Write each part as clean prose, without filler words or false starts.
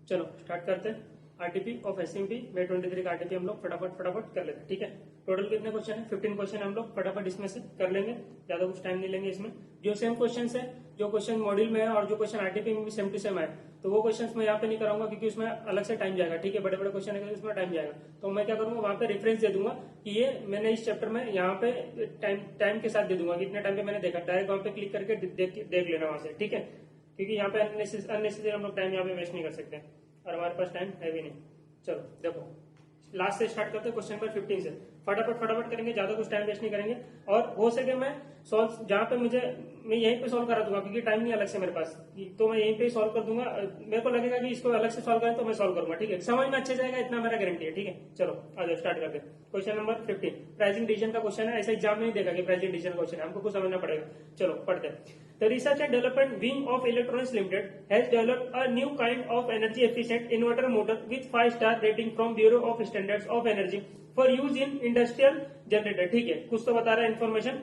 चलो स्टार्ट करते हैं। आरटीपी ऑफ एसएमपी वे 23 का आरटीपी हम लोग फटाफट कर लेते हैं। ठीक है, टोटल कितने क्वेश्चन है? 15 क्वेश्चन हम लोग फटाफट इसमें से कर लेंगे, ज्यादा कुछ टाइम नहीं लेंगे इसमें। जो सेम क्वेश्चन है, जो क्वेश्चन मॉड्यूल में है और जो क्वेश्चन आरटीपी में भी सेम टू सेम है, तो वो क्वेश्चन मैं यहाँ पे नहीं कराऊंगा क्योंकि उसमें अलग से टाइम जाएगा। ठीक है, बड़े बड़े क्वेश्चन है उसमें टाइम जाएगा, तो मैं क्या करूंगा वहां पे रेफरेंस दे दूंगा कि ये मैंने इस चैप्टर में यहाँ पे टाइम के साथ दे दूंगा कि इतने टाइम पे मैंने देखा, डायरेक्ट वहां पे क्लिक करके देख लेना वहां से। ठीक है, क्योंकि यहाँ पे अननेसेसरी हम लोग टाइम यहाँ पे वेस्ट नहीं कर सकते और हमारे पास टाइम है भी नहीं। चलो देखो, लास्ट से स्टार्ट करते हैं, क्वेश्चन नंबर 15 से फटाफट करेंगे, ज्यादा कुछ टाइम वेस्ट नहीं करेंगे। और हो सके मैं सॉल्व जहां पे मैं यहीं पे सॉल्व करा दूंगा क्योंकि टाइम नहीं अलग से मेरे पास, तो मैं यहीं पे सॉल्व कर दूंगा। मेरे को लगेगा कि इसको अलग से सॉल्व करें तो मैं सॉल्व करूंगा। ठीक है, समझ में अच्छे जाएगा, इतना मेरा गारंटी है। ठीक है, चलो आ जाओ स्टार्ट करते हैं। क्वेश्चन नंबर 15 प्राइसिंग डिसीजन का क्वेश्चन है। ऐसा एग्जाम में नहीं देखा कि प्राइसिंग डिसीजन क्वेश्चन है, हमको कुछ समझना पड़ेगा। चलो पढ़ते हैं। The Research and Development Wing of Electronics Limited has developed a new kind of energy efficient inverter motor with 5-star rating from Bureau of Standards of Energy for use in industrial generator। ठीक है, कुछ तो बता रहा है information,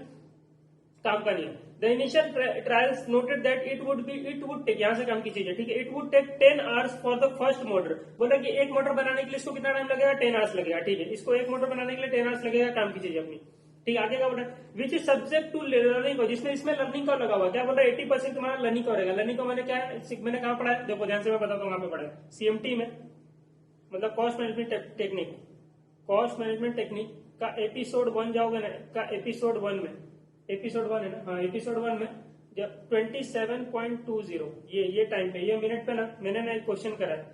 काम का नहीं है। The initial trials noted that it would take, यहाँ से काम की चीज है। ठीक है, it would take 10 hours for the first motor। बोला कि एक मोटर बनाने के लिए इसको कितना टाइम लगेगा? 10 hours लगेगा। ठीक है, इसको एक मोटर बनाने के लिए 10 hours लगेगा, काम की चीज अपनी। ठीक है, आगे का बोला which is subject to learning, जिसमें इसमें लर्निंग का लगा हुआ। क्या बोल रहा है? 80% तुम्हारा लर्निंग का रहेगा। लर्निंग को मैंने क्या मैंने कहाँ पढ़ा है? देखो ध्यान से मैं बताता हूँ, वहां पे पढ़ा है सीएमटी में, मतलब cost management technique. Cost management technique का एपिसोड 1 जाओगे ना, का एपिसोड 1 में, एपिसोड 1 है ना, हाँ एपिसोड 1 में जब 27.20 ये टाइम पे, ये मिनट पे ना मैंने ना एक क्वेश्चन करा है।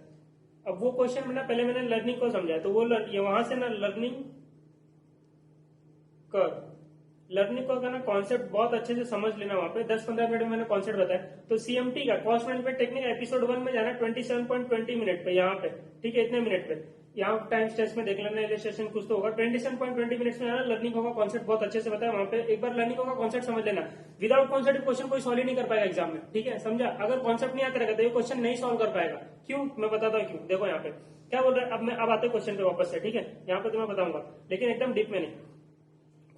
अब वो क्वेश्चन में ना पहले मैंने लर्निंग को समझा, तो वो वहां से ना लर्निंग को ना कॉन्सेप्ट बहुत अच्छे से समझ लेना। वहां पे 10-15 मिनट में मैंने कॉन्सेप्ट बताया। तो सीएमटी का कॉस्ट मैनेजमेंट टेक्निक एपिसोड 1 में जाना 27.20 मिनट पे, यहाँ पे। ठीक है, इतने मिनट पे, यहाँ टाइम स्टेज में देख लेना, इलस्ट्रेशन कुछ तो होगा। 27.20 मिनट्स में जाना, लर्निंग का कॉन्सेप्ट बहुत अच्छे से बताया वहां पे। एक बार लर्निंग का कॉन्सेप्ट समझ लेना, विदाउट कॉन्सेप्ट क्वेश्चन कोई सॉल्व ही नहीं कर पाएगा एग्जाम में। ठीक है, समझा? अगर कॉन्सेप्ट नहीं आता रहेगा तो ये क्वेश्चन नहीं सॉल्व कर पाएगा। क्यों? मैं बताता हूँ क्यों। देखो यहाँ पे क्या बोल रहा है। अब आते क्वेश्चन पे वापस से। ठीक है, यहाँ पे तुम्हें बताऊंगा, लेकिन एकदम डीप में नहीं,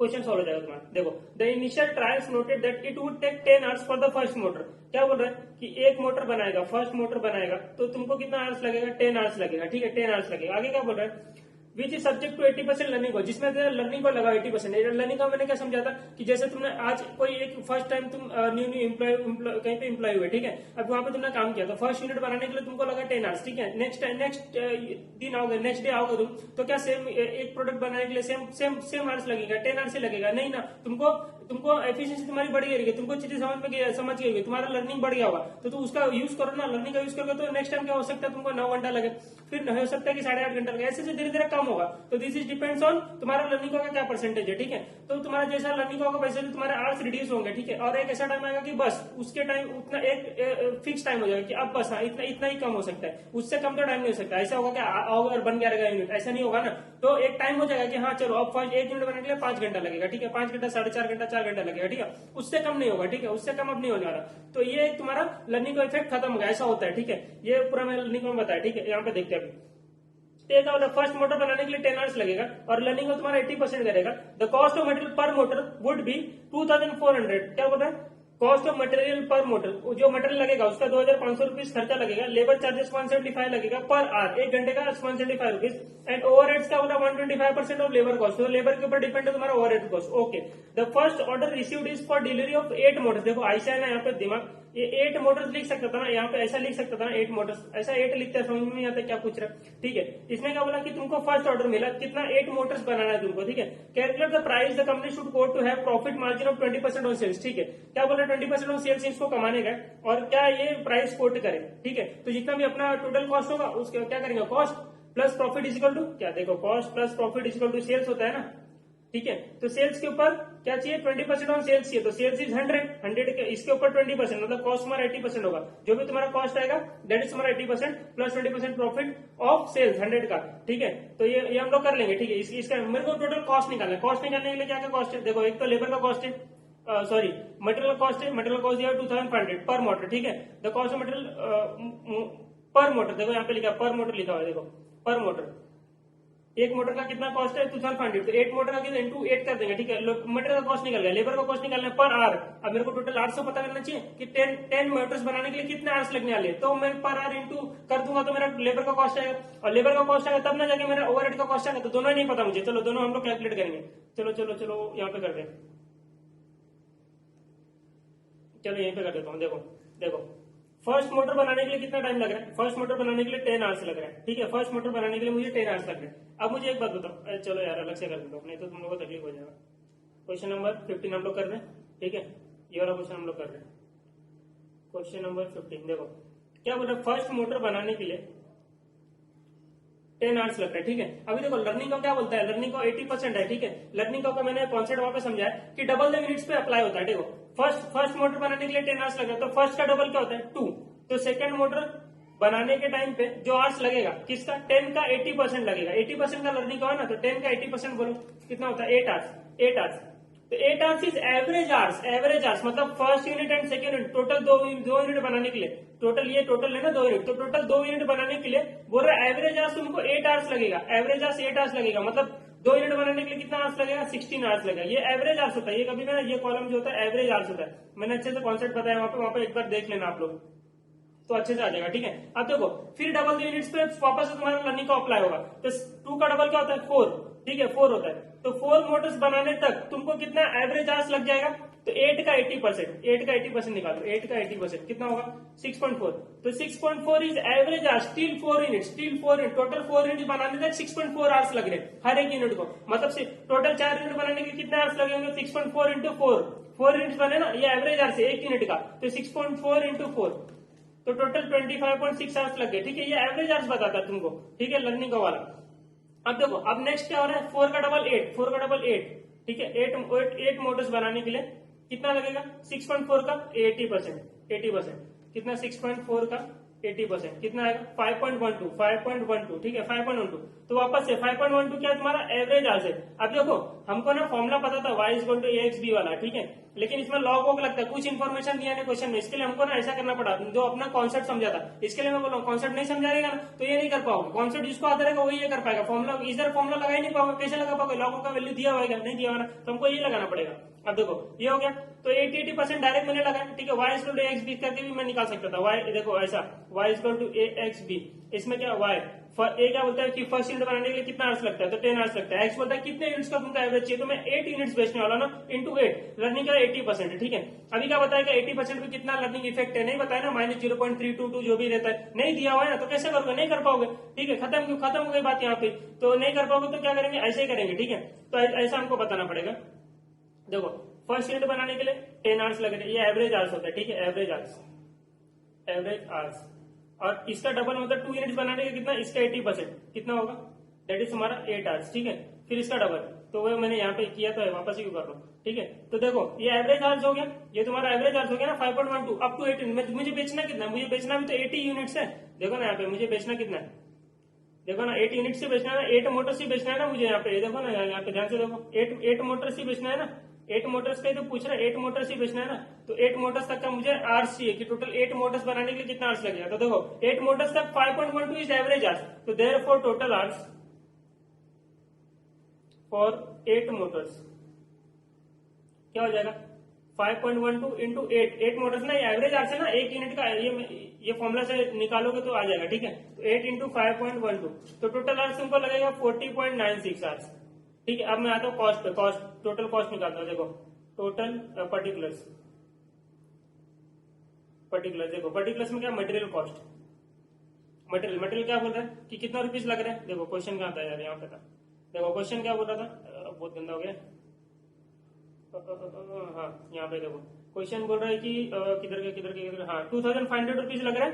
क्वेश्चन सॉल्व हो जाएगा तुम्हारा। देखो, the initial trials noted that it would take 10 hours for the first motor. क्या बोल रहा है कि एक मोटर बनाएगा, फर्स्ट मोटर बनाएगा तो तुमको कितना आवर्स लगेगा? 10 आवर्स लगेगा। ठीक है, 10 आवर्स लगेगा। आगे क्या बोल रहा है? Which is subject to 80% learning को, जिसमें लर्निंग को लगा 80%। लर्निंग का मैंने क्या समझा था कि जैसे तुमने आज कोई एक फर्स्ट टाइम तुम न्यू एम्प्लॉय कहीं पे एम्प्लॉय हुए। ठीक है, अब वहां पे तुमने काम किया तो फर्स्ट यूनिट बनाने के लिए तुमको लगा 10 आवर्स। ठीक है, नेक्स्ट दिन आओगे, नेक्स्ट डे आओगे तुम, तो क्या सेम एक प्रोडक्ट बनाने के लिए सेम आवर्स लगेगा? 10 आवर्स ही लगेगा? नहीं ना, तुमको एफिशिएंसी तुम्हारी बढ़ गई, तुमको चीजें समझ गई, तुम्हारा लर्निंग बढ़ गया होगा, तो तुम उसका यूज करो ना। लर्निंग का यूज करोगे तो नेक्स्ट टाइम क्या हो सकता है, तुमको 9 घंटा लगे, फिर हो सकता है कि 8.5 घंटा लगे, ऐसे धीरे धीरे कम होगा। तो दिस इज डिपेंड्स ऑन तुम्हारा लर्निंग का क्या परसेंटेज है। ठीक है, तो तुम्हारा जैसा लर्निंग का होगा वैसे भी तुम्हारे आवर्स रिड्यूस होंगे। ठीक है, और एक ऐसा टाइम आएगा कि बस उसके टाइम उतना एक फिक्स टाइम हो जाएगा कि अब बस हाँ इतना ही कम हो सकता है, उससे कम तो टाइम नहीं हो सकता। ऐसा होगा कि और बन गया रहेगा यूनिट, ऐसा नहीं होगा ना। तो एक टाइम हो जाएगा कि हाँ चलो अब फर्स्ट एक यूनिट बनाने के लिए 5 घंटा लगेगा। ठीक है, 5 घंटा, 4.5 घंटा, 4 घंटा लगेगा। ठीक है, उससे कम नहीं होगा। ठीक है, उससे कम अब नहीं होने वाला। तो ये तुम्हारा लर्निंग का इफेक्ट खत्म हो गया, ऐसा होता है। ठीक है, ये पूरा मैं लर्निंग में बताया। ठीक है, यहाँ पे देखते हैं अभी। फर्स्ट मोटर बनाने के लिए 10 आवर्स लगेगा और लर्निंग का तुम्हारा 80% करेगा। द कॉस्ट ऑफ मटेरियल पर मोटर वुड बी 2400। क्या बोल रहा है? कॉस्ट ऑफ मटेरियल पर मोटर, जो मटेरियल लगेगा उसका 2500 रुपीज खर्चा लगेगा। लेबर चार्जेस 175 लगेगा पर आवर, एक घंटे का 175 रुपीज। एंड ओवरहेड्स का बोला 125% ऑफ लेबर कॉस्ट, तो लेबर के ऊपर डिपेंड है तुम्हारा overhead cost. Okay, the first order received is for delivery of 8 Motors. देखो ऐसा है ना, यहाँ पे दिमाग, ये 8 मोटर्स लिख सकता था ना, यहाँ पे ऐसा लिख सकता था ना 8 मोटर्स, ऐसा 8 लिखता है, समझ में नहीं आता क्या पूछ रहा है। ठीक है, इसने क्या बोला कि तुमको फर्स्ट ऑर्डर मिला, कितना 8 मोटर्स बनाना है तुमको। ठीक है, calculate the price the company should quote to have profit margin of 20% on sales. ठीक है, क्या बोला? 20% ऑन सेल्स इसको कमाने का, और क्या ये प्राइस कोट करे। ठीक है, तो जितना भी अपना टोटल कॉस्ट होगा उसके क्या करेंगे, cost plus profit equal to क्या, देखो cost plus profit equal to sales होता है ना। ठीक है, तो सेल्स के ऊपर क्या चाहिए? 20% ऑन सेल्स चाहिए, तो सेल्स इज 100 के इसके ऊपर 20%, मतलब कॉस्ट हमारा 80% होगा। जो भी तुम्हारा कॉस्ट आएगा दैट इज हमारा 80% प्लस 20% प्रॉफिट ऑफ सेल्स 100 का। ठीक है, तो ये हम लोग कर लेंगे। ठीक है, इसका मेरे को टोटल कॉस्ट निकालना है। कॉस्ट निकालने के लिए क्या क्या कॉस्ट है? देखो, एक तो लेबर का कॉस्ट है, सॉरी मटेरियल कॉस्ट है। मटेरियल कॉस्ट दिया 2500 पर मोटर। ठीक है, द कॉस्ट ऑफ मटेरियल पर मोटर, देखो यहाँ पे लिखा पर मोटर लिखा हुआ है, देखो पर मोटर। एक मोटर का कितना कॉस्ट है 2500, तो 8 मोटर का कितना इंटू 8 कर देंगे, ठीक है। मटेरियल का कॉस्ट निकल गया, लेबर का कॉस्ट निकालना है पर आवर। अब मेरे को टोटल आवर्स पता करना चाहिए कि 10 मोटर्स बनाने के लिए कितने आवर्स लगने वाले हैं, तो मैं पर आवर इंटू कर दूंगा तो मेरा लेबर का कॉस्ट आएगा, और लेबर का कॉस्ट आएगा तब ना जाके मेरा ओवरहेड का कॉस्ट आएगा, तो दोनों नहीं पता मुझे। चलो दोनों हम लोग कैलकुलेट करेंगे। चलो चलो चलो यहाँ पे कर दे, चलो यहीं पे कर देता हूँ। देखो देखो, फर्स्ट मोटर बनाने के लिए कितना टाइम लग रहा है, फर्स्ट मोटर बनाने के लिए 10 आवर्स लग रहा है, ठीक है। फर्स्ट मोटर बनाने के लिए मुझे 10 आवर्स लग रहा है। अब मुझे एक बात बताओ, चलो यार अलग से कर देता हूँ, नहीं तो तुम लोगों को तकलीफ हो जाएगा। क्वेश्चन नंबर 15 हम लोग कर रहे हैं, ठीक है। ये वाला क्वेश्चन हम लोग कर रहे हैं, क्वेश्चन नंबर 15। देखो क्या बोल रहा है, फर्स्ट मोटर बनाने के लिए 10 आवर्स लगता है, ठीक है। अभी देखो लर्निंग का क्या बोलता है, लर्निंग का 80% है, ठीक है। लर्निंग का मैंने कॉन्सेप्ट वहां पे समझा है कि डबल द मिनट्स पे अप्लाई होता है। देखो फर्स्ट मोटर बनाने के लिए 10 आवर्स लगा, तो फर्स्ट का डबल क्या होता है 2, तो सेकंड मोटर बनाने के टाइम पे जो आवर्स लगेगा किसका 10 का 80% लगेगा। 80% का लर्निंग का है ना, तो 10 का 80% बोलो कितना होता है 8 आवर्स। 8 आवर्स, तो 8 hours is average hours. Average hours मतलब first unit and second unit, total दो यूनिट बनाने के लिए, टोटल ये टोटल है ना 2 यूनिट, तो टोटल 2 यूनिट बनाने के लिए बोल रहा है एवरेज आवर्स तुमको 8 आवर्स लगेगा। एवरेज आवर्स 8 आवर्स लगेगा, मतलब 2 यूनिट बनाने के लिए कितना आवर्स लगेगा 16 आवर्स लगेगा। ये एवरेज आवर्स होता है, ये कभी ना ये कॉलम जो होता है एवरेज आवर्स होता है। मैंने अच्छे से कॉन्सेप्ट बताया वहां पे एक बार देख लेना आप लोग, तो अच्छे से आ जाएगा, ठीक है। अब देखो फिर डबल यूनिट्स पे वापस से तुम्हारा लर्निंग का अप्लाई होगा, तो 2 का डबल क्या होता है 4, ठीक है 4 होता है। तो 4 मोटर्स बनाने तक तुमको कितना एवरेज आवर्स लग जाएगा, तो 8 का 80%, 8 का 80% निकालो, 8 का 80% कितना होगा 6.4, तो 6.4 is average hours. Still 4 unit, total 4 unit बनाने तक 6.4 आवर्स लग रहे हैं हर एक यूनिट को, मतलब टोटल 4 यूनिट बनाने के कितने आवर्स लगेंगे 6.4 इंटू 4 यूनिट बने ना, ये एवरेज आवर्स है एक यूनिट का, तो 6.4 इंटू 4, तो टोटल 25.6 आवर्स लग गए, ठीक है। ये एवरेज आवर्स बताता है तुमको, ठीक है, लर्निंग का वाला। अब देखो अब नेक्स्ट क्या हो रहा है 4 का डबल 8, 4 का डबल 8, ठीक है। 8 मोटर्स बनाने के लिए कितना लगेगा 6.4 का 80%, कितना 6.4 का 80% कितना आएगा 5.12, ठीक है 5.12। तो वापस से 5.12 क्या तुम्हारा एवरेज आवर्स है। अब देखो हमको ना फॉर्मुला पता था y is equal to ax b वाला, ठीक है, लेकिन इसमें लॉग वॉग लगता है, कुछ इन्फॉर्मेशन दिया नहीं क्वेश्चन में, इसके लिए हमको ना ऐसा करना पड़ा जो अपना कॉन्सेप्ट समझा था। इसके लिए मैं बोल रहा हूँ कॉन्सेप्ट नहीं समझा रहेगा ना तो ये नहीं कर पाओगे, कॉन्सेप्ट जिसको आता रहेगा वही ये कर पाएगा। फॉर्मुला इधर फॉर्मुला लगा ही नहीं पाओगे, कैसे लगा पाओगे, लॉग का वैल्यू दिया होगा नहीं दिया होगा, तो हमको ये लगाना पड़ेगा। अब देखो ये हो गया, तो 80% डायरेक्ट मैंने लगाया, ठीक है। y is equal to ax b करके भी मैं निकाल सकता था, y देखो ऐसा y is equal to ax b, इसमें क्या y ए क्या बोलता है कि फर्स्ट यूनिट बनाने के लिए कितना आवर्स लगता है, तो 10 आवर्स लगता है। एक्स बोलता है कितने यूनिट्स का तुमका एवरेज चाहिए, तो मैं 8 यूनिट्स बेचने वाला ना इंटू 8, लर्निंग का 80% है, ठीक है। अभी क्या बताएगा 80% पे कितना लर्निंग इफेक्ट है, नहीं बताया ना, -0.322 जो भी रहता है नहीं दिया हुआ है ना, तो कैसे करोगे, नहीं कर पाओगे, ठीक है। खत्म हो गई बात यहाँ पे, तो नहीं कर पाओगे तो क्या करेंगे ऐसे ही करेंगे, ठीक है। तो ऐसा हमको बताना पड़ेगा। देखो फर्स्ट यूनिट बनाने के लिए 10 आवर्स लग रहे हैं, ये एवरेज आवर्स होता है, ठीक है, एवरेज आवर्स, और इसका डबल मतलब 2 यूनिट्स बनाने का कितना, इसका 80% कितना होगा, दैट इज हमारा 8 आवर्स, ठीक है। फिर इसका डबल, तो वो मैंने यहाँ पे किया तो वापस ही कर रहा हूँ, ठीक है। तो देखो ये एवरेज आवर्स हो गया, ये तुम्हारा एवरेज आवर्स हो गया ना 5.12 अप टू 18। मुझे बेचना कितना, मुझे बेचना भी तो 80 यूनिट्स है। देखो ना यहाँ पे मुझे बेचना कितना है, देखो ना 8 यूनिट से बेचना है ना, 8 मोटर से बेचना है ना मुझे, यहाँ पे देखो ना, यहाँ पे ध्यान से देखो 8 मोटर से बेचना है ना, 8 मोटर्स का ही तो पूछ रहा है, 8 मोटर्स ही बेचना है ना, तो 8 मोटर्स तक का मुझे आवर्स चाहिए कि टोटल 8 मोटर्स बनाने के लिए कितना आवर्स लगेगा। तो देखो 8 मोटर्स तक 5.12 इज एवरेज आवर्स, तो therefore total hours for 8 Motors क्या हो जाएगा 5.12 इंटू 8 मोटर्स ना, ये एवरेज आवर्स है ना, एक यूनिट का, ये फॉर्मुला से निकालोगे तो आ जाएगा, ठीक है। तो 8 इंटू 5.12, तो टोटल आवर्स तुमको लगेगा 40.96 आवर्स, ठीक है। अब मैं आता हूँ कॉस्ट पे, टोटल कॉस्ट निकालता हूँ। देखो टोटल पर्टिकुलर्स देखो पर्टिकुलर्स में क्या मटेरियल कॉस्ट, मटेरियल क्या बोल रहा है कि कितना रुपीज लग रहा है। देखो क्वेश्चन कहाँ था यार, यहाँ पे था, देखो क्वेश्चन क्या बोल रहा था, बहुत गंदा हो गया, हाँ यहाँ पे देखो क्वेश्चन बोल रहा है कि किधर हाँ 2500 रुपीज लग रहा है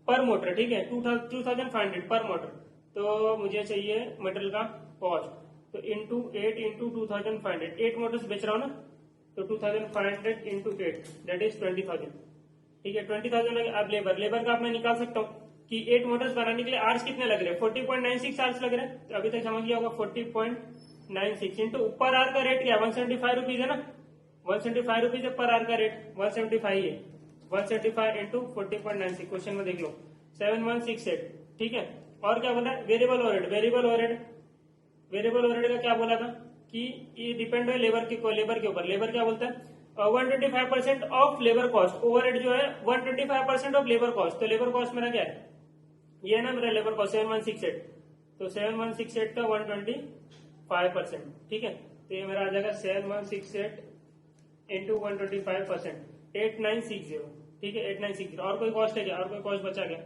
पर मोटर, ठीक है, 2500 पर मोटर। तो मुझे चाहिए मटेरियल का कॉस्ट, तो इंटू 8 इंटू 2500, 8 मोटर्स बेच रहा हूँ ना, तो 2500 इंटू 8 दैट इज 20,000, ठीक है। 20,000 अब लेबर का आप मैं निकाल सकता हूँ कि 8 मोटर्स बनाने के लिए आवर्स कितने लग रहे हैं 40.96 आवर्स लग रहे हैं, तो अभी तक समझ गया होगा 40.96 इंटू पर आवर का रेट क्या 175 रुपीज है ना, 175 रुपीज है पर आवर का रेट, 175 है, 175 इंटू 40.96, क्वेश्चन में देख लो 7168, ठीक है। और क्या बोला वेरिएबल ओवरहेड वेरिएबल ओवरहेड का क्या बोला था कि ये डिपेंड है लेबर के ऊपर। लेबर क्या बोलता है 125% ऑफ लेबर कॉस्ट। ओवरहेड जो है 125% ऑफ लेबर कॉस्ट। तो लेबर कॉस्ट मेरा क्या है, ये है ना मेरा लेबर कॉस्ट 7168। तो 7168 का 125%, ठीक है। तो ये मेरा आ जाएगा 7168 इंटू 125%, 8960, ठीक है 8960। और कोई कॉस्ट है क्या, और कोई कॉस्ट बचा क्या?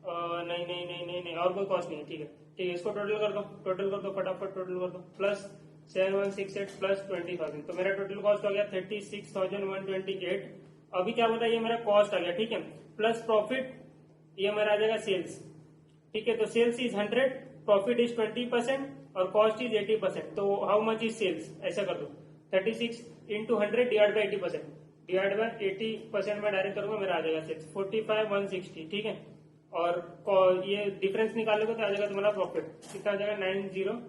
नहीं नहीं नहीं नहीं नहीं, और कोई कॉस्ट नहीं है, ठीक है ठीक है। इसको टोटल कर दो, टोटल कर दो फटाफट, टोटल कर दो। प्लस 7168 प्लस 20,000, तो मेरा टोटल कॉस्ट हो गया 36,128। अभी क्या बताइए, ये मेरा कॉस्ट आ गया, ठीक है। प्लस प्रॉफिट, ये मेरा आ जाएगा सेल्स, ठीक है। तो सेल्स इज 100, प्रॉफिट इज 20% और कॉस्ट इज 80%। तो हाउ मच इज सेल्स, ऐसा कर दो 36 into 100 divide by 80%, divide by 80% में डायरेक्ट करूंगा, मेरा आ जाएगा सेल्स 45,160, ठीक है। और ये डिफरेंस निकालोगे तो आ जाएगा तुम्हारा प्रॉफिट, कितना आ जाएगा 9032।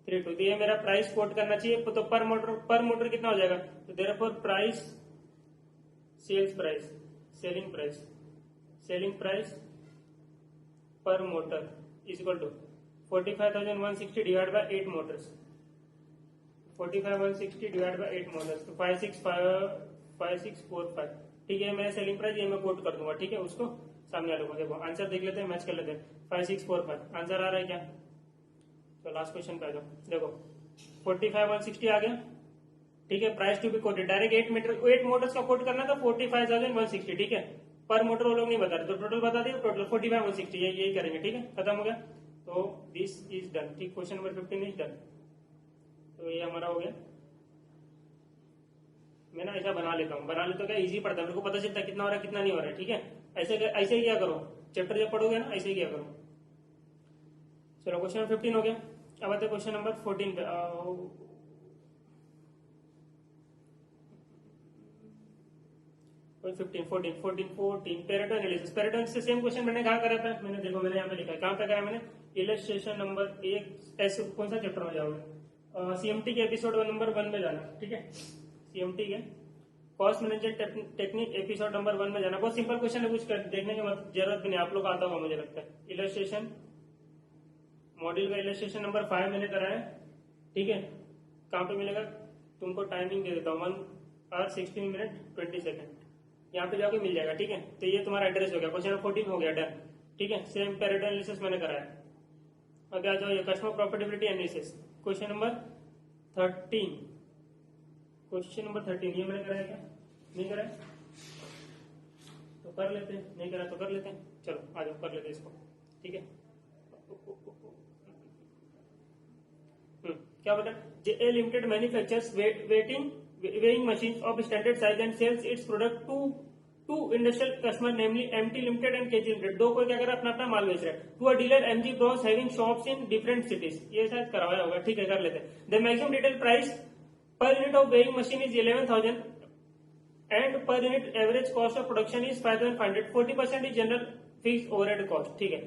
तो ये मेरा प्राइस कोट करना चाहिए। तो पर मोटर कितना हो जाएगा, तो therefore price, sales price, selling price पर motor is equal to 45,160 divide by 8 motors, 45,160 divide by 8 motors, तो 5645, ठीक है। मैं सेलिंग प्राइस ये मैं कोट कर दूंगा, ठीक है। उसको सामने वाले को देखो, आंसर देख लेते हैं, मैच कर लेते हैं। 5645 आंसर आ रहा है क्या? तो लास्ट क्वेश्चन पे आ जाओ, देखो 45,160 आ गया, ठीक है। Price to be quoted, direct 8 motors का कोट करना था 45,160, ठीक है। पर मोटर वो लोग नहीं बता रहे, तो टोटल बता दिए, टोटल 45,160, यही करेंगे, ठीक है। खत्म हो गया, तो दिस इज डन, ठीक। Question number 15 is done. तो ये हमारा हो गया। मैं ना ऐसा बना लेता हूँ, क्या इजी पड़ता है, मेरे को पता चलता है कितना हो रहा है कितना नहीं हो रहा है, ठीक है। ऐसे ही क्या करो, चैप्टर जब पढ़ोगे ना ऐसे ही क्या करो। चलो क्वेश्चन नंबर 15 हो गया। अब आते क्वेश्चन नंबर 14 पे। 14 पेरेटो एनालिसिस। पेरेटो से सेम क्वेश्चन मैंने कहा करा था, मैंने यहाँ पे लिखा है, कहाँ पे करा मैंने, इलस्ट्रेशन नंबर 1, ऐसे कौन सा चैप्टर में जाओगे, सीएमटी के एपिसोड नंबर 1 में जाना, ठीक है। सीएमटी के cost management technique episode number 1 में जाना। बहुत सिंपल क्वेश्चन है, कुछ देखने की जरूरत भी नहीं, आप लोग का आता होगा मुझे लगता है। इलस्ट्रेशन मॉड्यूल का इलस्ट्रेशन नंबर 5 मैंने करा है, ठीक है। कहाँ पे मिलेगा, तुमको टाइमिंग दे देता हूँ, 1:16:20, यहाँ पे जाके मिल जाएगा, ठीक है। तो ये तुम्हारा एड्रेस हो गया, क्वेश्चन 14 हो गया, डन, ठीक है। सेम पेरेटो एनालिसिस मैंने कराया। अब आ जाओ ये customer profitability analysis, question number 13, ये मैंने कराया क्या, नहीं कराया तो कर लेते हैं, नहीं करा तो कर लेते हैं। चलो आ जाओ कर लेते हैं इसको, ठीक है। क्या बता, JA limited manufactures weighing machines of standard size and sells its product to two industrial customer, namely MT Limited and KG Limited। दो कोई क्या कर रहा है, अपना अपना माल बेच रहा है। To a dealer MG Bros having shops in different cities। ये शायद करवाया होगा, ठीक है कर लेते हैं। The maximum retail price per unit of weighing machine is 11,000 and per unit average cost of production is 5,500। 40% is general fixed overhead cost, ठीक है।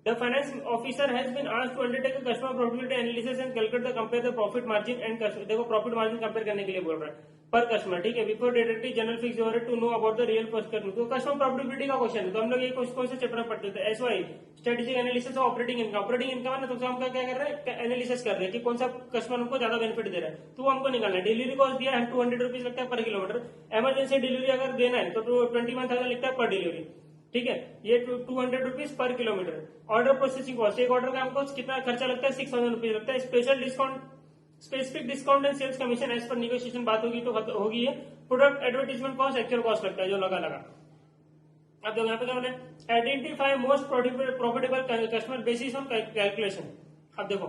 The finance officer has been asked to undertake a customer profitability analysis and calculate the compare the profit margin and customer। देखो profit margin compare करने के लिए बोल रहा है पर कस्टमर, ठीक है। Before deducting general fix overhead to know about the real cost करने, तो कस्टमर प्रॉफिटेबिलिटी का क्वेश्चन है। तो हम लोग ये कौन से चैप्टर में पढ़ते थे, SY strategic analysis of operating income. Operating income है ना, तो हम क्या कर रहे हैं, एनालिसिस कर रहे हैं कि कौन सा कस्टमर हमको ज्यादा बेनिफिट दे रहा है, तो वो हमको निकालना है। डिलीवरी कॉस्ट दिया है 200 रुपीज लगता है पर किलोमीटर। इमरजेंसी डिलीवरी अगर देना है तो 21,000 लिखता है पर डिलीवरी, ठीक है। ये 200 rupees per kilometre. Order processing cost, एक ऑर्डर का हमको कितना खर्चा लगता है, 6,000 रुपीज लगता है। Special discount, specific discount and sales commission as per negotiation बात होगी तो होगी है। Product advertisement cost, actual cost लगता है जो लगा। अब देखो यहाँ पे क्या बोले, identify most profitable customer basis on calculation. अब देखो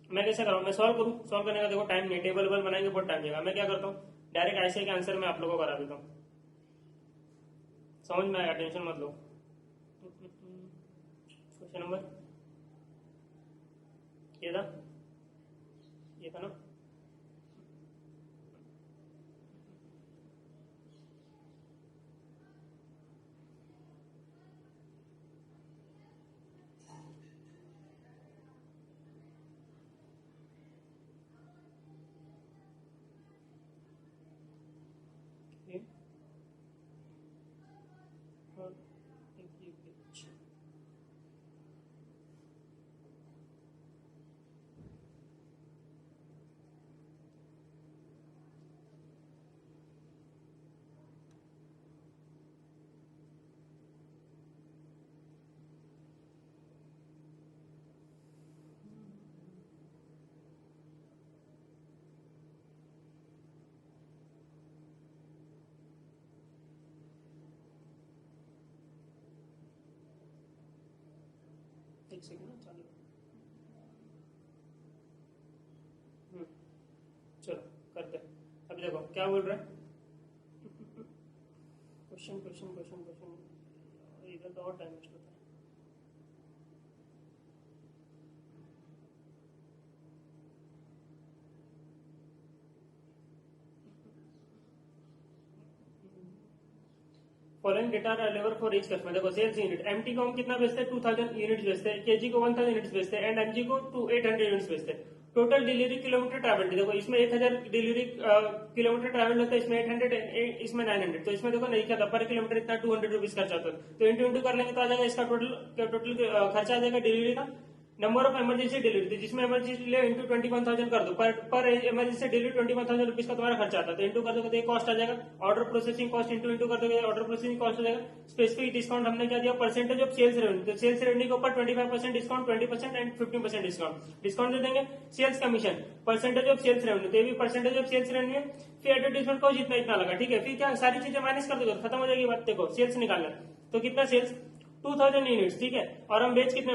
मैं कैसे करूँ, मैं सॉल्व करूँ, सॉल्व करने का देखो टाइम नहीं, टेबल बनाएंगे बहुत टाइम लगेगा। मैं क्या करता हूँ, डायरेक्ट ऐसे के आंसर में आप लोगों को करा देता हूँ, समझ में आएगा, टेंशन मत लो। क्वेश्चन नंबर ये था ना, एक सेकंड चालू। चलो करते हैं। अब देखो क्या बोल रहा है, क्वेश्चन क्वेश्चन क्वेश्चन क्वेश्चन, इधर तो और टाइम वेस्ट होता है। Following data are available for each customer. देखो सेल्स यूनिट, एमटी को हम कितना बेचते हैं 2000 यूनिट्स बेचते हैं, केजी को 1000 यूनिट्स बेचते हैं, एंड एमजी को 800 यूनिट्स बेचते हैं। टोटल डिलीवरी किलोमीटर ट्रैवल, देखो इसमें 1000 डिलीवरी किलोमीटर ट्रैवल होता है, इसमें 800, इसमें 900। तो इसमें देखो नहीं क्या था, पर किलोमीटर इतना 200 रुपीज खर्चा होता है। तो इंटू कर लेंगे तो आ जाएगा इसका टोटल खर्चा आ जाएगा डिलीवरी का। नंबर ऑफ इमरजेंसी डिलीवरी, जिसमें इमरजेंसी ले इंटू 21,000 कर दो, पर इमरजेंसी डिलीवरी 21,000 रुपीज का तुम्हारा खर्चा आता है। तो इंटू कर दोगे तो कॉस्ट आ जाएगा। ऑर्डर प्रोसेसिंग कॉस्ट इंटू कर दोगे, ऑर्डर प्रोसेसिंग कॉस्ट आ जाएगा। स्पेसिफिक डिस्काउंट हमने क्या दिया, परसेंटेज ऑफ सेल्स रेवेन्यू, तो सेल्स रेवेन्यू के ऊपर 25% डिस्काउंट, 20% एंड 15% डिस्काउंट दे देंगे। Sales commission, percentage of sales revenue, तो ये भी परसेंटेज ऑफ सेल्स रेवेन्यू है। फिर एडवर्टाइजमेंट कॉस्ट जितना इतना लगा, ठीक है। फिर क्या सारी चीजें माइनस कर दोगे, खत्म हो जाएगी बात। देखो सेल्स निकालना, तो कितना सेल्स 2000 यूनिट्स, ठीक है। और हम बेच कितने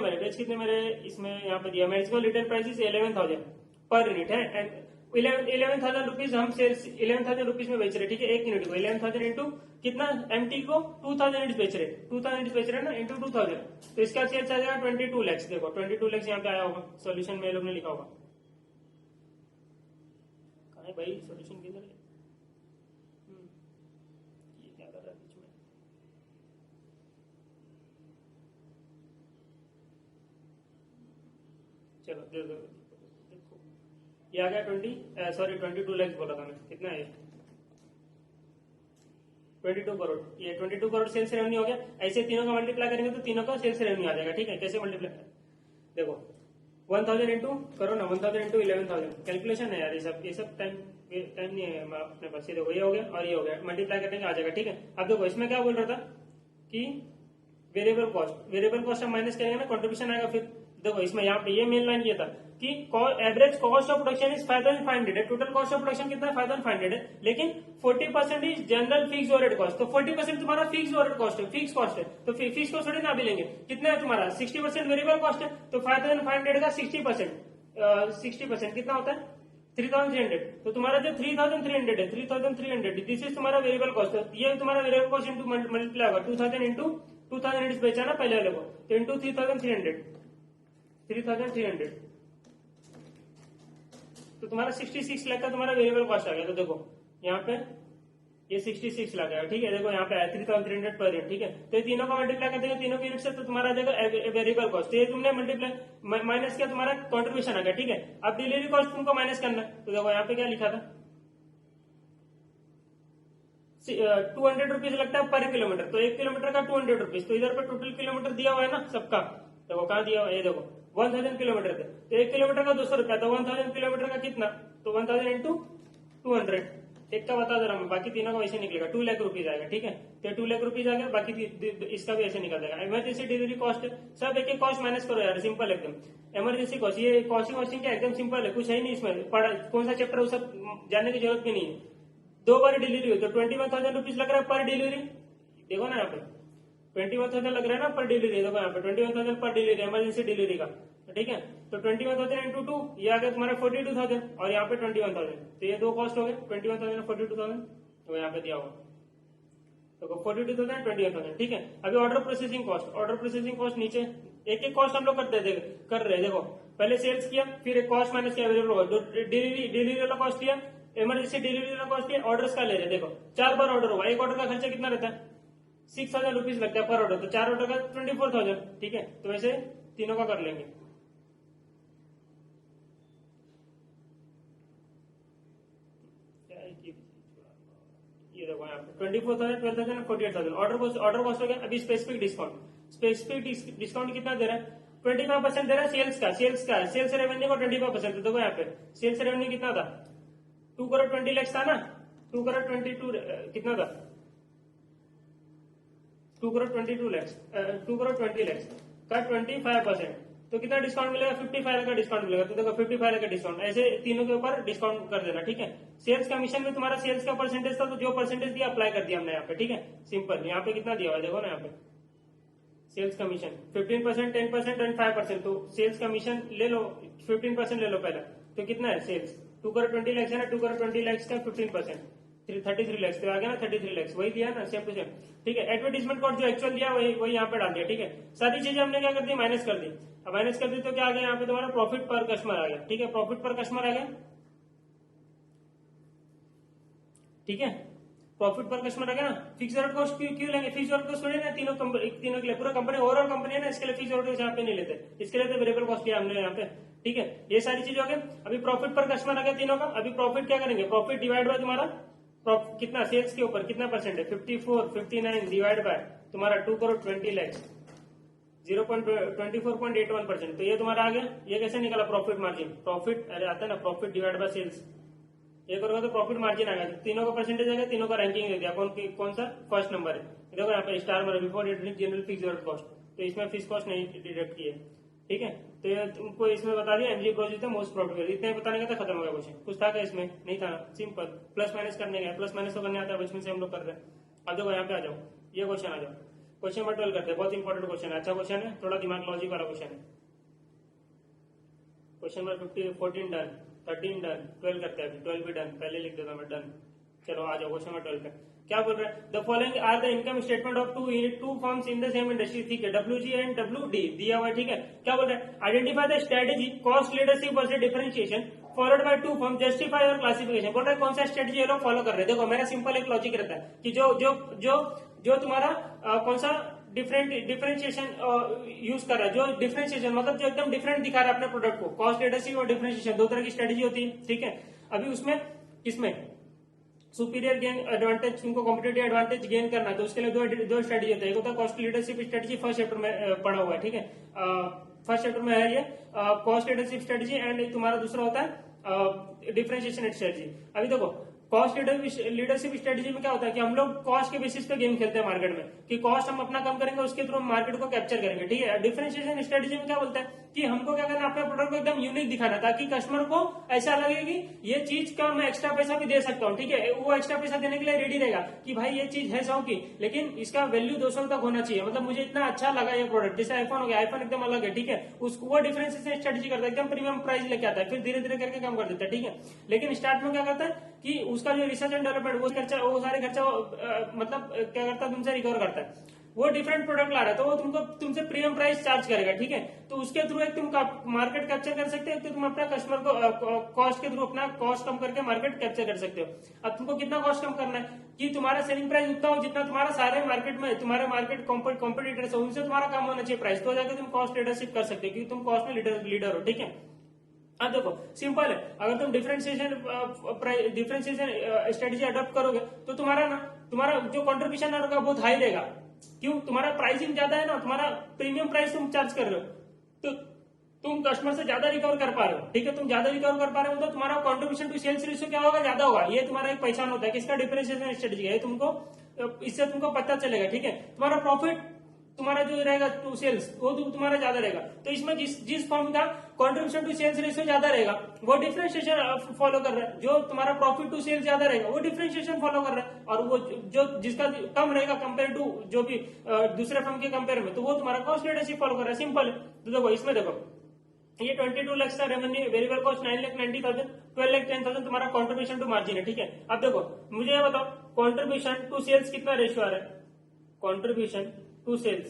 मेरे इसमें यहाँ पे दिया, maximum retail price 11,000 per unit है, एंड 11,000 रुपीज हम सेल्स 11,000 रुपीज में बेच रहे, ठीक है। एक यूनिट को 11,000 इंटू कितना, एमटी को 2000 यूनिट बेच रहे, 2000 यूनिट बेच रहे ना, इंटू 2000, तो इसका सेल्स आ जाएगा 22 लैक्स। देखो 22 लैक्स यहाँ पे आया होगा, सोल्यूशन में लोग ने लिखा होगा। कहा है भाई सोल्यूशन किधर है, ये क्या कर रहा है बीच में। चलो देखो ये आ गया 22 लैक्स बोला था मैं, कितना है 22 करोड़। ये 22 करोड़ सेल्स रेवेन्यू हो गया। ऐसे तीनों का मल्टीप्लाई करेंगे तो तीनों का सेल्स रेवेन्यू आ जाएगा, ठीक है। कैसे मल्टीप्लाई, देखो 1000 इंटू करो ना, 1000 इंटू 11,000 कैलकुलेशन है यार, ये सब टाइम नहीं है अपने पास। ये देखो ये हो गया और ये हो गया, मल्टीप्लाई करने का आ जाएगा, ठीक है। अब देखो इसमें क्या बोल रहा था कि वेरिएबल कॉस्ट हम माइनस करेंगे ना, कंट्रीब्यूशन आएगा। फिर देखो इसमें यहाँ पे ये मेन लाइन ये था कि average cost of production is 5,500 है। टोटल कॉस्ट ऑफ प्रोडक्शन कितना है 5,500 है, लेकिन 40% is general fix overhead cost. तो 40% तुम्हारा फिक्स ओवरहेड कॉस्ट है, फिक्स कॉस्ट है, तो फिक्स कॉस्ट थोड़ी ना भी लेंगे। कितना है तुम्हारा 60% वेरिएबल कॉस्ट है, तो 5,500 का 60% कितना होता है 3,300। तो तुम्हारा जो 3,300 है, 3,300 दिस इज तुम्हारा वेरिएबल कॉस्ट है। ये तुम्हारा वेरिएबल कॉस्ट इंटू मल्टीप्लाई होगा 2,000 इंटू 2,000 बेचा ना पहले वाले को, तो इंटू 3,300 तो तुम्हारा 66 लाख का तुम्हारा वेरिएबल कॉस्ट आ गया। तो देखो यहाँ पे ये 66 लाख है, ठीक है। देखो यहाँ पे 3,300 पर यूनिट, ठीक है। तो ये तीनों का मल्टीप्लाई करते हैं, तीनों के यूनिट से, तो तुम्हारा आ जाएगा वेरिएबल कॉस्ट। ये तुमने मल्टीप्लाई माइनस किया, तुम्हारा कॉन्ट्रीब्यूशन आ गया, ठीक है। अब डिलीवरी कॉस्ट तुमको माइनस करना, तो देखो यहाँ पे क्या लिखा था 200 रुपीज लगता है पर किलोमीटर, तो 1 किलोमीटर का 200 रुपीज। तो इधर पे टोटल किलोमीटर दिया हुआ है ना सबका, देखो कहाँ दिया हुआ है, ये देखो 1000 किलोमीटर थे, तो 1 किलोमीटर का 200 रुपया, तो 1000 किलोमीटर का कितना, तो 1000 इंटू 200। एक का बता दे रहा हूँ, बाकी तीनों का वैसे निकलेगा 2 लाख रुपीज आएगा, ठीक है। तो 2 लाख रुपीज आ गया, बाकी इसका भी ऐसे निकल जाएगा। इमरजेंसी डिलीवरी कॉस्ट सब एक कॉस्ट माइनस करो यार, सिंपल एकदम। इमरजेंसी कॉस्ट, ये कॉस्टिंग वॉस्टिंग क्या एकदम सिंपल है, कुछ है नहीं इसमें, कौन सा चैप्टर वो सब जानने की जरूरत भी नहीं है। 2 बार डिलीवरी हुई तो 21,000 रुपीज लग रहा है पर डिलीवरी, देखो ना यहाँ पे 21,000 लग रहा है ना पर डिलीवरी, देखो यहाँ पे 21,000 पर डिलीवरी इमरजेंसी डिलीवरी का, ठीक है। तो 21,000 इंटू 2 ये आ गया तुम्हारा 42,000, और यहाँ पे 21,000, तो ये 2 कॉस्ट हो गए 21,000 और 42,000, तो यहाँ पे दिया हुआ देखो 42,000 21,000, ठीक है। अभी ऑर्डर प्रोसेसिंग कॉस्ट नीचे एक एक कॉस्ट हम लोग कर रहे हैं। देखो पहले सेल्स किया, फिर एक कॉस्ट माइनस किया वेरिएबल, डिलीवरी वाला कॉस्ट किया, इमरजेंसी डिलीवरी वाला कॉस्ट किया, ऑर्डर्स का ले रहे। देखो 4 बार ऑर्डर होगा, एक ऑर्डर का खर्चा कितना रहता है 6,000 रुपीज लगता है पर ऑर्डर, तो 4 ऑर्डर का 24,000, ठीक है। तो वैसे तीनों का कर लेंगे। ये देखो यहाँ पे 24,000 12,000 48,000 ऑर्डर कॉस्ट हो गया। अभी स्पेसिफिक डिस्काउंट कितना दे रहा है 25% दे रहा है सेल्स रेवेन्यू को 25%। देखो यहाँ पे सेल्स रेवेन्यू कितना था 2 करोड़ 20 लाख था ना, 2 करोड़ 22 कितना था 2 करोड़ 22 लाख 2 करोड़ 20 लाख का 25%, तो कितना डिस्काउंट मिलेगा 55 लाख का डिस्काउंट मिलेगा। तो देखो 55 लाख का डिस्काउंट, ऐसे तीनों के ऊपर डिस्काउंट कर देना, ठीक है। सेल्स कमीशन में तुम्हारा सेल्स का परसेंटेज था, तो जो परसेंटेज दिया अप्लाई कर दिया हमने यहाँ पे, ठीक है। सिंपल, यहाँ पे कितना दिया हुआ है देखो ना, यहाँ पे सेल्स कमीशन 15%, 10% एंड 5%। तो सेल्स कमीशन ले लो, 15% ले लो पहला। तो कितना है सेल्स, 2 करोड़ 20 लाख है ना, 2 करोड़ 20 लाख का 15% 33 लाख, तो आ गया ना 33 लाख, वही दिया ना सेम टू सेम। ठीक है, एडवर्टीजमेंट कॉस्ट जो एक्चुअल दिया वही वही यहाँ पे डाल दिया। ठीक है, सारी चीजें हमने क्या कर दी, माइनस कर दी। अब माइनस कर दी तो क्या आ गया यहाँ पे तुम्हारा प्रॉफिट पर कस्टमर आ गया। ठीक है, प्रॉफिट पर कस्टमर आ गया। ठीक है, प्रॉफिट पर कस्टमर आ गया ना। फिक्स कॉस्ट क्यों क्यों लेंगे, फिक्स कॉस्ट थोड़ी ना तीनों तीनों के लिए, पूरा कंपनी ओवरऑल कंपनी है ना, इसके लिए फिक्स कॉस्ट यहाँ पे नहीं लेते, इसके लिए तो वेरिएबल कॉस्ट लिया हमने यहाँ पे। ठीक है, ये सारी चीजें हो गई। अभी प्रॉफिट पर कस्टमर आ गया तीनों का। अभी प्रॉफिट क्या करेंगे, प्रॉफिट डिवाइड बाय तुम्हारा कितना सेल्स के ऊपर कितना परसेंट है, 54, 59 डिवाइड बाय तुम्हारा 2 करोड़ 20 लाख, 0.24.81%। तो ये तुम्हारा आ गया। ये कैसे निकला प्रॉफिट मार्जिन, प्रॉफिट अरे आता है ना प्रॉफिट डिवाइड बाय सेल्स, ये करोगे तो प्रॉफिट मार्जिन आ गया। तीनों का परसेंटेज आ गया, तीनों का रैंकिंग दे दिया, कौन सा फर्स्ट नंबर है। देखो यहाँ पे स्टार में before deducting general fixed cost, तो इसमें फिक्स कॉस्ट नहीं डिडक्ट की है। ठीक है, तो ये तुमको इसमें बता दिया एमजी प्रोजेक्ट मोस्ट प्रॉफिटेबल, इतने बताने का था, खत्म हो गया क्वेश्चन। कुछ था क्या इसमें, नहीं था ना, सिंपल प्लस माइनस करने का, प्लस माइनस तो करने आता है, बचपन से हम लोग कर रहे हैं। अब देखो यहाँ पे आ जाओ, ये क्वेश्चन आ जाओ, क्वेश्चन नंबर 12 करते हैं, बहुत इंपॉर्टेंट क्वेश्चन है, अच्छा क्वेश्चन है, थोड़ा दिमाग लॉजिक वाला क्वेश्चन है। क्वेश्चन नंबर 14 डन, 13 डन, 12 करते हैं, 12 भी डन, पहले लिख देता मैं डन। चलो आ जाओ क्वेश्चन नंबर 12 पे। क्या बोल रहे हैं, the following are the income statement of two firms in the same industry. ठीक है, WG एंड WD दिया हुआ है। ठीक है, क्या बोल रहे हैं, identify the strategy cost leadership versus differentiation followed by two firm, justify और क्लासिफिकेशन। बोल रहे हैं कौन सा स्ट्रेटेजी ये लोग फॉलो कर रहे हैं। देखो मेरा सिंपल एक लॉजिक रहता है कि जो जो जो जो तुम्हारा कौन सा डिफरेंशिएशन यूज कर रहा है, जो डिफरेंशिएशन मतलब जो एकदम डिफरेंट दिखा रहा है अपने प्रोडक्ट को, कॉस्ट लीडरशिप और डिफरेंशिएशन दो तरह की स्ट्रेटेजी होती है। ठीक है, अभी उसमें किसमें सुपीरियर गेन एडवांटेज, तुमको कॉम्पिटेटिव एडवांटेज गेन करना है, तो उसके लिए दो स्ट्रेटेजी होता है। एक होता है cost leadership strategy, first chapter में पढ़ा हुआ है। ठीक है, फर्स्ट चैप्टर में है ये कॉस्ट लीडरशिप स्ट्रेटेजी, एंड तुम्हारा दूसरा होता है डिफरेंशिएशन स्ट्रेटेजी। अभी देखो कॉस्ट लीडरशिप स्ट्रेटेजी में क्या होता है कि हम लोग कॉस्ट के बेसिस पे गेम खेलते हैं मार्केट में, कि कॉस्ट हम अपना कम करेंगे, उसके थ्रू मार्केट को कैप्चर करेंगे। ठीक है, डिफरेंशिएशन स्ट्रेटेजी में क्या बोलता है कि हमको क्या करना है, अपने प्रोडक्ट को एकदम यूनिक दिखाना, ताकि कस्टमर को ऐसा लगे कि ये चीज का मैं एक्स्ट्रा पैसा भी दे सकता हूँ। ठीक है, वो एक्स्ट्रा पैसा देने के लिए रेडी रहेगा कि भाई ये चीज है 100 की, लेकिन इसका वैल्यू 200 तक होना चाहिए, मतलब मुझे इतना अच्छा लगा ये प्रोडक्ट। जैसे आईफोन हो गया, आईफोन एकदम अलग है। ठीक है, उसको वो डिफरेंशिएशन स्ट्रेटेजी करता है, एकदम प्रीमियम प्राइस लेके आता है, फिर धीरे धीरे करके कम कर देता है। ठीक है, लेकिन स्टार्ट में क्या करता है कि उसका जो रिसर्च एंड डेवलपमेंट वो खर्चा, वो सारे खर्चा मतलब क्या करता है, तुमसे रिकवर करता है। वो डिफरेंट प्रोडक्ट ला रहा है तो वो तुमको तुमसे प्रीमियम प्राइस चार्ज करेगा। ठीक है, तो उसके थ्रू एक तुम मार्केट कैप्चर कर सकते हो, तो तुम अपना कस्टमर को कॉस्ट के थ्रू अपना कॉस्ट कम करके मार्केट कैप्चर कर सकते हो। अब तुमको कितना कॉस्ट कम करना है कि तुम्हारा सेलिंग प्राइस उतना हो जितना तुम्हारा सारे मार्केट में तुम्हारे मार्केट कॉम्पिटिटर्स हो, उनसे तुम्हारा कम होना चाहिए प्राइस, तो जाकर तुम कॉस्ट लीडरशिप कर सकते हो, क्योंकि तुम कॉस्ट में लीडर हो। ठीक है, अब देखो सिंपल है, अगर तुम डिफरेंशिएशन स्ट्रेटेजी अडॉप्ट करोगे तो तुम्हारा जो कंट्रीब्यूशन होगा बहुत हाई रहेगा। क्यों, तुम्हारा प्राइसिंग ज्यादा है ना, तुम्हारा प्रीमियम प्राइस तुम चार्ज कर रहे हो, तो तुम कस्टमर से ज्यादा रिकवर कर पा रहे हो। ठीक है, तुम ज्यादा रिकवर कर पा रहे हो तो तुम्हारा कंट्रीब्यूशन टू सेल्स रेशियो क्या होगा, ज्यादा होगा। ये तुम्हारा एक पहचान होता है किसका, डिफरेंशिएशन स्ट्रेटेजी है, तुमको इससे तुमको पता चलेगा। ठीक है, तुम्हारा प्रॉफिट तुम्हारा जो रहेगा टू सेल्स वो तुम्हारा ज्यादा रहेगा, तो इसमें जिस फर्म का कंट्रीब्यूशन टू सेल्स रेशियो ज्यादा रहेगा वो डिफरेंशिएशन फॉलो कर रहा है, जो तुम्हारा प्रॉफिट टू सेल्स ज्यादा रहेगा वो डिफरेंशिएशन फॉलो कर रहा है, और वो जो जिसका कम रहेगा कंपेयर टू जो भी दूसरे फर्म के कंपेयर में, तो वो तुम्हारा कॉस्ट लीडरशिप फॉलो कर रहा है। सिंपल है, तो देखो इसमें देखो ये 22 लाख का रेवेन्यू, वेरिएबल कॉस्ट 9,90,000, 12,10,000 तुम्हारा कंट्रीब्यूशन टू मार्जिन है। ठीक है, अब देखो मुझे ये बताओ कंट्रीब्यूशन टू सेल्स कितना रेशियो आ रहा है, कंट्रीब्यूशन टू सेल्स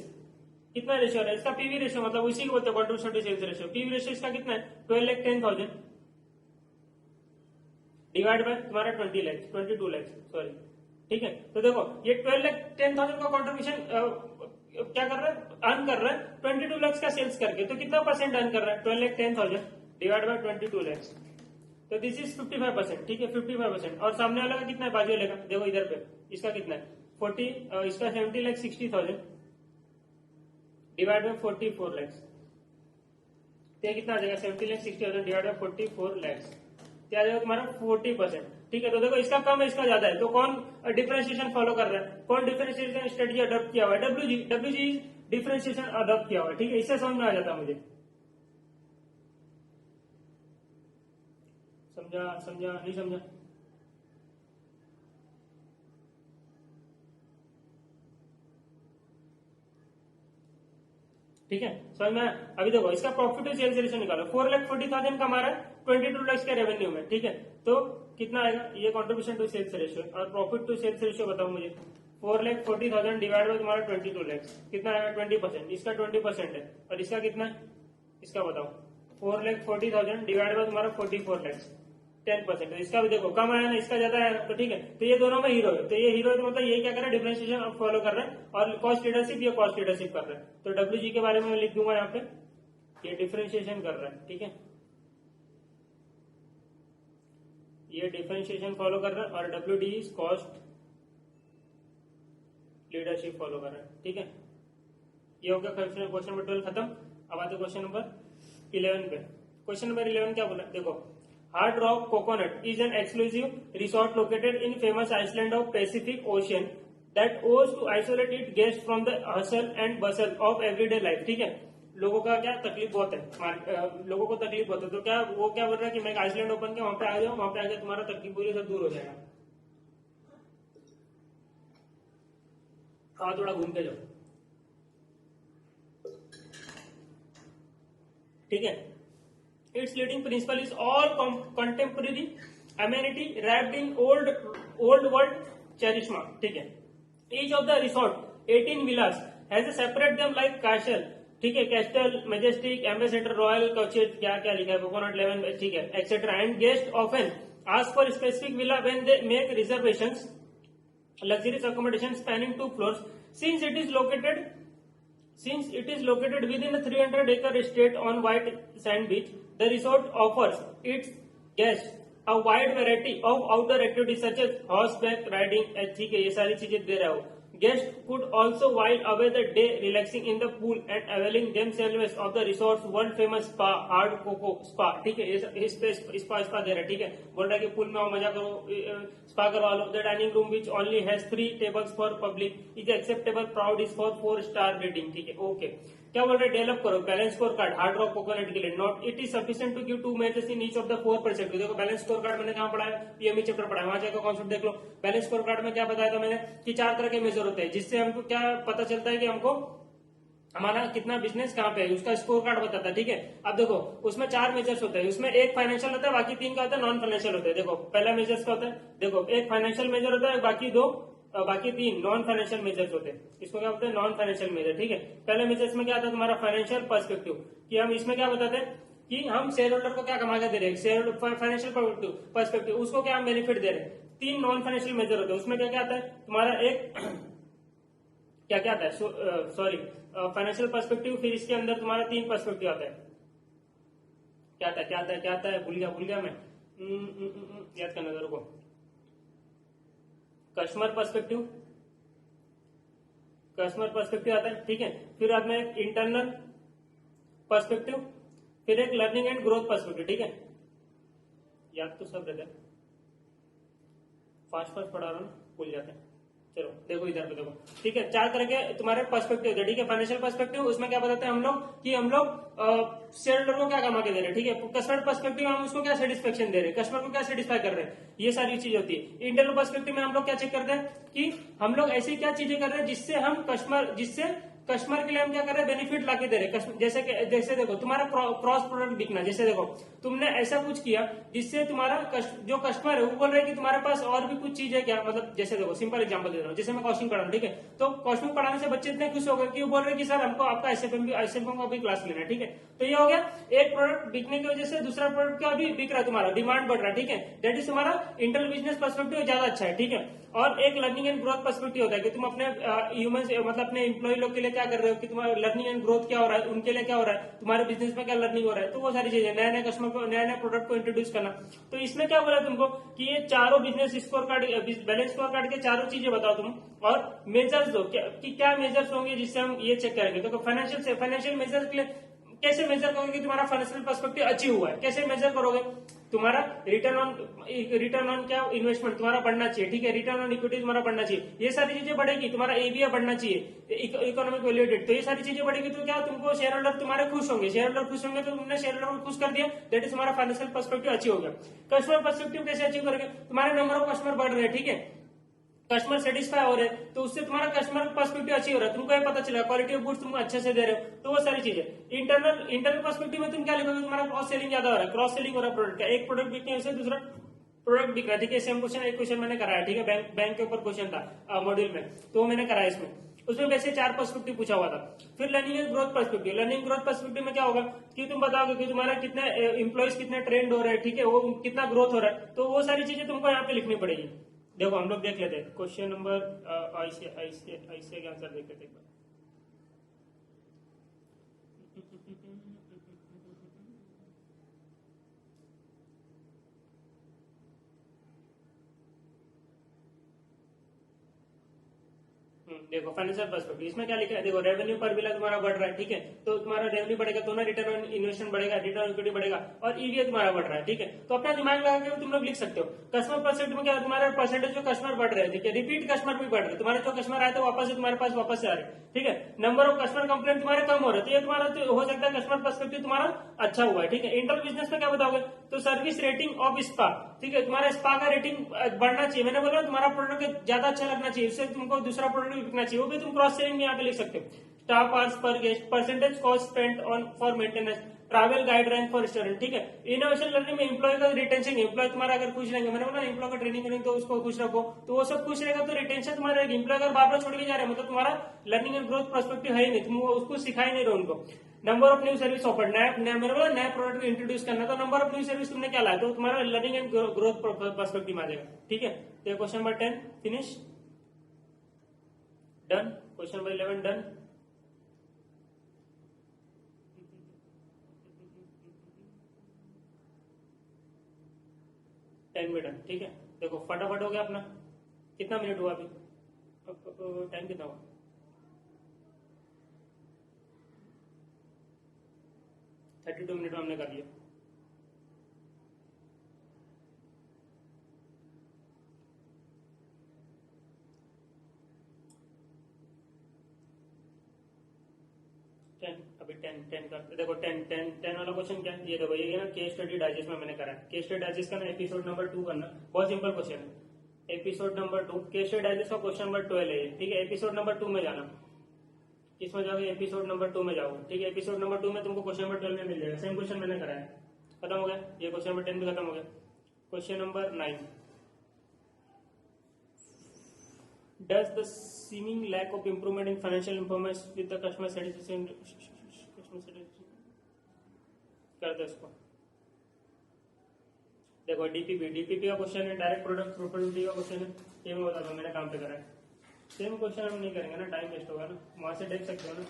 कितना रेशियो आ रहा है, इसका पीवी रेशियो मतलब इसी को बोलते हैं contribution to sales ratio. PV ratio इसका कितना है, 12,10,000 डिवाइड बाय तुम्हारा 22 लाख सॉरी। ठीक है, तो देखो ये 12,10,000 का कंट्रीब्यूशन क्या कर रहा है, अर्न कर रहा है 22 लाख का सेल्स करके, तो कितना परसेंट अर्न कर रहा है, 12,10,000 डिवाइड बाय 22 लाख, तो दिस इज 55%। ठीक है, 55%। और सामने वाला का कितना है, बाजू वाले का देखो इधर पे, इसका कितना है 40, इसका 70,60,000 डिवाइड बाय 44 लाख, तो कितना आ जाएगा 70,60,000 डिवाइड बाय 44 लाख, क्या आ जाएगा तुम्हारा 40%। ठीक है, तो देखो इसका कम है इसका ज्यादा है, तो कौन डिफरेंशिएशन फॉलो कर रहा है, कौन डिफरेंशिएशन स्ट्रेटेजी अडॉप्ट किया हुआ है, डब्ल्यूजी डिफरेंशिएशन अडॉप्ट किया हुआ है। ठीक है, इससे समझ में आ जाता मुझे, समझा नहीं समझा। ठीक है, समझ में आया? अभी देखो इसका प्रॉफिट टू सेल्स रेशियो निकालो, 4,40,000 कमा रहा है 22 लाख के रेवेन्यू में, ठीक है, तो कितना आएगा ये कॉन्ट्रीब्यूशन टू सेल्स रेशियो, और प्रॉफिट टू सेल्स रेशियो बताओ मुझे, 4,40,000 डिवाइड बाय तुम्हारा 22 लाख, कितना आएगा 20%, इसका 20% है, और इसका कितना है, इसका बताओ, 4,40,000 डिवाइड बाय तुम्हारा 44 लाख, 10%, इसका भी देखो कम आया ना, इसका ज्यादा आया, तो ठीक है, तो ये दोनों में हीरो है, तो ये हीरो है, तो मतलब ये क्या कर रहा है, डिफरेंशिएशन फॉलो कर रहा है, और कॉस्ट लीडरशिप ये कॉस्ट लीडरशिप कर रहा है, तो डब्ल्यू के बारे में मैं लिख दूंगा यहाँ पे, ये डिफरेंशिएशन कर रहा है, ठीक है, ये डिफरेंशिएशन फॉलो कर रहा है, और W D is cost leadership follow कर रहा है, ठीक है, ये हो गया क्वेश्चन नंबर 12 खत्म। अब आते क्वेश्चन नंबर 11 पे। क्वेश्चन नंबर 11 क्या बोला, देखो, Hard rock Coconut is an exclusive resort located in famous island of Pacific Ocean that owes to isolate it guest from the hustle and bustle of everyday life, ठीक है, लोगों का क्या तकलीफ बहुत है, लोगों को तकलीफ बहुत है, तो क्या वो क्या बोल रहा है कि मैं आइसलैंड ओपन के वहां पे आ जाऊं, वहां पे आके तुम्हारा तकलीफ पूरी सब दूर हो जाएगा, थोड़ा घूम के जाओ, ठीक है, it's leading principle is all contemporary amenity wrapped in old world charisma, ठीक है, each of the resort 18 villas has separate them like castle, ठीक है, कैस्टल, मैजेस्टिक, एम्बेसडर, रॉयल, कोचेट, क्या क्या लिखा है, कोकोनट 11, ठीक है, etcetera, and guest often ask for specific villa when they make reservations, luxurious accommodation spanning 2 floors, since it is located within a 300-acre estate on white sand beach, the resort offers its guests a wide variety of outdoor activities such as horseback riding, ठीक है, ये सारी चीजें दे रहा हूँ, guests could also while away the day relaxing in the pool and availing themselves of the resort's world famous spa, hard cocoa spa, ठीक है, ये स्पा दे रहा है, ठीक है, बोल रहा है कि पूल में आओ मजा करो, स्पा करवा लो, the dining room which only has 3 tables for public is acceptable, proud is for 4-star rating, ठीक है, ओके, क्या बोल रहे हैं, डेवलप करो balance score card hard rock coconut के लिए, not it is sufficient to give 2 matches in each of the 4 percent, देखो बैलेंस स्कोर कार्ड मैंने कहां पढ़ा है, पीएमई चैप्टर पढ़ा है, वहां जाकर कॉन्सेप्ट देख लो, बैलेंस स्कोर कार्ड में क्या बताया था मैंने कि 4 तरह के मेजर होते हैं, जिससे हमको क्या पता चलता है कि हमको हमारा कितना बिजनेस कहाँ पे है, उसका स्कोर कार्ड बताता है, ठीक है, अब देखो उसमें 4 मेजर्स होते हैं, उसमें एक फाइनेंशियल होता है, बाकी 3 का होता है नॉन फाइनेंशियल होता है, देखो पहला मेजर्स का होता है, देखो एक फाइनेंशियल मेजर होता है, बाकी 3 नॉन फाइनेंशियल मेजर्स होते हैं, इसको क्या बोलते हैं, नॉन फाइनेंशियल मेजर, ठीक है, पहले मेजर्स में क्या आता है तुम्हारा फाइनेंशियल पर्सपेक्टिव, कि हम इसमें क्या बताते हैं कि हम शेयर होल्डर को क्या कमा के दे रहे हैं, शेयर फाइनेंशियल पर्सपेक्टिव, उसको क्या हम बेनिफिट दे रहे हैं, 3 नॉन फाइनेंशियल मेजर होते हैं, उसमें क्या क्या आता है तुम्हारा, एक क्या क्या आता है, सॉरी फाइनेंशियल पर्सपेक्टिव, फिर इसके अंदर तुम्हारा 3 पर्सपेक्टिव आता है, क्या आता है, भूल गया मैं, याद करना जरूर को, कस्टमर पर्सपेक्टिव आता है, ठीक है, फिर बाद में एक इंटरनल पर्सपेक्टिव, फिर एक लर्निंग एंड ग्रोथ पर्सपेक्टिव, ठीक है, याद तो सब रहता है, फास्ट पढ़ा रहा हूं ना, भूल जाते हैं, चलो देखो इधर पे देखो, ठीक है, 4 तरह के तुम्हारे पर्सपेक्टिव होते हैं, ठीक है, फाइनेंशियल पर्सपेक्टिव, उसमें क्या बताते हैं हम लोग कि हम लोग शेयर होल्डर को क्या कमा के दे रहे हैं, ठीक है, कस्टमर पर्सपेक्टिव हम उसको क्या सेटिस्फेक्शन दे रहे हैं, कस्टमर को क्या सेटिस्फाई कर रहे हैं, ये सारी चीज होती है। इंटरनल पर्सपेक्टिव में हम लोग क्या चेक करते हैं कि हम लोग ऐसी क्या चीजें कर रहे हैं जिससे कस्टमर के लिए हम क्या कर रहे हैं, बेनिफिट लाके दे रहे हैं, जैसे देखो तुम्हारा क्रॉस प्रोडक्ट बिकना, जैसे देखो तुमने ऐसा कुछ किया जिससे तुम्हारा जो कस्टमर है वो बोल रहे हैं कि तुम्हारे पास और भी कुछ चीज है क्या, मतलब जैसे देखो सिंपल एग्जांपल दे रहा हूँ, जैसे मैं कॉस्टिंग पढ़ा रहा हूँ, ठीक है, तो कॉस्टिंग पढ़ाने से बच्चे इतने खुश हो गए कि वो बोल रहे हैं कि सर हमको आपका एसएफएम का भी क्लास लेना है, ठीक है, तो ये हो गया, एक प्रोडक्ट बिकने की वजह से दूसरा प्रोडक्ट का भी बिक रहा है, तुम्हारा डिमांड बढ़ रहा है, ठीक है, दैट इज तुम्हारा इंटरनल बिजनेस पर्सपेक्टिव ज्यादा अच्छा है, ठीक है, और एक लर्निंग एंड ग्रोथ पर्सपेक्टिव होता है कि तुम अपने ह्यूमन मतलब अपने एम्प्लॉय लोग के लिए क्या कर रहे हो, कि तुम्हारा लर्निंग एंड ग्रोथ क्या हो रहा है, उनके लिए क्या हो रहा है, तुम्हारे बिजनेस में क्या लर्निंग हो रहा है, तो वो सारी चीजें, नया नया कस्टमर को नया प्रोडक्ट को इंट्रोड्यूस करना, तो इसमें क्या बोला तुमको कि ये चारों business score card, balance score card के चारों चीजें बताओ तुम, और मेजर्स दो कि क्या मेजर्स होंगे जिससे हम ये चेक करेंगे, तो फाइनेंशियल मेजर्स के लिए कैसे मेजर करोगे कि तुम्हारा फाइनेंशियल पर्सपेक्टिव अचीव हुआ है, कैसे मेजर करोगे, तुम्हारा रिटर्न ऑन क्या इन्वेस्टमेंट तुम्हारा बढ़ना चाहिए, ठीक है, रिटर्न ऑन इक्विटी तुम्हारा बढ़ना चाहिए, ये सारी चीजें बढ़ेगी, तुम्हारा एबीए बढ़ना चाहिए, इकोनॉमिक वैल्यू एडेड, तो ये सारी चीजें बढ़ेगी, तो क्या तुमको शेयर होल्डर तुम्हारे खुश होंगे, तो तुमने शेयर होल्डर को खुश कर दिया, दैट इज तुम्हारा फाइनेंशियल पर्सपेक्टिव अचीव हो गया। कस्टमर पर्सपेक्टिव कैसे अचीव करोगे, तुम्हारे नंबर ऑफ कस्टमर बढ़ रहे हैं, ठीक है, कस्टमर सेटिस्फाई हो रहे हैं तो उससे तुम्हारा कस्टमर पर्सपेक्टिव अच्छी हो रहा है, तुमको ये पता चलेगा क्वालिटी ऑफ गुड्स तुमको अच्छे से दे रहे हो, तो वो सारी चीजें। इंटरनल पर्सपेक्टिव में तुम क्या लिखोगे, तुम्हारा क्रॉस सेलिंग ज्यादा हो रहा है, क्रॉस सेलिंग हो रहा है प्रोडक्ट का, एक प्रोडक्ट बिकने से दूसरा प्रोडक्ट बिक रहा है, ठीक है। सेम क्वेश्चन एक क्वेश्चन मैंने कराया, ठीक है, बैंक के ऊपर क्वेश्चन था मॉड्यूल में, तो वो मैंने कराया इसमें, उसमें वैसे 4 पर्सपेक्टिव पूछा हुआ था। फिर learning and growth perspective, learning growth perspective में क्या होगा कि तुम बताओगे कि तुम्हारा कितने एम्प्लॉइज कितने ट्रेंड हो रहे हैं, ठीक है, वो कितना ग्रोथ हो रहा है, तो वो सारी चीजें तुमको यहाँ पे लिखनी पड़ेगी। देखो हम लोग देख लेते हैं क्वेश्चन नंबर ऐसे आंसर देख लेते हैं। देखो फाइनेंशियल पर्सपेक्टिव इसमें क्या लिखा है, देखो रेवेन्यू पर बिला तुम्हारा बढ़ रहा है, ठीक है, तो तुम्हारा रेवेन्यू बढ़ेगा तो ना रिटर्न ऑन इन्वेस्टमेंट बढ़ेगा, रिटर्न ऑन इक्विटी बढ़ेगा, और ईवीए तुम्हारा बढ़ रहा है, ठीक है। तो अपना दिमाग लगा के तुम लोग लिख सकते हो। कस्टमर पर्सपेक्टिव में क्या है, तुम्हारा परसेंटेज जो कस्टमर बढ़ रहे हैं, ठीक है, रिपीट कस्टमर भी बढ़ रहे हैं, तुम्हारे जो कस्टमर आए थे वापस से तुम्हारे पास वापस से आ रहे हैं, ठीक है। नंबर ऑफ कस्टमर कंप्लेंट तुम्हारे कम हो रहे हैं, तो ये तुम्हारा तो हो सकता है कस्टमर पर्सपेक्टिव तुम्हारा अच्छा हुआ है, ठीक है। इंटर बिजनेस में क्या बताओगे, तो सर्विस रेटिंग ऑफ स्पा, ठीक है, तुम्हारा स्पा का रेटिंग बढ़ना चाहिए, मैंने बोला तुम्हारा प्रोडक्ट ज्यादा अच्छा लगना चाहिए, इससे तुमको दूसरा प्रोडक्ट भी बिकना चाहिए, वो भी तुम क्रॉस सेलिंग में यहाँ पे लिख सकते हो। Staff hours per guest, percentage cost spent on for maintenance, travel guide rank for student, ठीक है। इनोवेशन लर्निंग में एम्प्लॉय का रिटेंशन, एम्प्लॉय तुम्हारा अगर खुश रहेंगे, मैंने बोला एम्प्लॉय का ट्रेनिंग करेंगे तो उसको खुश रखो, तो वो सब खुश रहेगा तो रिटेंशन तुम्हारा रहेगी। एम्प्लॉय अगर बार बार छोड़ के जा रहे हैं मतलब तुम्हारा लर्निंग एंड ग्रोथ पर्सपेक्टिव है ही नहीं, तुम उसको सिखा ही नहीं रहे उनको। Number of new service offer, मैंने बोला नया प्रोडक्ट इंट्रोड्यूस करना, तो नंबर ऑफ न्यू सर्विस तुमने क्या लाया, तो तुम्हारा लर्निंग एंड ग्रोथ पर्सपेक्टिव आ जाएगा, ठीक है। तो question number 10 finish, done. Question number 11 done. Time में डन, ठीक है। देखो फटाफट हो गया अपना, कितना मिनट हुआ अभी, टाइम कितना हुआ, 32 मिनट में हमने कर लिया। अभी 10 का देखो, 10 वाला क्वेश्चन क्या है, ये देखो ये ना केस स्टडी डाइजेस्ट में मैंने करा है। केस स्टडी डाइजेस्ट का ना एपिसोड नंबर 2 करना, बहुत सिंपल क्वेश्चन है। Episode number 2 case study digest का क्वेश्चन नंबर 12 है, ठीक है। एपिसोड नंबर 2 में जाना, किसमें जाओगे, एपिसोड नंबर 2 में जाओगे, ठीक है। एपिसोड नंबर 2 में तुमको क्वेश्चन नंबर 12 में मिल जाएगा, सेम क्वेश्चन मैंने कराया है, खत्म हो गया। ये क्वेश्चन नंबर 10 भी खत्म हो गया। Question number 9, does the seeming lack of improvement in financial performance with the customer satisfaction कर दो इसको। देखो डीपीपी का क्वेश्चन है, डायरेक्ट प्रोडक्ट प्रोडक्टिविटी का क्वेश्चन है, ये मैं बताता हूँ, मैंने काम पे करा है। सेम क्वेश्चन हम नहीं करेंगे ना, टाइम वेस्ट होगा ना, वहां से देख सकते हो ना।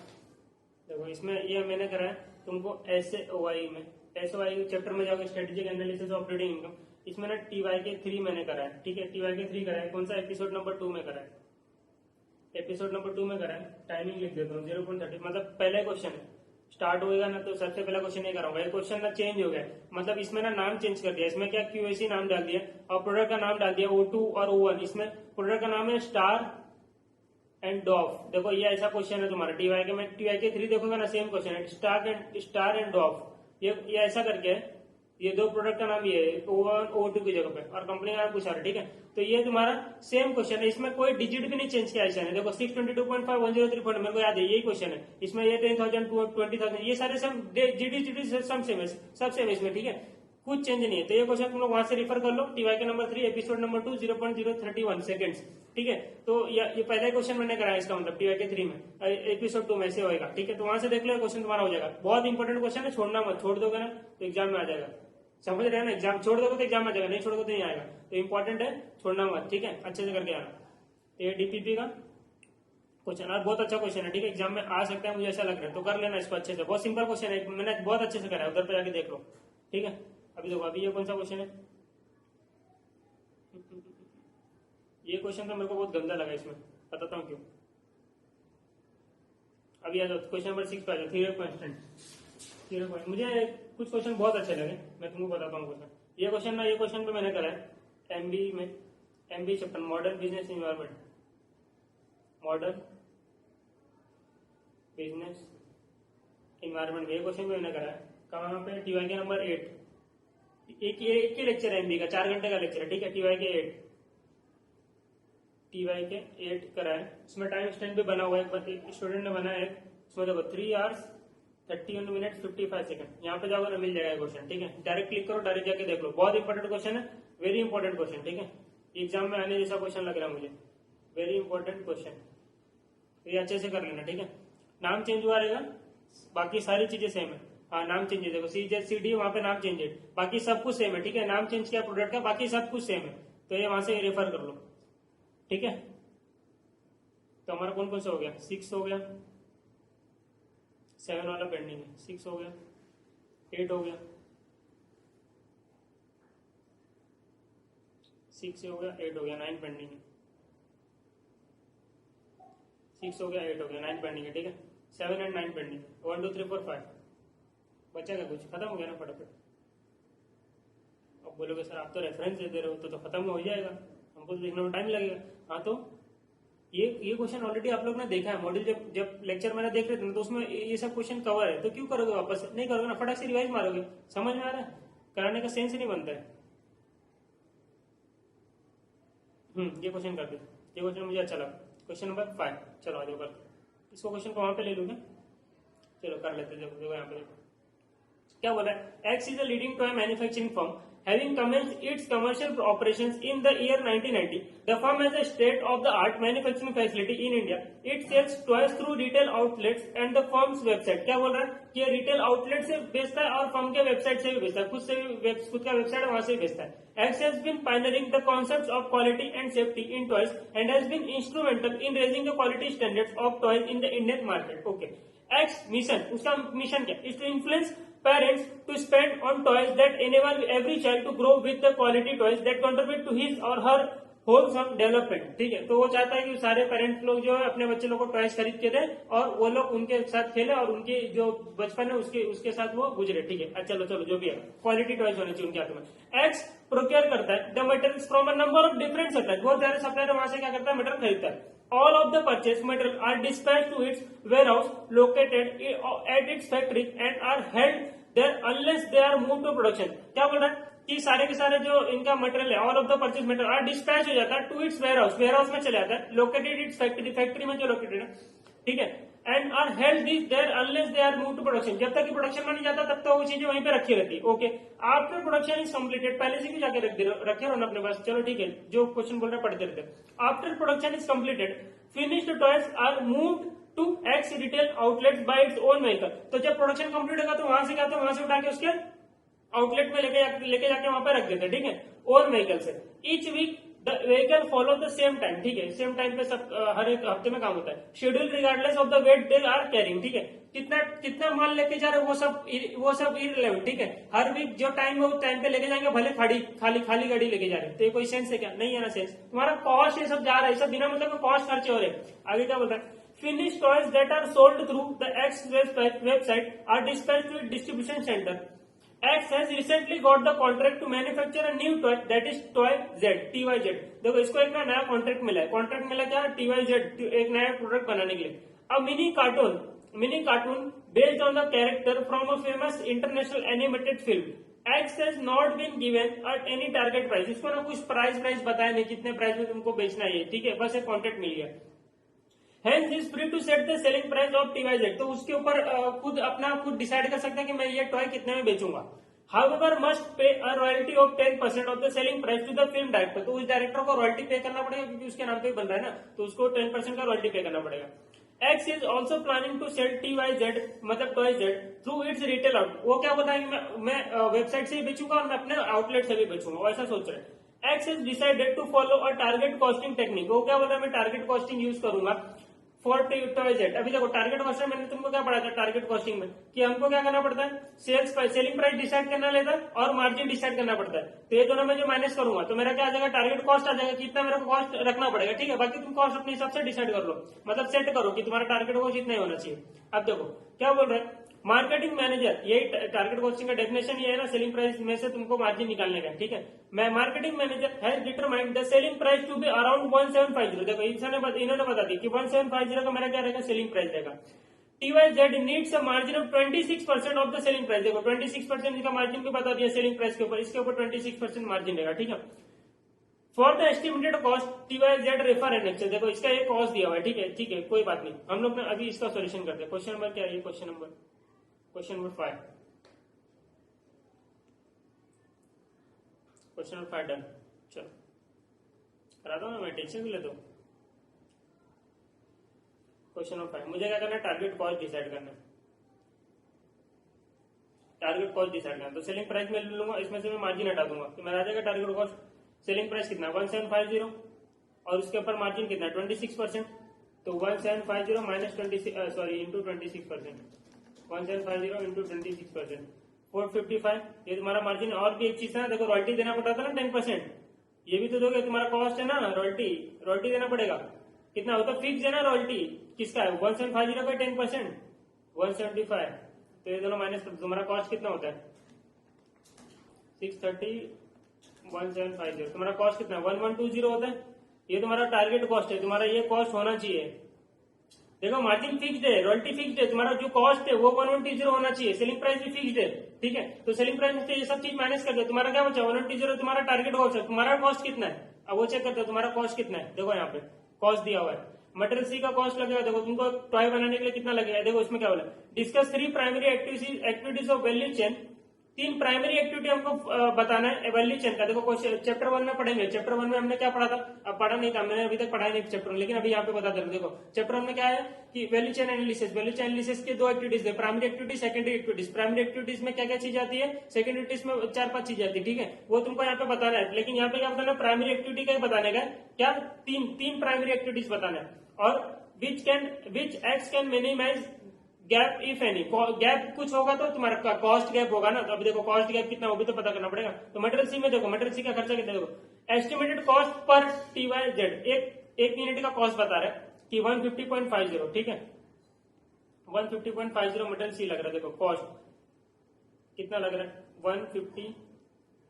देखो इसमें ये मैंने करा है तुमको एसओआई में, एसओआई चैप्टर में जाओगे, strategic analysis of operating income, इसमें ना टीवाईके 3 मैंने करा है, ठीक है। टीवाईके 3 करा है, कौन सा, एपिसोड नंबर 2 में करा है, एपिसोड नंबर 2 में करा है। टाइमिंग लिख देता हूँ 0.30, मतलब पहले क्वेश्चन है, स्टार्ट होएगा ना तो सबसे पहला क्वेश्चन नहीं कराऊंगा, ये क्वेश्चन ना चेंज हो गया, मतलब इसमें ना नाम चेंज कर दिया, इसमें क्या क्यूएसी नाम डाल दिया और प्रोडक्ट का नाम डाल दिया O2 और O1, इसमें प्रोडक्ट का नाम है स्टार एंड डॉफ। देखो ये ऐसा क्वेश्चन है तुम्हारा टीवाईके में, टीवाईके 3 देखोगे ना सेम क्वेश्चन है, स्टार एंड डॉफ, ये ऐसा करके है, ये दो प्रोडक्ट का नाम ये है, O1 O2 की जगह पे, और कंपनी का पूछा रहा, ठीक है। तो ये तुम्हारा सेम क्वेश्चन है, इसमें कोई डिजिट भी नहीं चेंज किया है। देखो 622.5 103 पॉइंट मेरे को याद है, यही क्वेश्चन है, इसमें ये 10,000 20,000 ये सारे सब जीडी सब सेम है, सब सेम है इसमें, ठीक है, कुछ चेंज नहीं है। तो ये क्वेश्चन तुम लोग वहां से रिफर कर लो, टीवाईके नंबर 3 एपिसोड नंबर 2 0.031 सेकंड्स, ठीक है। तो ये पहला क्वेश्चन मैंने कराया, इसका मतलब टीवाईके 3 में, एपिसोड 2 में से होगा, ठीक है। तो वहां से देख लो, क्वेश्चन तुम्हारा हो जाएगा। बहुत इंपॉर्टेंट क्वेश्चन है, छोड़ना मत, छोड़ दोगे ना तो एग्जाम में आ जाएगा, समझ रहे हैं ना, एग्जाम छोड़ दोगे तो एग्जाम में आ जाएगा, नहीं छोड़ोगे तो नहीं आएगा, तो इंपॉर्टेंट है, छोड़ना मत, ठीक है, अच्छे से करके आना। तो ये डीपीपी का क्वेश्चन और बहुत अच्छा क्वेश्चन है, ठीक है, एग्जाम में आ सकता है, मुझे ऐसा लग रहा है, तो कर लेना इसको अच्छे से, बहुत सिंपल क्वेश्चन है, मैंने बहुत अच्छे से करा है, उधर पे जाके देख लो, ठीक है। अभी देखो, अभी ये कौन सा क्वेश्चन है, ये क्वेश्चन तो मेरे को बहुत गंदा लगा, इसमें बताता हूँ क्यों। अभी आ जाओ क्वेश्चन नंबर 6 पे आ जाओ, थ्योरी ऑफ कांस्टेंट। मुझे कुछ क्वेश्चन बहुत अच्छे लगे, मैं तुमको बताता हूँ क्वेश्चन। ये क्वेश्चन पे मैंने करा है MB chapter, modern business environment, modern business environment में ये क्वेश्चन भी मैंने करा है, कहाँ पे, टीवाईके नंबर 8, एक ही लेक्चर है एमबी का, 4 घंटे का लेक्चर है, ठीक है, टीवाईके 8। TY के 8 करा है, उसमें टाइम स्टैंड भी बना हुआ है, एक स्टूडेंट ने बनाया है, उसमें देखो 3 hours 31 minutes 55 सेकंड। यहाँ पे जाओगे ना मिल जाएगा क्वेश्चन, ठीक है। डायरेक्ट क्लिक करो, डायरेक्ट जाके देख लो, बहुत इंपॉर्टेंट क्वेश्चन है, वेरी इंपॉर्टेंट क्वेश्चन, ठीक है। एग्जाम में आने जैसा क्वेश्चन लग रहा है मुझे, वेरी इंपॉर्टेंट क्वेश्चन, ये अच्छे से कर लेना, ठीक है। नाम चेंज हुआ रहेगा, बाकी सारी चीजें सेम है। हाँ नाम चेंज है, देखो CJCD वहां पे नाम चेंज है, बाकी सब कुछ सेम है, ठीक है। नाम चेंज किया प्रोडक्ट का, बाकी सब कुछ सेम है, तो ये वहां से रेफर कर लो, ठीक है। तो हमारा कौन कौन सा हो गया, 6 हो गया, 7 वाला पेंडिंग है, 6 हो गया, 8 हो गया, 6 हो गया, 8 हो गया, 9 पेंडिंग है, 6 हो गया, 8 हो गया, 9 पेंडिंग है, ठीक है। 7 एंड 9 पेंडिंग, 1 2 3 4 5 बचेगा कुछ, खत्म हो गया ना फटाफट। अब बोलोगे सर आप तो रेफरेंस दे रहे हो तो खत्म हो जाएगा, हमको तो देखने में टाइम लगेगा। हाँ तो ये क्वेश्चन ऑलरेडी आप लोग ने देखा है, मॉड्यूल जब लेक्चर मैंने देख रहे थे तो उसमें ये सब क्वेश्चन कवर है, तो क्यों करोगे वापस, नहीं करोगे ना, फटाक से रिवाइज मारोगे, समझ में आ रहा है, कराने का सेंस नहीं बनता है। ये क्वेश्चन कर दे, ये क्वेश्चन मुझे अच्छा लगा, क्वेश्चन नंबर 5, चलो आ जाओ कर, इसको क्वेश्चन को वहां पे ले लूंगा, चलो कर लेते, देखो यहाँ पे देखो क्या बोला है, X is a leading toy manufacturing firm having commenced its commercial operations in the year 1990. The firm has a state-of-the-art manufacturing facility in India. It sells toys through retail outlets and the firm's website. क्या बोल रहा है कि retail outlet से बेचता है और firm के वेबसाइट से भी बेचता है, खुद का वेबसाइट है वहां से भी बेचता है। X has been pioneering the concepts of quality and safety in toys and has been instrumental in raising the quality standards of toys in the Indian market. Okay. X mission, उसका mission क्या, is to influence parents to spend on toys that enable every child to grow with the quality toys that contribute to his or her wholesome development, ठीक है। तो वो चाहता है कि सारे पेरेंट्स लोग जो है अपने बच्चे लोग को टॉयज खरीद के दें और वो लोग उनके साथ खेले और उनके जो बचपन है उसके साथ वो गुजरे, ठीक है। चलो जो भी है क्वालिटी टॉयज होने चाहिए उनके हाथों में। एक्स प्रोक्योर करता है the material from a number of different supplier, बहुत सारे सप्लायर वहां से क्या करता है, मटेरियल खरीदता है। All of the purchased material are dispatched to its warehouse located at its factory and are held there unless they are moved to production. क्या बोल रहा है कि सारे के सारे जो इनका मटेरियल है, all of the purchase material are dispatch हो जाता है टू इट्स वेयरहाउस में चले जाता है, लोकेटेड इट्स फैक्ट्री में जो लोकेटेड है, ठीक है। And are held this there unless they are move to production, जब तक कि प्रोडक्शन में नहीं जाता तब तक वो चीजें वहीं पे रखी रहती है। Okay, after production is completed, पहले से भी जाके रखे रहो ना अपने पास, चलो ठीक है, जो क्वेश्चन बोल रहे हैं पढ़ते रहते। After production is completed finished toys are moved to X retail outlet by its own vehicle, तो जब प्रोडक्शन कंप्लीट होगा तो वहां से क्या, तो वहां से उठा के उसके आउटलेट में लेके जाके वहां पे रख देते हैं, ठीक है, ओन व्हीकल से। Each week the vehicle follow the same time, ठीक है, सेम टाइम पे सब हर एक हफ्ते में काम होता है। Schedule regardless of the weight they are carrying, ठीक है, कितना माल लेके जा रहे हो वो सब इररिलेवेंट, ठीक है। हर वीक जो टाइम है उस टाइम पे लेके जाएंगे, भले खाली गाड़ी लेके जा रहे हैं, तो ये कोई सेंस है क्या, नहीं है ना सेंस। तुम्हारा कॉस्ट ये सब जा रहा है, सब बिना मतलब कॉस्ट खर्चे हो रहे हैं। आगे क्या बोल रहा है, finished toys that are sold through the X website are dispatched to its distribution center. X has recently got the contract to manufacture a new toy that is Toy Z, TYZ. देखो इसको एक नया contract मिला है, contract मिला क्या, TYZ, एक नया प्रोडक्ट बनाने के लिए। अब mini cartoon based on the character from a famous international animated film. X has not been given at any target price. इसको ना कुछ प्राइस बताया नहीं, कितने प्राइस में तुमको बेचना है, ठीक है, बस एक कॉन्ट्रैक्ट मिल गया। Hence is free to set the selling price of TYZ, तो उसके ऊपर खुद डिसाइड कर सकता है कि मैं ये टॉय कितने में बेचूंगा। However, must pay a royalty of 10% of the selling price to the film director, तो उस डायरेक्टर को रॉयल्टी पे करना पड़ेगा क्योंकि उसके नाम पे बन रहा है ना, तो उसको 10% का रॉयल्टी पे करना पड़ेगा। X is also planning to sell TYZ, मतलब toy Z, through its retail outlet. वो क्या बोलता है कि मैं वेबसाइट से ही बेचूंगा और मैं अपने आउटलेट से भी बेचूंगा, वो ऐसा सोच रहा है। X has decided to follow a target costing technique, वो क्या बोल रहा है, मैं टारगेट कॉस्टिंग यूज करूंगा फॉर टॉय जेड। अभी देखो टारगेट कॉस्टिंग मैंने तुमको क्या पढ़ा था टारगेट कॉस्टिंग में, कि हमको क्या करना पड़ता है, सेलिंग प्राइस डिसाइड करना लेता है और मार्जिन डिसाइड करना पड़ता है। तो ये दोनों में जो माइनस करूंगा तो मेरा क्या आ जाएगा, टारगेट कॉस्ट आ जाएगा, कितना मेरे को कॉस्ट रखना पड़ेगा, ठीक है। बाकी तुम कॉस्ट अपने हिसाब से डिसाइड कर लो, मतलब सेट करो कि तुम्हारा टारगेट कॉस्ट इतना ही होना चाहिए। अब देखो क्या बोल रहे हैं, मार्केटिंग मैनेजर, यही टारगेट कॉस्टिंग का डेफिनेशन ये है ना, सेलिंग प्राइस में से तुमको मार्जिन निकालने का, ठीक है। मैं marketing manager has determined the selling price to be around 1750, देखो इन्होंने बता दी कि 1750 का मेरा क्या रहेगा, सेलिंग प्राइस रहेगा। TYZ needs a margin of 26% of the selling price, देखो 26% का मार्जिन भी बता दिया सेलिंग प्राइस के ऊपर, इसके ऊपर 26% मार्जिन रहेगा, ठीक है। For the estimated cost T Y Z refer annexure. देखो इसका एक कॉस्ट दिया हुआ है, ठीक है कोई बात नहीं, हम लोग अभी इसका सोल्यूशन करते हैं। क्वेश्चन नंबर क्या है? Question number 5। Question number 5 done. चलो करा दो ना, मैं टेंशन भी ले दो। क्वेश्चन नंबर 5 मुझे क्या करना है? टारगेट कॉस्ट डिसाइड करना है। टारगेट कॉस्ट डिसाइड करना, तो सेलिंग प्राइस में ले लूंगा, इसमें से मैं मार्जिन हटा दूंगा, तो मेरा आ जाएगा टारगेट कॉस्ट। सेलिंग प्राइस कितना? 1750 और उसके ऊपर मार्जिन कितना? 26%। तो 1750 माइनस 26 सॉरी इंटू 26%, 1750 इंटू 26%, 455। ये तुम्हारा मार्जिन। और भी एक चीज है, देखो रॉयल्टी देना पड़ता था ना 10%, ये भी तो दोगे, तुम्हारा कॉस्ट है ना, रॉयल्टी देना पड़ेगा। कितना होता? फिक्स है ना रॉयल्टी, किसका है? 1750 का 10%, 175। तो ये दोनों माइनस, तुम्हारा कॉस्ट कितना होता है? 630, 1750, तुम्हारा कॉस्ट कितना? 1120 होता है। ये तुम्हारा टारगेट कॉस्ट है, तुम्हारा ये कॉस्ट होना चाहिए। देखो मार्जिन फिक्स्ड है, रॉयल्टी फिक्स्ड है, तुम्हारा जो कॉस्ट है वो 1120 होना चाहिए, सेलिंग प्राइस भी फिक्स्ड है, ठीक है। तो सेलिंग प्राइस में ये सब चीज माइनस कर दो, तुम्हारा क्या बचा? 1120 तुम्हारा टारगेट कॉस्ट है। तुम्हारा कॉस्ट कितना है? अब वो चेक करते हो, तुम्हारा कॉस्ट कितना है। देखो यहाँ पे कॉस्ट दिया हुआ है। मटेरियल सी का कॉस्ट लगेगा, देखो तुमको टॉय बनाने के लिए कितना लगेगा। देखो इसमें क्या बोला? Discuss 3 primary activities of value chain. 3 primary activity हमको बताना है वैल्यू चेन का। देखो चैप्टर 1 में पढ़ेंगे। चैप्टर 1 में हमने क्या पढ़ा था? अब पढ़ा नहीं था, मैंने अभी तक पढ़ाया नहीं चैप्टर 1, लेकिन अभी यहाँ पे बता दे। देखो चैप्टर 1 में क्या है कि value chain analysis. Value chain analysis के 2 एक्टिविटीज है, primary activity, secondary activities. Primary activities में क्या क्या चीज आती है, सेकेंडरी एक्टिविटीज में 4-5 चीज आती है, ठीक है। वो तुमको यहाँ पे बताना है, लेकिन यहाँ पे क्या बताना है? प्राइमरी एक्टिविटी का ही बताने का क्या? तीन प्राइमरी एक्टिविटीज बताना है। और which X can minimize gap if any. Gap कुछ होगा तो तुम्हारा कॉस्ट गैप होगा ना। तो अभी देखो कॉस्ट गैप कितना होगा तो पता करना पड़ेगा। तो मटेरियल सी में देखो, मटेरियल सी का खर्चा कितना? देखो एस्टिमेटेड कॉस्ट पर टी वाई जेड, एक यूनिट का कॉस्ट बता रहा है कि 150.50, ठीक है। 150.50 मटेरियल सी लग रहा है। देखो कॉस्ट कितना लग रहा है? 150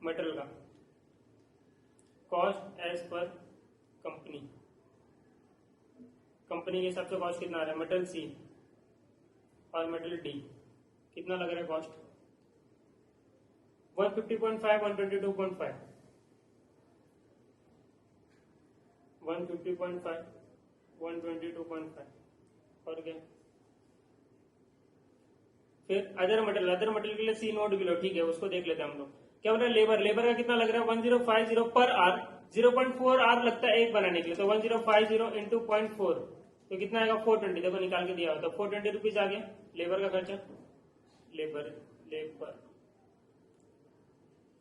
मटेरियल का कॉस्ट एज पर कंपनी के हिसाब से कॉस्ट कितना आ रहा है? मटेरियल सी और मटेरियल डी कितना लग रहा है कॉस्ट? 150.5, 122.5, 150.5, 122.5 और क्या? फिर अदर मटेरियल के लिए सी नोट बिलो, ठीक है, उसको देख लेते हैं हम लोग। क्या बोल रहा है? लेबर का कितना लग रहा है? 1050 पर आर, 0.4 आर लगता है एक बनाने के लिए। तो 1050 इंटू 0.4 तो कितना आएगा? 420। देखो निकाल के दिया हो तो 420 रुपीज आ गया लेबर का खर्चा। लेबर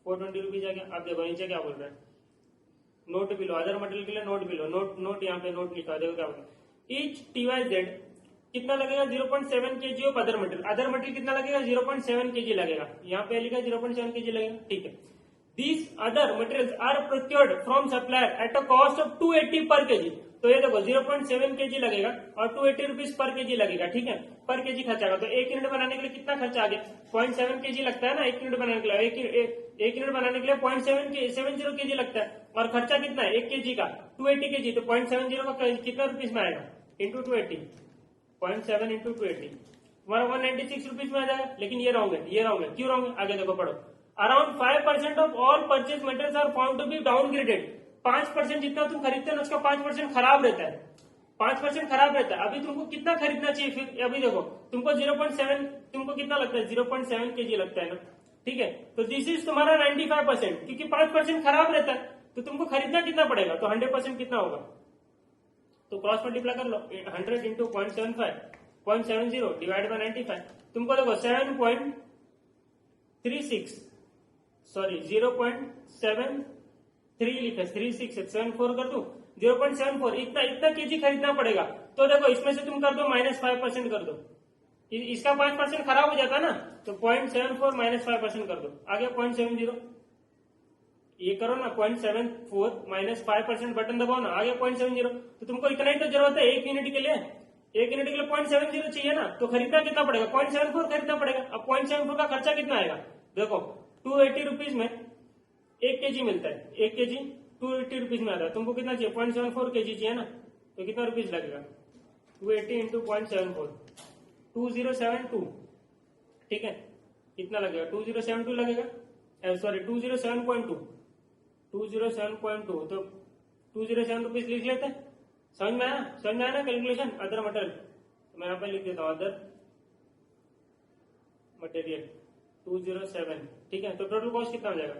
420 रुपीज आ गया। अब देखो नीचे क्या बोल रहा है? नोट बिलो, अदर मटेरियल के लिए नोट बिलो, नोट यहाँ पे नोट लिखा। देखो क्या बोल रहा है? ईच टी वाई जेड कितना लगेगा? 0.7 kg of other material. Other material कितना लगेगा? 0.7 kg लगेगा। यहाँ पे लिखा 0.7 kg लगेगा, ठीक है। These other materials are procured from supplier at a cost of 280 per kg। तो ये देखो 0.7 kg लगेगा और 280 रुपीज पर kg लगेगा, ठीक है। पर kg खर्चा का। तो एक यूनिट बनाने के लिए कितना खर्चा आ गया? 0.7 kg लगता है ना एक यूनिट बनाने के लिए। एक यूनिट बनाने के लिए 0.70 kg लगता है। और खर्चा कितना है 1 kg का? 280 kg। तो 0.70 का कितना रुपीज में आएगा? इंटू 280, 0.7 इंटू 280 तुम्हारा 196 रुपीज में आ जाएगा। लेकिन ये रॉन्ग है, क्यों रॉन्ग है? आगे देखो पढ़ो। Around 5% of all purchase materials are found to be downgraded. 5% जितना तुम खरीदते हो ना उसका 5% खराब रहता है। 5% खराब रहता है। अभी तुमको कितना खरीदना चाहिए फिर? अभी देखो तुमको 0.7, तुमको कितना लगता है? 0.7 kg लगता है ना, ठीक है। तो दिस इज तुम्हारा 95%, क्योंकि 5% खराब रहता है। तो तुमको खरीदना कितना पड़ेगा? तो 100% कितना होगा? तो क्रॉस मल्टीप्लाई कर लो। 100 इंटू 0.70 डिवाइड बाय 95। तुमको देखो 7.36 सॉरी 0.73 लिखा, 36 74 कर दो, 0.74 इतना केजी खरीदना पड़ेगा। तो देखो इसमें से तुम कर दो -5% कर दो। इसका 5% खराब हो जाता ना, तो 0.74 -5% कर दो। आ गया 0.70। ये करो ना 0.74 -5% बटन दबाओ ना, आ गया 0.70। तो तुमको इतना ही तो जरूरत है एक यूनिट के लिए। एक यूनिट के लिए 0.70 चाहिए ना, तो खरीदना कितना पड़ेगा? 0.74 खरीदना पड़ेगा। अब 0.74 का खर्चा कितना आएगा? देखो 280 रुपीज में 1 kg मिलता है। 1 kg 280 रुपीज में आता है। तुमको कितना चाहिए? 0.74 kg चाहिए ना, तो कितना रुपीज लगेगा? 280 इंटू 0.74 2072, ठीक है। कितना लगेगा? 2072 लगेगा, सॉरी 207.2 207.2, तो 207 रुपीज लिख लेते हैं। समझ में आया ना कैलकुलेशन। अदर मटेरियल, तो मैं यहाँ पे लिख देता हूँ अदर मटेरियल 207, ठीक है। तो टोटल कॉस्ट कितना हो जाएगा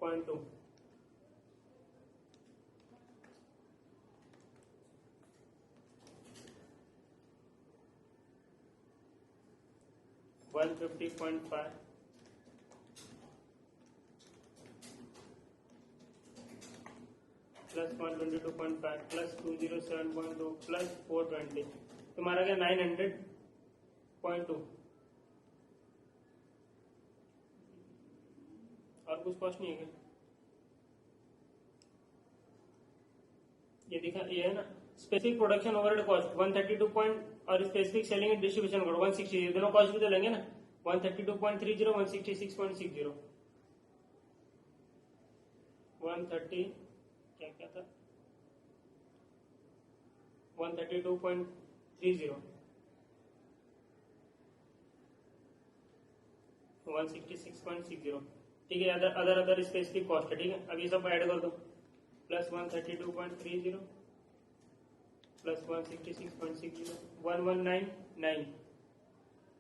0.2, $150.5 प्लस 122.5 प्लस 207.2 प्लस 420, तुम्हारा क्या 900.2। और कुछ कॉस्ट नहीं है क्या? ये दिखा, ये है ना specific production overhead cost 132 point और specific selling and distribution cost 160, ये दोनों कॉस्ट भी तो लेंगे ना। 132.30, 166.60, 130 क्या था 132.30, 166.60, ठीक है। अदर स्पेसिफिक कॉस्ट है, ठीक है। अब ये सब ऐड कर दो, प्लस 132.30 प्लस 166.60,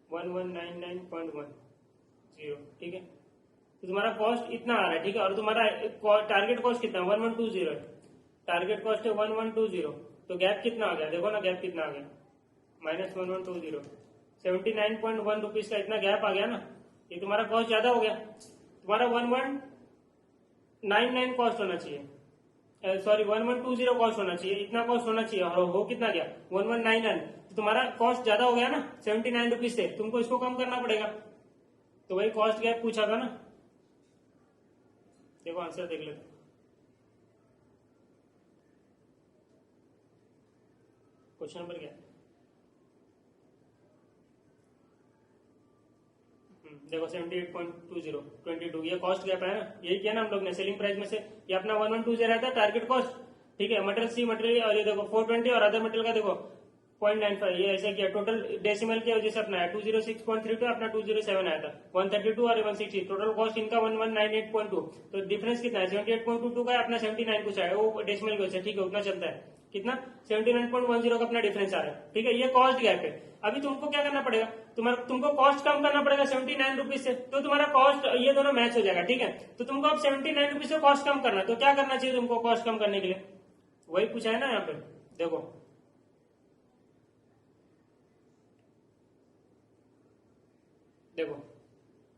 1199.10, ठीक है। तो तुम्हारा कॉस्ट इतना आ रहा है, ठीक है। और तुम्हारा टारगेट कॉस्ट कितना 1120 है, टारगेट कॉस्ट है 1120, तो गैप कितना आ गया देखो ना, गैप कितना आ गया -1120, 79.1 रुपीज का इतना गैप आ गया ना। ये तुम्हारा कॉस्ट ज्यादा हो गया, तुम्हारा 1199 कॉस्ट होना चाहिए, सॉरी 1120 कॉस्ट होना चाहिए, इतना कॉस्ट होना चाहिए। और हो कितना गया 1199, तो तुम्हारा कॉस्ट ज्यादा हो गया ना 79 रुपीज से, तुमको इसको कम करना पड़ेगा। तो वही कॉस्ट गैप पूछा था ना, देखो आंसर देख लेते। क्वेश्चन नंबर क्या है, देखो 78.20, 22, ये कॉस्ट गैप है ना, यही किया ना हम लोग ने सेलिंग प्राइस में से। ये अपना 1120 रहता है टारगेट कॉस्ट, ठीक है। मटेरियल सी मटेरियल, और ये देखो 420 और अदर मटेरियल का देखो 0.95, ये ऐसे किया। टोटल डेसिमल के वजह से अपना है 206.32, अपना 207 आया था। 132 और 160, टोटल कॉस्ट इनका 1198.2, तो डिफरेंस कितना है 78.22 का है, अपना 79 कुछ है, वो डेसिमल की वजह से, ठीक है। उतना चलता है, कितना 79.10 का अपना डिफरेंस आ रहा है, ठीक है। ये कॉस्ट गैप है। अभी तुमको क्या करना पड़ेगा, तुमको कॉस्ट कम करना पड़ेगा 79 रुपीज से, तो तुम्हारा कॉस्ट ये दोनों मैच हो जाएगा, ठीक है। तो तुमको अब 79 रुपीज से कॉस्ट कम करना है, तो क्या करना चाहिए तुमको कॉस्ट कम करने के लिए, वही पूछा है ना यहाँ पे। देखो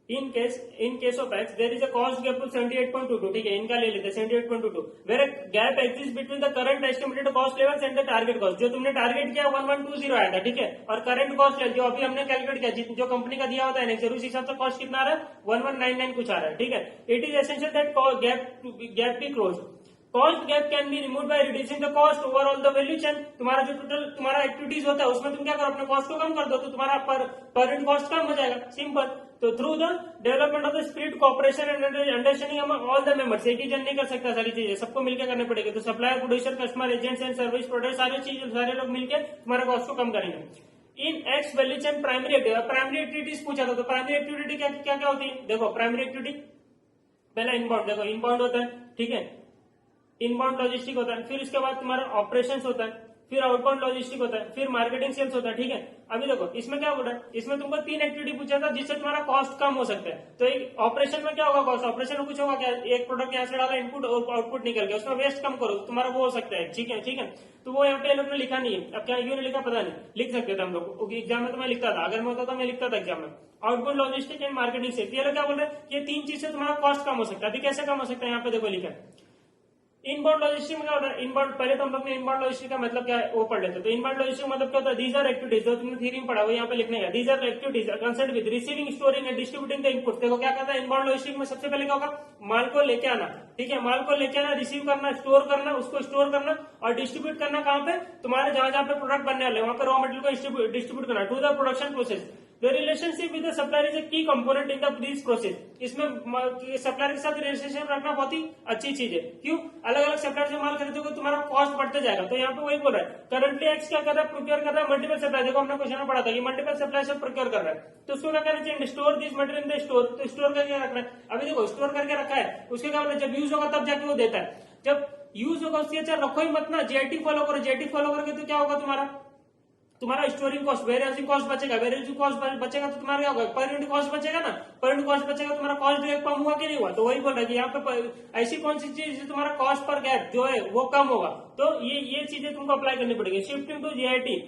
in case of X there is a cost gap of 78.22, ठीक है। इनका ले लेते हैं 78.22, where gap exist between the current estimated cost levels and the target cost. जो तुमने टारगेट किया 1120 आया था, ठीक है। और करंट कॉस्ट जो अभी हमने कैलकुलेट किया, जो कंपनी का दिया होता है नेक्स्ट, उस हिसाब से कॉस्ट कितना आ रहा है 1199 कुछ आ रहा है, ठीक है। It is essential that gap be close. Cost gap can be remove by reducing the cost overall the value chain. तुम्हारा जो टोटल तुम्हारा एक्टिविटीज होता है उसमें तुम क्या करो, अपने कॉस्ट को कम कर दो, तो तुम्हारा पर यूनिट कॉस्ट कम हो जाएगा, सिंपल। तो through the development of the spirit cooperation and understanding among all the members, एक ही जन नहीं कर सकता सारी चीजें, सबको मिलकर करने पड़ेगी। तो supplier, producer, customer, agents and service product, सारे लोग मिलकर तुम्हारे कॉस्ट को कम करेंगे। In X value chain primary activities पूछा था, तो प्राइमरी एक्टिविटी क्या क्या होती है, देखो प्राइमरी एक्टिविटी पहला इनबाउंड, देखो इनबाउंड होता है, ठीक है। इनबाउंड लॉजिस्टिक होता है, फिर उसके बाद तुम्हारा ऑपरेशंस होता है, फिर आउटबाउंड लॉजिस्टिक होता है, फिर मार्केटिंग सेल्स होता है, ठीक है। अभी देखो इसमें क्या बोला, इसमें तुमको 3 एक्टिविटी पूछा था जिससे तुम्हारा कॉस्ट कम हो सकता है। तो एक ऑपरेशन में क्या होगा, कॉस्ट ऑपरेशन में कुछ होगा क्या, एक प्रोडक्ट यहाँ से डाला, इनपुट और आउटपुट निकल गया, उसमें वेस्ट कम करो, तुम्हारा वो हो सकता है, ठीक है, ठीक है। तो वो यहाँ पे लोग ने लिखा नहीं है, अब क्या क्यों नहीं लिखा पता नहीं, लिख सकते थे हम लोग एग्जाम में, तो मैं लिखता था, अगर मैं होता तो मैं लिखता था एग्जाम में। Output logistic and marketing sales, ये लोग क्या बोल रहे हैं, ये 3 चीज से तुम्हारा कॉस्ट कम हो सकता है। अभी कैसे कम हो सकता है, यहाँ पे देखो लिखा है इनबाउंड लॉजिस्टिक में क्या होता है, इनबाउंड पहले तो हम लोग ने इनबाउंड लॉजिस्टिक का मतलब क्या है वो पढ़ लेते। तो इनबाउंड लॉजिस्टिक मतलब क्या होता है, दीज आर एक्टिविटीज, जो तुमने थ्योरी में पढ़ा वो यहाँ पे लिखने का, these are activities concern with receiving, storing and distributing the input. देखो क्या कहता है इनबाउंड लॉजिस्टिक में, सबसे पहले क्या होगा, माल को लेके आना, ठीक है, माल को लेके आना, रिसीव करना, स्टोर करना, उसको स्टोर करना और डिस्ट्रीब्यूट करना कहाँ पे, तुम्हारे जहां जहां पे प्रोडक्ट बनने वाले वहां पे रॉ मटेरियल को डिस्ट्रीब्यूट करना to the production process. The relationship with the supplier is a key component in this process. इसमें सप्लायर के साथ रिलेशनशिप रखना बहुत ही अच्छी चीज है। क्यों? अलग अलग सप्लायर से माल खरीदोगे तुम्हारा कॉस्ट बढ़ते जाएगा। तो यहाँ पे वही बोल रहा है, करंटली एक्स क्या कर रहा है, प्रोक्योर कर रहा है मल्टीपल सप्लायर। देखो हमने क्वेश्चन में पढ़ा था कि मल्टीपल सप्लायर से प्रोक्योर कर रहा है, तो उसको क्या करना चाहिए, store this material in the store. तो स्टोर करके रखना है। अभी देखो स्टोर करके रखा है, उसके क्या जब यूज होगा तब जाके वो देता है। जब यूज होगा उसकी अच्छा रखो ही मत ना, जेटी फॉलो करो। जेटी फॉलो करके तो क्या होगा, तुम्हारा स्टोरिंग कॉस्ट, वेयरहाउसिंग कॉस्ट बचेगा। वेयरहाउसिंग कॉस्ट बचेगा तो तुम्हारा क्या होगा, पर यूनिट कॉस्ट बचेगा ना। पर यूनिट कॉस्ट बचेगा, तुम्हारा कॉस्ट जो है कम हुआ कि नहीं हुआ। तो वही बोल रहा है कि यहाँ पे ऐसी कौन सी चीज तुम्हारा कॉस्ट पर गैप जो है वो कम होगा। तो ये चीजें तुमको अप्लाई करनी पड़ेगी। Shifting to JIT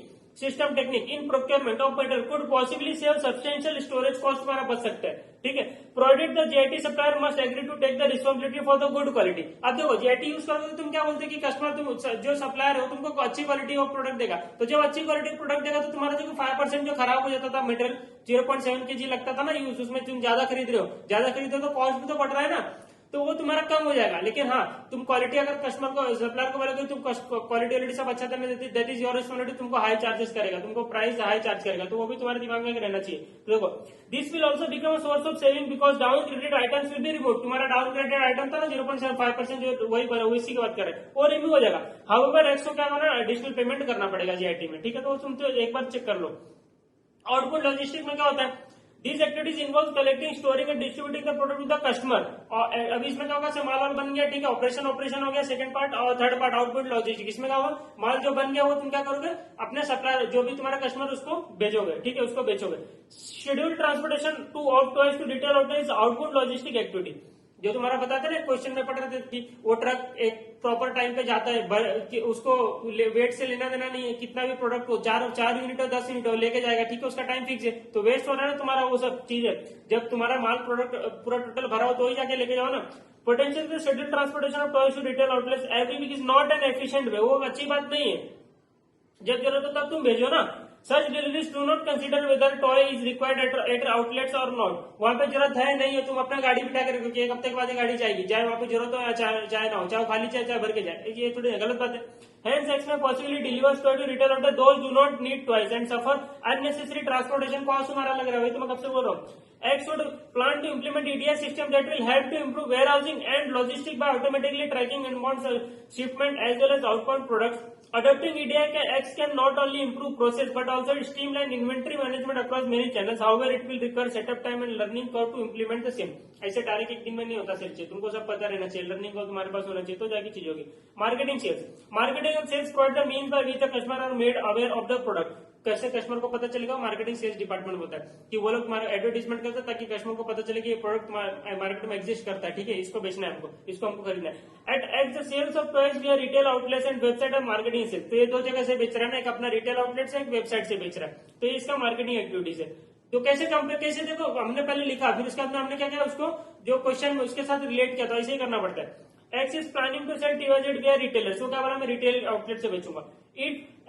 system technique in procurement of material could possibly save substantial storage cost तुम्हारा बच सकता है। ठीक है, provided the JIT supplier must agree to take the responsibility for the good quality. अब देखो जीआईटी यूज करोगे तो तुम क्या बोलते कि कस्टमर, तुम जो सप्लायर है तुमको अच्छी क्वालिटी ऑफ प्रोडक्ट देगा। तो जब अच्छी क्वालिटी प्रोडक्ट देगा तो तुम्हारा जो 5% जो खराब हो जाता था मटेरियल, 0.7 kg लगता था ना यूज, उसमें तुम ज्यादा खरीद रहे हो, ज्यादा खरीदो तो कॉस्ट भी तो बढ़ रहा है ना, तो वो तुम्हारा कम हो जाएगा। लेकिन हाँ, तुम क्वालिटी अगर कस्टमर को, सप्लायर को बोलोगे तुम क्वालिटी ऑलरेडी सब अच्छा करने देती, दैट इज योर रिस्पांसिबिलिटी, तुमको हाई चार्जेस करेगा, तुमको प्राइस हाई चार्ज करेगा। तो वो भी तुम्हारे दिमाग में रहना चाहिए। तो देखो, this will also become a source of saving because down graded items will be remove. तुम्हारा डाउन ग्रेडेड आइटम था ना 0.75% जो वही इसी की बात करें, वो रिमूव हो जाएगा। हाउएवर एक्स को क्या करना, एडिशनल पेमेंट करना पड़ेगा जीआईटी में। ठीक है, तो तुम तो एक बार चेक कर लो। आउटपुट लॉजिस्टिक में क्या होता है, These activities involve collecting, storing and distributing the product to the customer। और अभी इसमें क्या होगा, से माल बन गया, ठीक है, ऑपरेशन हो गया सेकंड पार्ट। और थर्ड पार्ट आउटपुट लॉजिस्टिक, इसमें क्या होगा, माल जो बन गया वो तुम क्या करोगे, अपने सप्लायर जो भी तुम्हारा कस्टमर उसको भेजोगे। ठीक है, उसको बेचोगे। Schedule transportation to of toys to retail outlet output logistic activity. जो तुम्हारा बताते ना क्वेश्चन में पढ़ रहे थे कि वो ट्रक एक प्रॉपर टाइम पे जाता है, कि उसको वेट से लेना देना नहीं है, कितना भी प्रोडक्ट हो, 4 यूनिट हो 10 यूनिट हो लेके जाएगा। ठीक है, उसका टाइम फिक्स है, तो वेस्ट हो रहा है ना तुम्हारा वो सब चीज है। जब तुम्हारा माल प्रोडक्ट पूरा टोटल भरा हो तो ही जाके लेके जाओ ना। Potential schedule transportation of toys to retail outlets every week is not an efficient way. वो अच्छी बात नहीं है, जब जरूरत हो तब तुम भेजो ना। Such deliveries do not consider whether toy is required at outlets or not। वहां पे जरूरत है नहीं है, तुम अपना गाड़ी बिठा के रखो कि एक हफ्ते के बाद ये गाड़ी जाएगी, चाहे वहां पे जरूरत हो या चाहे ना हो, चाहे खाली चाहे भर के जाए, ये थोड़ी गलत बात है। Hence, X may possibly deliver toy to retail outlet those do not need toys and suffer unnecessary transportation cost। तुम्हारा लग रहा है, वही तो मैं कब से बोल रहा हूँ। X should plan to implement EDI system that will help to improve warehousing and logistics by automatically tracking inbound shipment as well as outbound products। Adopting EDI X can not only improve process but also streamline inventory management across many channels। However, it will require setup time and learning curve to implement the same। ऐसे direct एक दिन में नहीं होता cell, तुमको सब पता रहना चाहिए, लर्निंग कर्व तुम्हारे पास होना चाहिए, तो जाके चीज होगी। Marketing and sales provide the mean by which the customer are made aware of the product. कैसे कस्टमर को पता चलेगा, मार्केटिंग सेल्स डिपार्टमेंट होता है कि वो लोग तुम्हारा एडवर्टाइजमेंट करते हैं ताकि कस्टमर को पता चले कि ये प्रोडक्ट मार्केट में एग्जिस्ट करता है। ठीक है, इसको बेचना है हमको, इसको हमको खरीदना है। At the sales of toys we are retail outlets and website और मार्केटिंग सेल्स। तो ये दो जगह से बेच रहा है ना, एक अपना रिटेल आउटलेट से, एक वेबसाइट से बेच रहा है, तो ये इसका मार्केटिंग एक्टिविटीज है। तो कैसे देखो, हमने पहले लिखा, फिर उसके बाद हमने क्या किया, उसको जो क्वेश्चन उसके साथ रिलेट किया, तो ऐसे ही करना पड़ता है। X is planning to sell TYZ via retailers। तो क्या बोला, मैं रिटेल आउटलेट से बेचूंगा।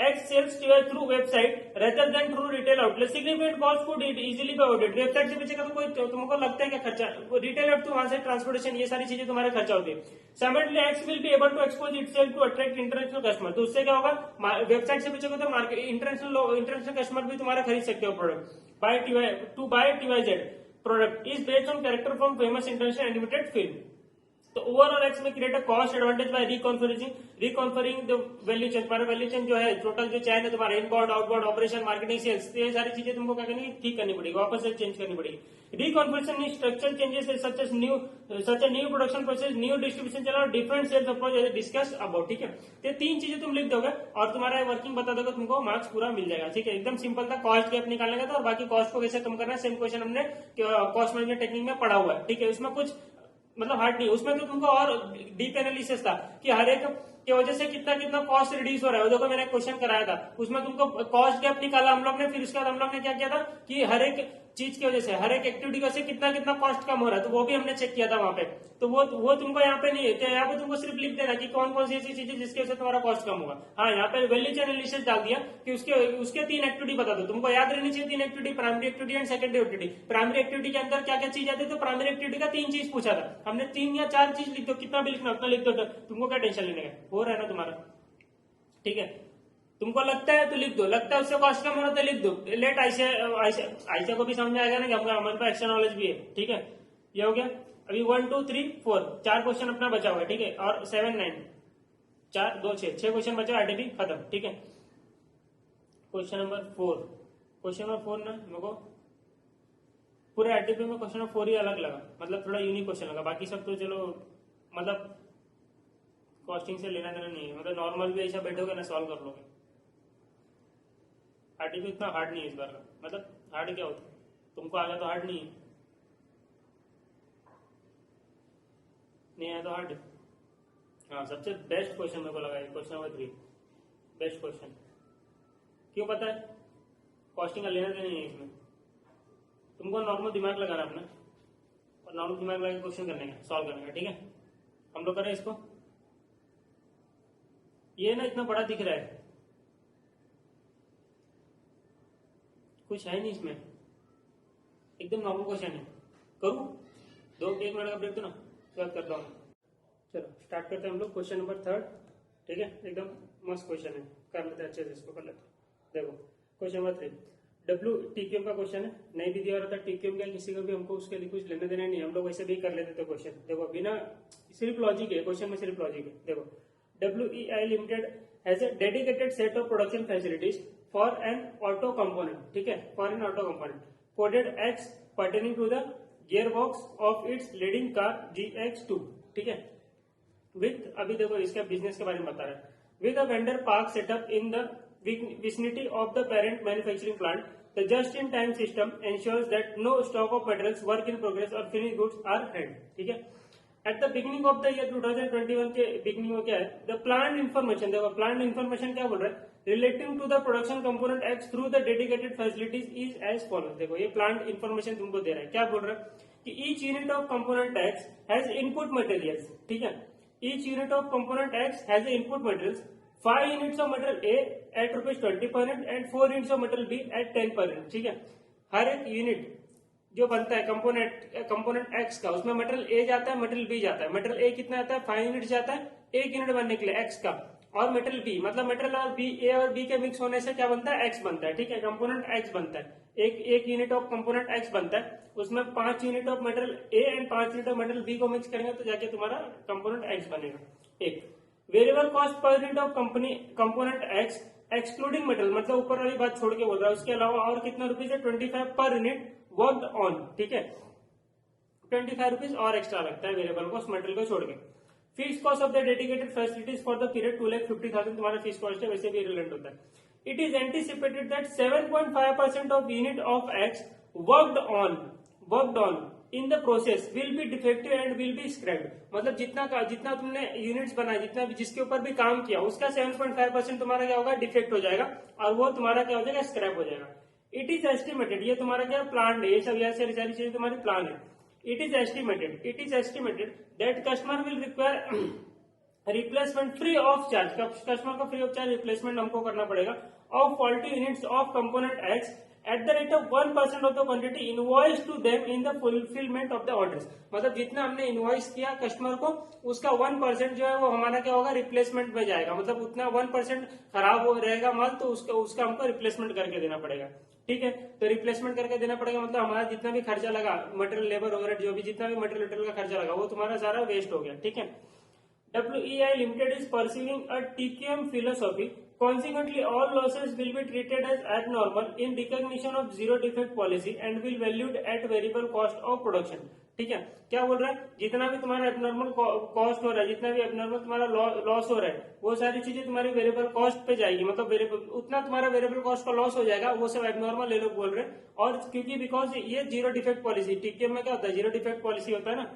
X sells TYZ through website rather than through retail outlet। Significant cost could easily be avoided। Website से बेचेगा तो कोई तुमको लगता है क्या खर्चा, रिटेल आउट तो वहां से ट्रांसपोर्टेशन, ये सारी चीजें तुम्हारे खर्चा होती है। Similarly, X will be able to expose itself to attract international customer। तो उससे क्या होगा, वेबसाइट से बेचोगे तो मार्केट इंटरनेशनल कस्टमर भी तुम्हारा खरीद सकते हो product. By TYZ product is based on character from famous international animated film. तो ओवरऑल एक्स में create a cost advantage by reconfiguring the value chain. तुम्हारा वैल्यू चेन जो है, टोटल जो चैन है तुम्हारा, inbound outbound operation marketing sales, ये सारी चीजें तुमको क्या करनी, ठीक करनी पड़ेगी, वापस से चेंज करनी पड़ेगी। Reconfiguration in structure changes such a new production process, new distribution channel, different sales approach as discuss about. ठीक है, तो तीन चीजें तुम लिख दोगे और तुम्हारा वर्किंग बता दोगे, तुमको मार्क्स पूरा मिल जाएगा। ठीक है, एकदम सिंपल था, कॉस्ट गैप निकालने का था, और बाकी कॉस्ट को कैसे कम करना है, सेम क्वेश्चन हमने कॉस्ट मैनेजमेंट टेक्निक में पढ़ा हुआ है। ठीक है, उसमें कुछ मतलब हार्ड नहीं, उसमें तो तुमको और डीप एनालिसिस था कि हर एक की वजह से कितना कॉस्ट रिड्यूस हो रहा है। देखो मैंने क्वेश्चन कराया था, उसमें तुमको कॉस्ट गैप निकाला हम लोग ने, फिर उसके बाद हम लोग ने क्या किया था कि हर एक चीज की वजह से, हर एक एक्टिविटी की वजह से कितना कॉस्ट कम हो रहा है, तो वो भी हमने चेक किया था वहां पे। तो वो तुमको यहाँ पे नहीं है, तो यहाँ पे तुमको सिर्फ लिख देना कि कौन कौन सी ऐसी चीजें जिसकी वजह से तुम्हारा कॉस्ट कम होगा। हाँ, यहाँ पे वैल्यू चेन एनालिसिस डाल दिया कि उसके 3 एक्टिविटी बता दो, तुमको याद रहनी चाहिए 3 activity, primary activity and secondary activity. Primary activity के अंदर क्या क्या चीज आती है, तो प्राइमरी एक्टिविटी का 3 चीज पूछा था हमने, 3 या 4 चीज लिख दो, कितना भी लिखना उतना लिख दो, तुमको क्या टेंशन लेने का, हो रहा है ना तुम्हारा। ठीक है, तुमको लगता है तो लिख दो, लगता है उससे कॉस्ट कम हो रहा तो लिख दो। लेट आयशा को भी समझ में आएगा ना कि हमारे पास एक्स्ट्रा नॉलेज भी है। ठीक है, ये हो गया। अभी 1 2 3 4 4 क्वेश्चन अपना बचा हुआ है। ठीक है, और 7 9 4 2 6 क्वेश्चन बचा, आरटीपी खत्म। ठीक है, क्वेश्चन नंबर 4, क्वेश्चन नंबर 4 ना मेरे को पूरे आरटीपी में क्वेश्चन नंबर 4 ही अलग लगा, मतलब थोड़ा यूनिक क्वेश्चन लगा। बाकी सब तो चलो मतलब कॉस्टिंग से लेना देना नहीं है, मतलब नॉर्मल भी ऐसा बैठोगे ना सॉल्व कर लोगे। आरटीपी इतना हार्ड नहीं है इस बार का, मतलब हार्ड क्या होता है, तुमको आ गया तो हार्ड नहीं है, नहीं आया तो हार्ड है। हाँ, सबसे बेस्ट क्वेश्चन मेरे को लगा है क्वेश्चन नंबर 3, बेस्ट क्वेश्चन। क्यों पता है, कॉस्टिंग का लेना देना नहीं है इसमें, तुमको नॉर्मल दिमाग लगाना अपना, और नॉर्मल दिमाग लगा के क्वेश्चन करने का, सॉल्व करने का। ठीक है, हम लोग करें इसको। ये ना इतना बड़ा दिख रहा है, कुछ है नहीं इसमें, एकदम नॉर्मल क्वेश्चन है। करूँ 1 मिनट का ब्रेक दो ना, उसके बाद करता हूँ। चलो स्टार्ट करते हैं हम लोग क्वेश्चन नंबर 3। ठीक है, एकदम मस्त क्वेश्चन है, कर लेते हैं अच्छे से, इसको कर लेते हैं। देखो क्वेश्चन नंबर 3, टीक्यूएम का क्वेश्चन है, नहीं भी दिया रहता टीक्यूएम का किसी को भी, हमको उसके लिए कुछ लेने देने नहीं, हम लोग वैसे भी कर लेते थे क्वेश्चन। देखो बिना, सिर्फ लॉजिक है क्वेश्चन में, सिर्फ लॉजिक है। देखो WEI limited has a dedicated set of production facilities for an auto component. ठीक है, for an auto component coded X pertaining to the gear box of its leading car GX2। ठीक है, with, अभी देखो इसका business के बारे में बता रहा है, with a vendor park setup in the vicinity of the parent manufacturing plant, the just-in-time system ensures that no stock of materials, work in progress or finished goods are held. ठीक है, at the beginning of the year 2021 के beginning में क्या है, the plant information, देखो plant information क्या बोल रहा है, relating to the production component X through the dedicated facilities is as follow. देखो ये प्लांट इन्फॉर्मेशन तुमको दे रहा है, क्या बोल रहा है कि each unit of component X has input materials. ठीक है, each unit of component X has input materials, 5 units of material A at ₹20 per unit and 4 units of material B at 10 per unit। ठीक है, हर एक unit जो बनता है component X का, उसमें मटेरियल A जाता है, मटेरियल B जाता है। मटेरियल A कितना आता है, 5 यूनिट जाता है, 1 यूनिट बनने के लिए X का, और मटेरियल B, मतलब मटेरियल और B, A और B के मिक्स होने से क्या बनता है, X बनता है। ठीक है, कंपोनेंट X बनता है, एक यूनिट ऑफ कंपोनेंट X बनता है, उसमें 5 unit of material A and 5 unit of material B को मिक्स करेंगे तो जाके तुम्हारा कंपोनेंट X बनेगा। एक variable cost per unit of component X excluding material, मतलब ऊपर वाली बात छोड़ के बोल रहा है, उसके अलावा और कितना रुपीज है, 25 पर यूनिट वर्कड ऑन। ठीक है, 25 रुपीज और एक्स्ट्रा लगता है वेरिएबल कॉस्ट मटेरियल को छोड़ के। Fix cost of the dedicated facilities for the period 2,50,000 तुम्हारा फिक्स कॉस्ट है, वैसे भी रिलेटेड होता है। It is anticipated that 7.5% of unit of X worked on in the process will be defective and will be scraped, मतलब जितना तुमने units बनाए, जितना भी जिसके ऊपर भी काम किया, उसका 7.5% तुम्हारा क्या होगा, डिफेक्ट हो जाएगा, और वो तुम्हारा क्या हो जाएगा, स्क्रैप हो जाएगा। इट इज एस्टिमेटेड, ये तुम्हारा क्या प्लान है, ये सब यहाँ से सारी चीजें तुम्हारी प्लान है। It is estimated that customer will require replacement free of charge, customer को फ्री ऑफ चार्ज रिप्लेसमेंट हमको करना पड़ेगा of faulty units of component X at the rate of 1% of the quantity invoiced to them in the fulfillment of the orders, मतलब जितना हमने invoice किया customer को, उसका 1% जो है वो हमारा क्या होगा, रिप्लेसमेंट में जाएगा, मतलब उतना 1% खराब हो रहेगा माल तो उसका हमको रिप्लेसमेंट करके देना पड़ेगा। ठीक है, तो रिप्लेसमेंट करके देना पड़ेगा, मतलब हमारा जितना भी खर्चा लगा, मटेरियल लेबर वगैरह जो भी जितना भी मटेरियल का खर्चा लगा, वो तुम्हारा सारा वेस्ट हो गया। ठीक है, WEI Limited is pursuing a TQM philosophy. Consequently, all losses will be treated as abnormal in recognition of zero defect policy and will valued at variable cost of production. ठीक है, क्या बोल रहा है, जितना भी तुम्हारा एबनॉर्मल कॉस्ट हो रहा है, जितना भी एबनॉर्मल तुम्हारा लॉस हो रहा है, वो सारी चीजें तुम्हारी वेरिएबल कॉस्ट पे जाएगी, मतलब उतना तुम्हारा वेरिएबल कॉस्ट का लॉस हो जाएगा, वो सब एबनॉर्मल ले लोग बोल रहे हैं। और क्योंकि बिकॉज ये जीरो डिफेक्ट पॉलिसी, टीकेएम में क्या होता है, जीरो डिफेक्ट पॉलिसी होता है ना।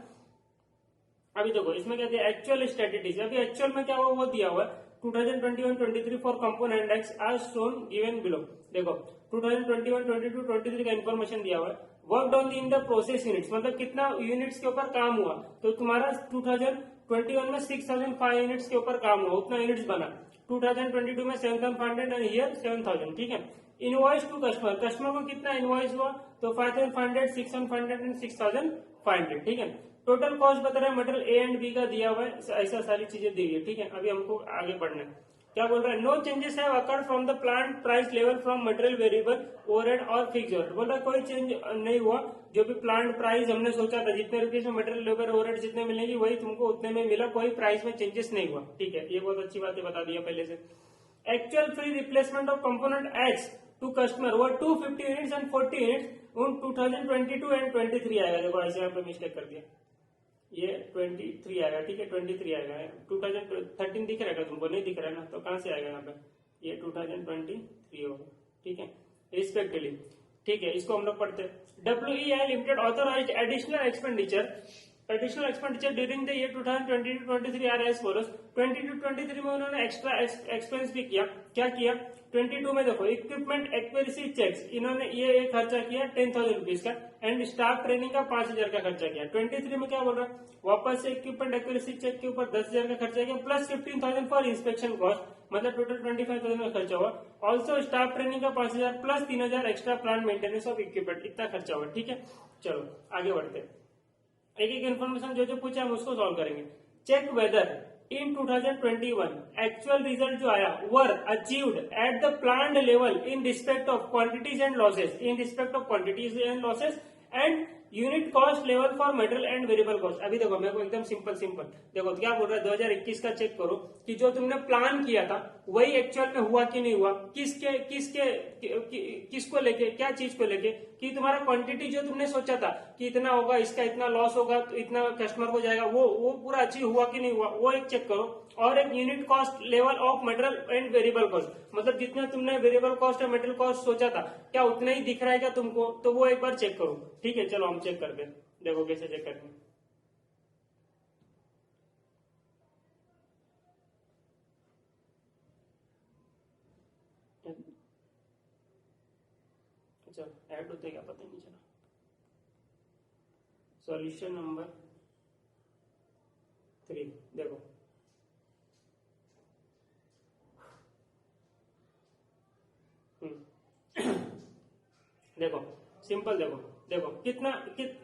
अभी देखो इसमें क्या दिया, एक्चुअल स्ट्रेटेजीज, अभी एक्चुअल में क्या हुआ वो दिया हुआ है 2021-23 for component X as shown given below। देखो 2021-22-23 का इन्फॉर्मेशन दिया हुआ है। Work done in the process units, मतलब कितना यूनिट्स के ऊपर काम हुआ, तो तुम्हारा 2021 में 6,005 यूनिट्स के ऊपर काम हुआ, उतना यूनिट्स बना। 2022 में 7,500 एंड हियर 7,000। ठीक है, इनवॉइस टू कस्टमर, कस्टमर को कितना इनवॉइस हुआ, तो 5,500, 6,500 एंड 6,500। ठीक है, टोटल कॉस्ट बता रहा है मटेरियल A एंड B का दिया हुआ है, ऐसा सारी चीजें दी है। ठीक है, अभी हमको आगे बढ़ना है। क्या बोल रहा है, no changes have occurred from the plant price level from material variable overhead और फिक्स ओवरहेड। बोल रहा है कोई चेंज नहीं हुआ, जो भी प्लांट प्राइस हमने सोचा था जितने रुपीज में मटेरियल लेबर ओवरहेड जितने मिलेंगे वही तुमको उतने में मिला, कोई प्राइस में चेंजेस नहीं हुआ। ठीक है, ये बहुत अच्छी बात है, बता दिया पहले से। Actual free replacement of component X to customer वो 250 यूनिट्स एंड 40 यूनिट्स उन 2022 एंड 23 आएगा। देखो ऐसे यहाँ पे मिस्टेक कर दिया, ये 23 आएगा। ठीक है, 23 आएगा। 2013 दिख रहा है तुमको, नहीं दिख रहा है ना, तो कहां से आएगा यहाँ पे, ये 2023 होगा। ठीक है, रिस्पेक्टिवली। ठीक है, इसको हम लोग पढ़ते हैं। WEI limited authorized additional expenditure during the year 2022-23 are as follows. 22-23 में उन्होंने एक्स्ट्रा एक्सपेंस भी किया। क्या किया, 22 में देखो इक्विपमेंट एक्वेरेसी चेक्स, इन्होंने ये खर्चा किया 10,000 रुपीज का, एंड स्टाफ ट्रेनिंग का 5,000 का खर्चा किया। 23 में क्या बोल रहा है, वापस से इक्विपमेंट एक्वेरेसी चेक के ऊपर 10,000 का खर्चा किया, प्लस 15,000 फॉर इंस्पेक्शन कॉस्ट, मतलब टोटल 25,000 का खर्चा हुआ। ऑल्सो स्टाफ ट्रेनिंग का 5,000 plus 3,000 extra plant maintenance of equipment, इतना खर्चा हुआ। ठीक है, चलो आगे बढ़ते हैं। एक एक इन्फॉर्मेशन जो पूछा हम उसको सॉल्व करेंगे। Check whether in 2021 actual result जो आया were achieved at the planned level in respect of quantities and losses, and unit cost level for material and variable cost. अभी देखो मेरे को एकदम सिंपल देखो क्या बोल रहा है, 2021 का चेक करो कि जो तुमने प्लान किया था वही एक्चुअल में हुआ कि नहीं हुआ, किसको लेके, क्या चीज को लेके, कि तुम्हारा क्वांटिटी जो तुमने सोचा था कि इतना होगा, इसका इतना लॉस होगा, तो इतना कस्टमर को जाएगा, वो पूरा अचीव हुआ कि नहीं हुआ, वो एक चेक करो। और एक unit cost level of material and variable cost, मतलब जितना तुमने वेरिएबल कॉस्ट और मटेरियल कॉस्ट सोचा था क्या उतना ही दिख रहा है क्या तुमको, तो वो एक बार चेक करो। ठीक है, चलो हम चेक करते हैं, देखो कैसे चेक करते हैं। अच्छा ऐड होते क्या पता नहीं चला। सॉल्यूशन नंबर 3 देखो, देखो सिंपल, देखो कितना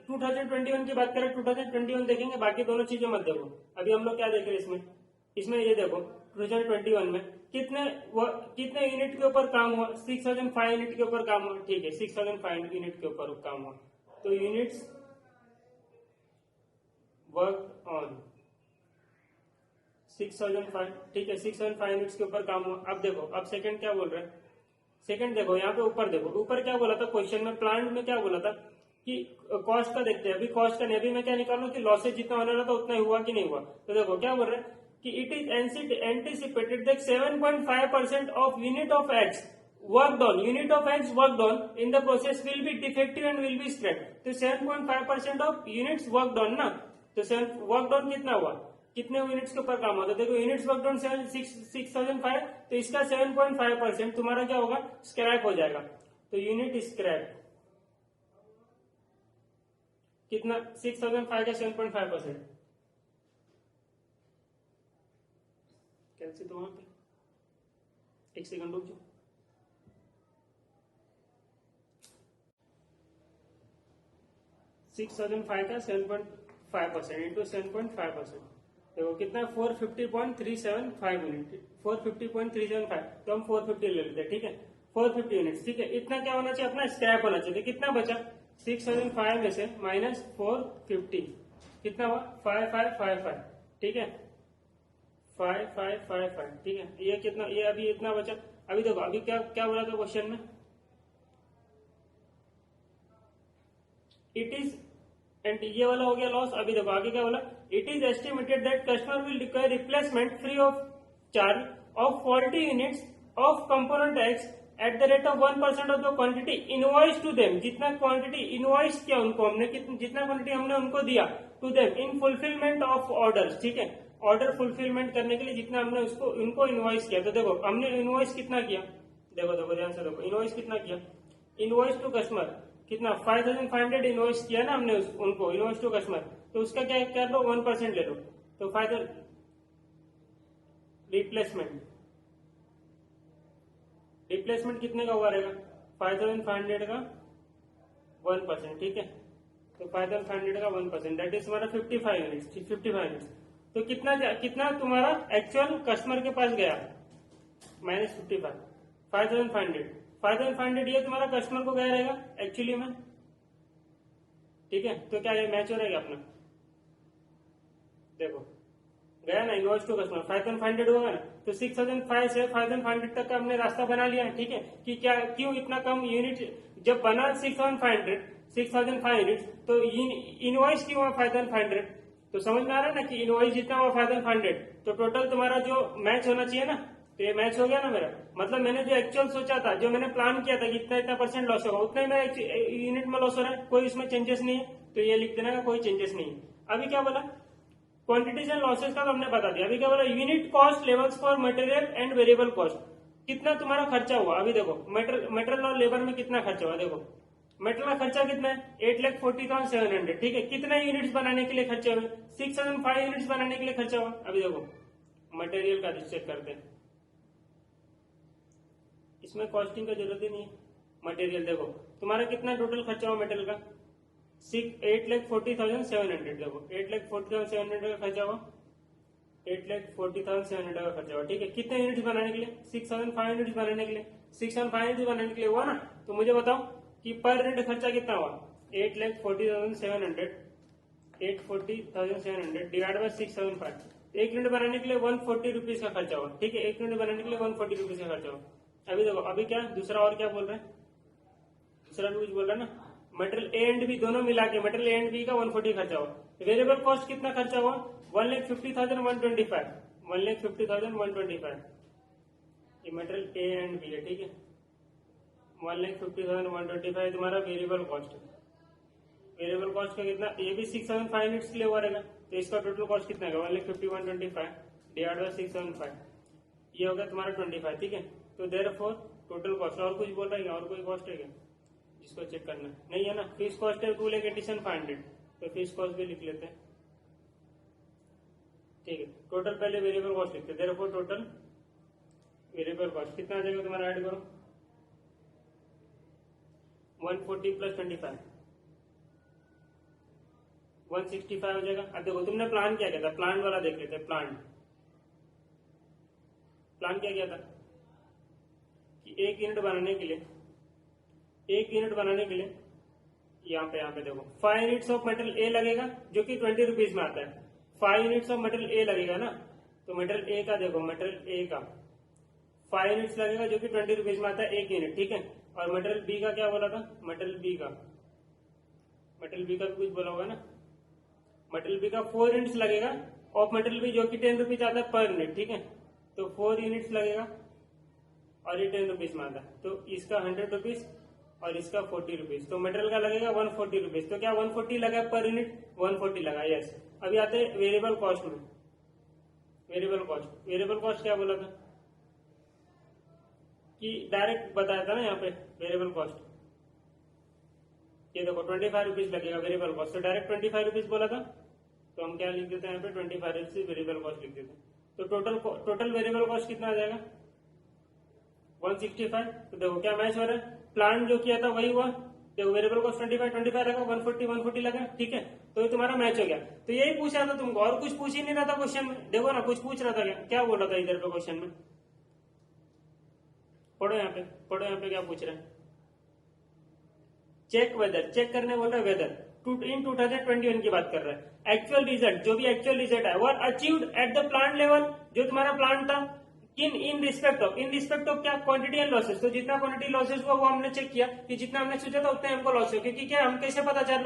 2021 की बात करें, 2021 देखेंगे, बाकी दोनों चीजें मत देखो। अभी हम लोग क्या देख रहे हैं इसमें ये देखो 2021 में कितने यूनिट के ऊपर काम हुआ, 6,005 यूनिट के ऊपर काम हुआ। ठीक है, 6,005 यूनिट के ऊपर काम हुआ, तो यूनिट्स वर्क ऑन 6,005। ठीक है, 6,005 यूनिट्स के ऊपर काम हुआ। अब देखो, अब सेकंड क्या बोल रहा है, सेकंड देखो यहाँ पे ऊपर देखो, ऊपर क्या बोला था क्वेश्चन में, प्लांट में क्या बोला था कि कॉस्ट का देखते हैं। अभी कॉस्ट का नहीं, अभी मैं क्या निकालू कि लॉसेज जितना होने वाला था उतना हुआ कि नहीं हुआ। तो देखो क्या बोल रहे हैं कि it is anticipated that 7.5% of unit of x work on in the process will be defective and will be scrap. तो 7.5% ऑफ यूनिट्स वर्क ऑन ना, तो वर्क ऑन कितना हुआ, कितने यूनिट्स के ऊपर काम होता है। देखो यूनिट्स वर्क ऑन 6,005, तो इसका 7.5% तुम्हारा क्या होगा, स्क्रैप हो जाएगा। तो यूनिट स्क्रैप कितना, 6,005 का 7.5%, कैसे तो वहां पे एक सेकंड रुक जाओ। सिक्स 6,005 का 7.5% इंटू 7.5%, देखो कितना 450.375 यूनिट, 450.375, तो हम 450 ले लेते हैं। ठीक है, 450 यूनिट। ठीक है, इतना क्या होना चाहिए अपना, स्क्रैप होना चाहिए। कितना बचा, 6,005 में से माइनस 450 कितना हुआ, 5555। ठीक है, 5555। ठीक है, ये कितना, ये अभी इतना बचा। अभी देखो अभी क्या क्या बोला था क्वेश्चन में, इट इज, एंड ये वाला हो गया लॉस। अभी देखो आगे क्या बोला, it is estimated that customer will require replacement free of charge of 40 units of component X at the rate of 1% of the quantity invoice to them. जितना क्वांटिटी इनवॉइस किया उनको हमने, जितना क्वांटिटी हमने उनको दिया to them in fulfilment of order. ठीक है, ऑर्डर फुलफिलमेंट करने के लिए जितना हमने उसको उनको इनवॉइस किया। तो देखो हमने इनवॉइस कितना किया, देखो ध्यान से देखो, इनवॉइस कितना किया, इनवॉइस टू कस्टमर कितना 5,500 इनवॉइस किया ना हमने उनको इनवॉइस टू कस्टमर, तो उसका क्या कर लो 1% ले लो। तो 5,000 रिप्लेसमेंट कितने का हुआ रहेगा, 5,500 का 1%। ठीक है, तो 5,500 का 1% दैट इज हमारा 55 यूनिट्स। 55 यूनिट्स, तो कितना तुम्हारा एक्चुअल कस्टमर के पास गया, माइनस 55, 5500, 5500 ये तुम्हारा कस्टमर को गया रहेगा एक्चुअली में, ठीक है। तो क्या ये मैच हो रहेगा अपना, देखो गया ना इनवॉइस टू कस्टमर 5500 होगा ना, तो 6005 से 5500 तक का हमने रास्ता बना लिया, ठीक है। कि क्या क्यों इतना कम यूनिट जब बना 6500 तो इनवॉइस क्यों हुआ 5500, तो समझ में आ रहा है ना कि इनवॉइस जितना हुआ 5500, तो टोटल तुम्हारा जो मैच होना चाहिए ना, तो ये मैच हो गया ना मेरा, मतलब मैंने जो एक्चुअल सोचा था, जो मैंने प्लान किया था कि इतना इतना परसेंट लॉस होगा, उतना ही मेरा यूनिट में लॉस हो रहा है, कोई इसमें चेंजेस नहीं है, तो ये लिख देना का कोई चेंजेस नहीं है। अभी क्या बोला, क्वांटिटीज एंड लॉसेस का तो हमने बता दिया। अभी क्या बोला, unit cost levels for material and variable cost, कितना तुम्हारा खर्चा हुआ। अभी देखो मटेरियल और लेबर में कितना खर्चा हुआ, देखो मेटल का खर्चा कितना है 8,40,700, ठीक है। कितने यूनिट्स बनाने के लिए खर्चा हुए 6005 यूनिट्स बनाने के लिए खर्चा हुआ। अभी देखो मटेरियल का चेक करते हैं, इसमें कॉस्टिंग का जरूरत ही नहीं है। मटेरियल देखो तुम्हारा कितना टोटल खर्चा हुआ मटेरियल का 8,40,700, देखो 8,40,700 का खर्चा हुआ, 8,40,700 का खर्चा हुआ, ठीक है। कितने यूनिट्स बनाने के लिए 6005 यूनिट्स बनाने के लिए, 6005 यूनिट्स बनाने के लिए हुआ ना। तो मुझे बताओ कि पर यूनिट खर्चा कितना हुआ 8,40,700, 840,700 डिवाइड बाय 675, एक यूनिट बनाने के लिए 140 रुपीज का खर्चा हुआ, ठीक है। एक यूनिट बनाने के लिए 140 रुपीज का खर्चा हुआ। अभी देखो अभी क्या दूसरा और क्या बोल रहे हैं, दूसरा भी कुछ बोल रहा है ना, मटेरियल ए एंड बी दोनों मिला के मटेरियल ए एंड बी का 140 खर्चा हुआ। वेरिएबल कॉस्ट कितना खर्चा हुआ 1,50,125, 1,50,125, ये मटेरियल ए एंड बी है, ठीक है। 1,50,125 तुम्हारा वेरिएबल कॉस्ट है। वेरिएबल कॉस्ट का कितना, ये भी 675 यूनिट्स के लिए हुआ रहेगा, तो इसका टोटल कॉस्ट कितना है 1,50,125 डिवाइड बाय 675, ये होगा तुम्हारा 25, ठीक है। तो देयरफॉर टोटल कॉस्ट, और कुछ बोल रहा है और कोई कॉस्ट है क्या जिसको चेक करना नहीं है ना। फीस कॉस्ट है 2,80,500, तो फीस कॉस्ट भी लिख लेते हैं, ठीक है। टोटल पहले वेरिएबल कॉस्ट लिखते हैं, देयरफॉर टोटल वेरिएबल कॉस्ट कितना आ जाएगा तुम्हारा, ऐड करो 140 प्लस 25 165 हो जाएगा। अब देखो तुमने प्लान क्या किया था, प्लान वाला देख लेते हैं। प्लान क्या किया था कि एक यूनिट बनाने के लिए यहाँ पे देखो 5 यूनिट्स ऑफ मटेरियल ए लगेगा जो कि 20 रुपीज में आता है। 5 यूनिट्स ऑफ मटेरियल ए लगेगा ना, तो मटेरियल ए का देखो, मटेरियल ए का 5 यूनिट्स लगेगा जो कि 20 रुपीज में आता है एक यूनिट, ठीक है। और मटेरियल बी का क्या बोला था, मटेरियल बी का भी कुछ बोला होगा ना। मटेरियल बी का 4 यूनिट्स लगेगा ऑफ मटेरियल बी जो कि 10 रुपीज आता है पर यूनिट, ठीक है। तो 4 यूनिट्स लगेगा और ये 10 रुपीज में आता है, तो इसका 100 रुपीज और इसका 40 रुपीज, तो मटेरियल का लगेगा 140 रुपीज। तो क्या 140 लगा पर यूनिट, 140 लगा, यस। अभी आते हैं वेरिएबल कॉस्ट में। वेरिएबल कॉस्ट क्या बोला था कि डायरेक्ट बताया था ना यहाँ पे वेरिएबल कॉस्ट, ये देखो 25 रुपीज लगेगा वेरिएबल कॉस्ट, तो डायरेक्ट 25 रुपीज बोला था, तो हम क्या लिख देते हैं यहाँ पे 25 रुपीज वेरिएबल कॉस्ट लिख देते हैं। तो टोटल वेरिएबल कॉस्ट कितना आ जाएगा 165। तो देखो क्या मैच हो रहा है, प्लान जो किया था वही हुआ। देखो वेरिएबल कॉस्ट 25 लगा, 140 लगा, ठीक है। तो ये तुम्हारा मैच हो गया। तो यही पूछा था तुमको, और कुछ पूछ ही नहीं रहा था क्वेश्चन में। देखो ना कुछ पूछ रहा था क्या बोल रहा था इधर पे क्वेश्चन में, पढ़ो यहाँ पे क्या पूछ रहा है। चेक वेदर, चेक करने बोल रहा है वेदर इन 2021 की बात कर रहा है। एक्चुअल रिजल्ट, जो भी एक्चुअल रिजल्ट है वो achieved at the plant level, जो तुम्हारा प्लांट था इन रिस्पेक्ट ऑफ क्या, क्वांटिटी एंड लॉसेस। तो जितना क्वांटिटी लॉसेस हुआ वो हमने चेक किया कि जितना हमने सोचा था उतना हमको लॉस हुआ, क्योंकि क्या हम कैसे पता चल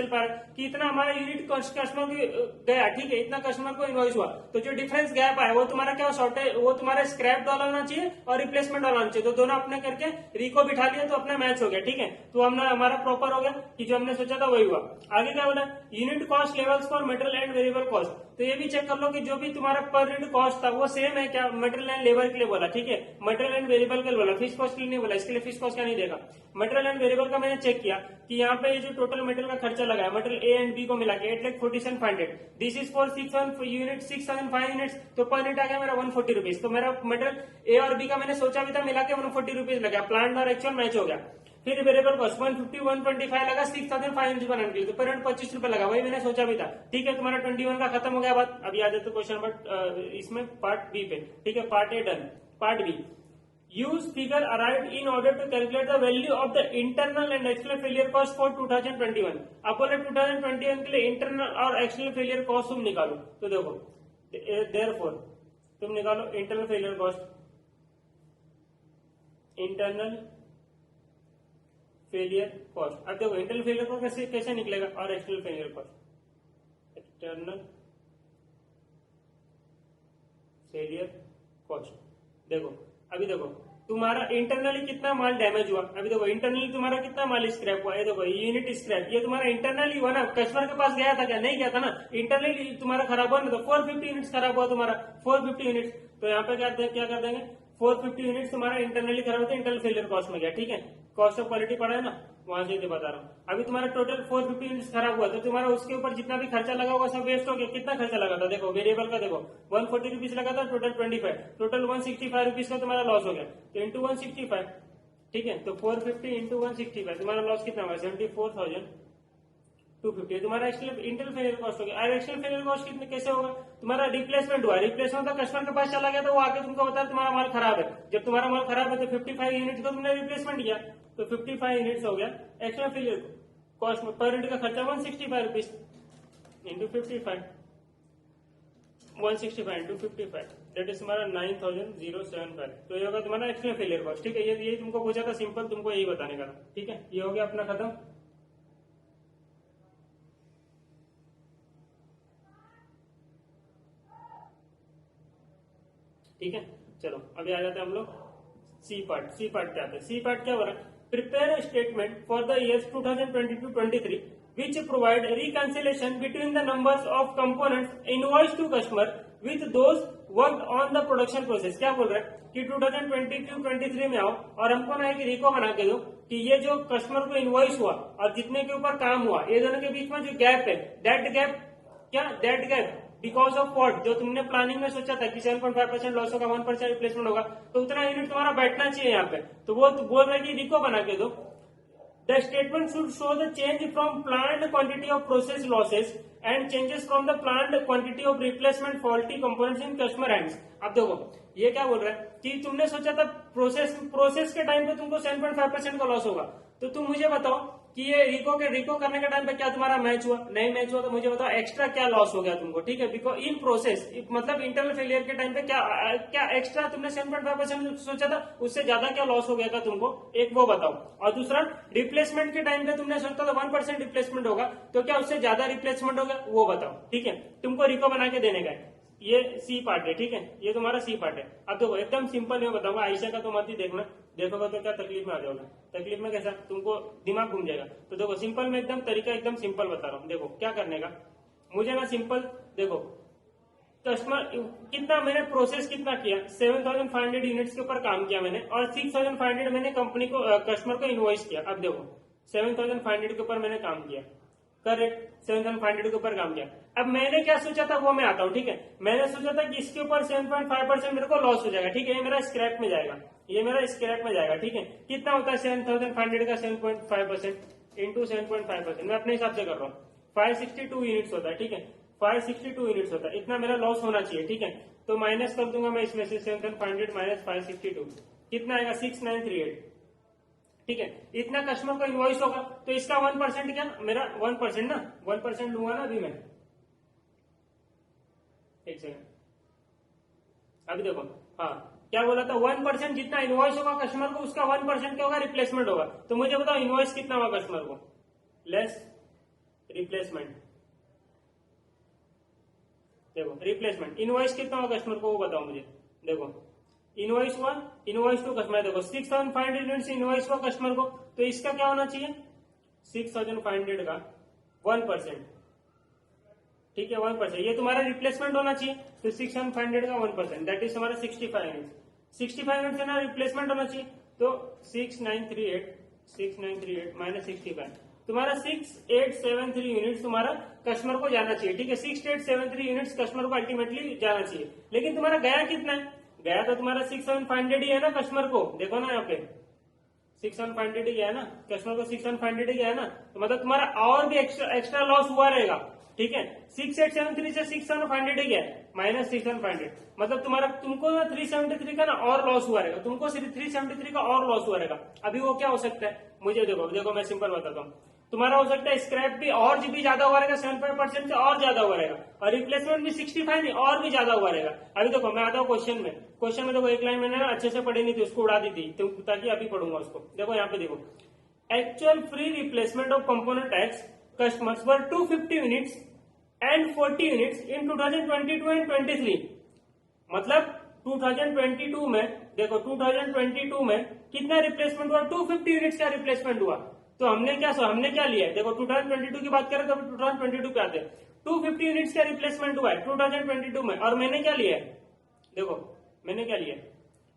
पा रहा है कि इतना हमारा यूनिट कस्टमर गया, ठीक है, इतना कस्टमर को इनवॉइस हुआ। तो जो डिफरेंस गैप आया वो तुम्हारा क्या शॉर्टेज, वो तुम्हारा स्क्रैप डाला होना चाहिए और रिप्लेसमेंट डाला होना चाहिए। तो दोनों अपने करके रिको बिठा लिया तो अपना मैच हो गया, ठीक है। तो हमने हमारा प्रॉपर हो गया कि जो हमने सोचा था वही हुआ। आगे क्या बोला, unit cost levels for material and variable cost. तो ये भी चेक कर लो कि जो भी तुम्हारा पर यूनिट कॉस्ट था वो सेम है क्या, मटेरियल एंड लेबर के लिए बोला, ठीक है। मटेरियल एंड वेरिएबल के लिए बोला, फिक्स कॉस्ट के लिए नहीं बोला, इसके लिए फिक्स कॉस्ट का नहीं देखा। मटेरियल एंड वेरिएबल का मैंने चेक किया कि यहाँ पे जो टोटल मटेरियल का खर्चा लगा है मटेरियल ए एंड बी को मिला के 8,47,500, this is for 6 unit 6,500 units, तो पर यूनिट आ गया मेरा 140 रुपीज। तो मेरा मटेरियल ए और बी का मैंने सोचा भी था मिला के 140 रुपीज लगा, प्लान और एक्चुअल मैच हो गया। फिर वेरिएबल कॉस्ट 150 125 लगा 6,500 यूनिट बनाने के लिए, तो पर यूनिट 25 रुपए लगा, वही मैंने सोचा भी था, ठीक है। तुम्हारा 21 का खत्म हो गया बात। अभी आ जाते क्वेश्चन नंबर इसमें पार्ट बी पे, ठीक है। Part A done, part B use figure arrived in order to calculate the value of the internal and external failure cost for 2021। आप बोले 2021 के लिए इंटरनल और एक्सटर्नल फेलियर कॉस्ट तुम निकालो। तो देखो देयरफॉर तुम निकालो internal failure cost, internal failure cost. अब देखो इंटरनल फेलियर कॉस्ट कैसे कैसे निकलेगा और external failure cost, external failure cost. देखो अभी देखो तुम्हारा इंटरनली कितना माल डैमेज हुआ, अभी देखो इंटरनली तुम्हारा कितना माल स्क्रैप हुआ, ये देखो यूनिट स्क्रैप, ये तुम्हारा इंटरनली हुआ ना, कस्टमर के पास गया था क्या, नहीं गया था ना, इंटरनली तुम्हारा खराब हुआ ना, तो 450 यूनिट्स खराब हुआ तुम्हारा, 450 यूनिट्स। तो यहाँ पे क्या कर देंगे 450 यूनिट्स तुम्हारा इंटरनली खराब होता है, इंटरनल फेलियर कॉस्ट में गया, ठीक है। कॉस्ट ऑफ क्वालिटी पड़ा है ना, वहां से बता रहा हूँ। अभी तुम्हारा टोटल 450 यूनिट्स खराब हुआ, तो तुम्हारा उसके ऊपर जितना भी खर्चा लगा होगा सब वेस्ट हो गया। कितना खर्चा लगा था देखो, वेरिएबल का देखो 140 रुपीज लगा था, टोटल 25, टोटल 165 रुपीज का तुम्हारा लॉस हो गया। तो इंटू 165, ठीक है, तो 450 इंटू 165 तुम्हारा लॉस कितना हुआ, 74,250 तुम्हारा इंटरनल फेलियर कॉस्ट हो गया। और एक्सटर्नल फेलियर कॉस्ट कितने कैसे होगा, तुम्हारा रिप्लेसमेंट हुआ, रिप्लेसमेंट का कस्टमर के पास चला गया तो वो आके तुमको बता तुम्हारा माल खराब है। जब तुम्हारा माल खराब है तो 55 यूनिट का तुमने रिप्लेसमेंट किया, तो 55 यूनिट्स हो गया एक्सटर्नल फेलियर कॉस्ट में। पर यूनिट का खर्चा 165 rupees into 55, 165 into 55 that is तुम्हारा 9075। तो ये होगा तुम्हारा एक्सटर्नल फेलियर कॉस्ट, ठीक है। ये तुमको पूछा था सिंपल, तुमको यही बताने का था, ठीक है। ये हो गया अपना खत्म। ठीक है, चलो अभी आ जाते हैं हम लोग सी पार्ट। सी पार्ट क्या आता है, सी पार्ट क्या हो रहा है, prepare statement for the years 2022-23 which provide reconciliation between the numbers of components invoiced to customer with those worked on the production process। क्या बोल रहा है कि 2022-23 में आओ और हमको ना एक रिको बना के दो कि ये जो कस्टमर को इनवॉइस हुआ और जितने के ऊपर काम हुआ, ये दोनों के बीच में जो गैप है, that gap because of what, जो तुमने प्लानिंग में सोचा था कि 7.5% लॉस होगा, 1% रिप्लेसमेंट होगा, तो उतना यूनिट तुम्हारा बैठना चाहिए यहाँ पे। तो वो तो बोल रहा है कि रिको बना के दो। The statement should show the change from planned quantity of process losses and changes from the planned quantity of replacement faulty components in customer hands. अब देखो ये क्या बोल रहा है कि तुमने सोचा था प्रोसेस के टाइम पे तुमको 7.5% का लॉस होगा, तो तुम मुझे बताओ कि ये रिको करने के टाइम पे क्या तुम्हारा मैच हुआ, नहीं मैच हुआ, तो मुझे बताओ एक्स्ट्रा क्या लॉस हो गया तुमको, ठीक है। बिकॉज इन प्रोसेस मतलब इंटरनल फेलियर के टाइम पे क्या एक्स्ट्रा तुमने 7.5% सोचा था, उससे ज्यादा क्या लॉस हो गया था तुमको, एक वो बताओ। और दूसरा रिप्लेसमेंट के टाइम पे तुमने सोचा था 1% रिप्लेसमेंट होगा, तो क्या उससे ज्यादा रिप्लेसमेंट होगा, वो बताओ, ठीक है। तुमको रिको बना के देने का है। ये सी पार्ट है, ठीक है, ये तुम्हारा सी पार्ट है। अब देखो एकदम सिंपल मैं बताऊंगा, आयशा का तो मत ही देखना, देखोगे तो क्या तकलीफ में आ जाओगे, तकलीफ में कैसा तुमको दिमाग घूम जाएगा। तो देखो सिंपल में एकदम तरीका एकदम सिंपल बता रहा हूँ। देखो क्या करने का, मुझे ना सिंपल देखो कस्टमर कितना मैंने प्रोसेस कितना किया, 7,500 यूनिट्स के ऊपर काम किया मैंने, और 6,500 मैंने कंपनी को कस्टमर को इनवॉइस किया। अब देखो 7,500 के ऊपर मैंने काम किया, करेक्ट, 7,500 के ऊपर काम किया। अब मैंने क्या सोचा था वो मैं आता हूँ, ठीक है। मैंने सोचा था कि इसके ऊपर 7.5% मेरे को लॉस हो जाएगा, ठीक है, ये मेरा स्क्रैप में जाएगा, ये मेरा स्क्रैप में जाएगा, ठीक है। कितना होता है 7,500 का 7.5% इंटू 7.5%, मैं अपने हिसाब से कर रहा हूँ, 562 यूनिट्स होता है, ठीक है, 562 यूनिट्स होता है, इतना मेरा लॉस होना चाहिए, ठीक है। तो माइनस कर दूंगा मैं इसमें से 7,500 माइनस 562, कितना आएगा 6938, ठीक है। इतना कस्टमर को इनवॉइस होगा, तो इसका 1% क्या, मेरा 1% ना, 1% लूंगा ना अभी मैं, एक सेकंड, अभी देखो, हाँ क्या बोला था, 1% जितना इनवॉइस होगा कस्टमर को, उसका 1% क्या होगा, रिप्लेसमेंट होगा। तो मुझे बताओ इनवॉइस कितना होगा कस्टमर को, लेस रिप्लेसमेंट। देखो रिप्लेसमेंट इनवॉइस कितना होगा कस्टमर को, वो बताओ मुझे। देखो इनवॉइस हुआ, इनवॉइस टू कस्टमर, देखो 6,500 यूनिट्स इनवॉइस हुआ कस्टमर को, तो इसका क्या होना चाहिए, 6,500 का 1%, ठीक है, 1%, ये तुम्हारा रिप्लेसमेंट होना चाहिए। तो 6,500 का 1% दैट इज हमारा 65 यूनिट्स, 65 यूनिट्स है ना रिप्लेसमेंट होना चाहिए। तो 6938 माइनस 65, तुम्हारा 6873 यूनिट्स तुम्हारा कस्टमर को जाना चाहिए, ठीक है। 6873 यूनिट्स कस्टमर को अल्टीमेटली जाना चाहिए, लेकिन तुम्हारा गया कितना है, गया तो तुम्हारा 6,500 ही है ना कस्टमर को, देखो ना यहाँ पे 6,500 ही गया है ना कस्टमर को, 6,500 ही गया है ना, तो मतलब तुम्हारा और भी एक्स्ट्रा लॉस हुआ रहेगा। ठीक है। 6873 से 6700 क्या है, माइनस 6700, मतलब तुमको ना 373 का ना और लॉस हुआ रहेगा, तुमको सिर्फ 373 का और लॉस हुआ रहेगा। अभी वो क्या हो सकता है, मुझे देखो मैं सिंपल बताता हूँ। तुम्हारा हो सकता है स्क्रैप भी और भी ज्यादा हुआ रहेगा, 75% से और ज्यादा हुआ रहेगा, और रिप्लेसमेंट भी 65 नहीं और भी ज्यादा हुआ रहेगा। अभी देखो मैं आता हूँ क्वेश्चन में देखो एक लाइन मैंने ना अच्छे से पढ़ी नहीं थी, उसको उड़ा दी थी, तो ताकि अभी पढ़ूंगा उसको। देखो यहाँ पे देखो, actual free replacement of component x customers were 250 units and 40 units in 2022 and 23। मतलब 2022 में देखो, 2022 में कितना रिप्लेसमेंट हुआ, 250 यूनिट्स का रिप्लेसमेंट हुआ। तो हमने क्या लिया है, देखो 2022 की बात करें तो 2022 पे आते हैं। 250 यूनिट्स का रिप्लेसमेंट हुआ है 2022 में, और मैंने क्या लिया है, देखो मैंने क्या लिया है,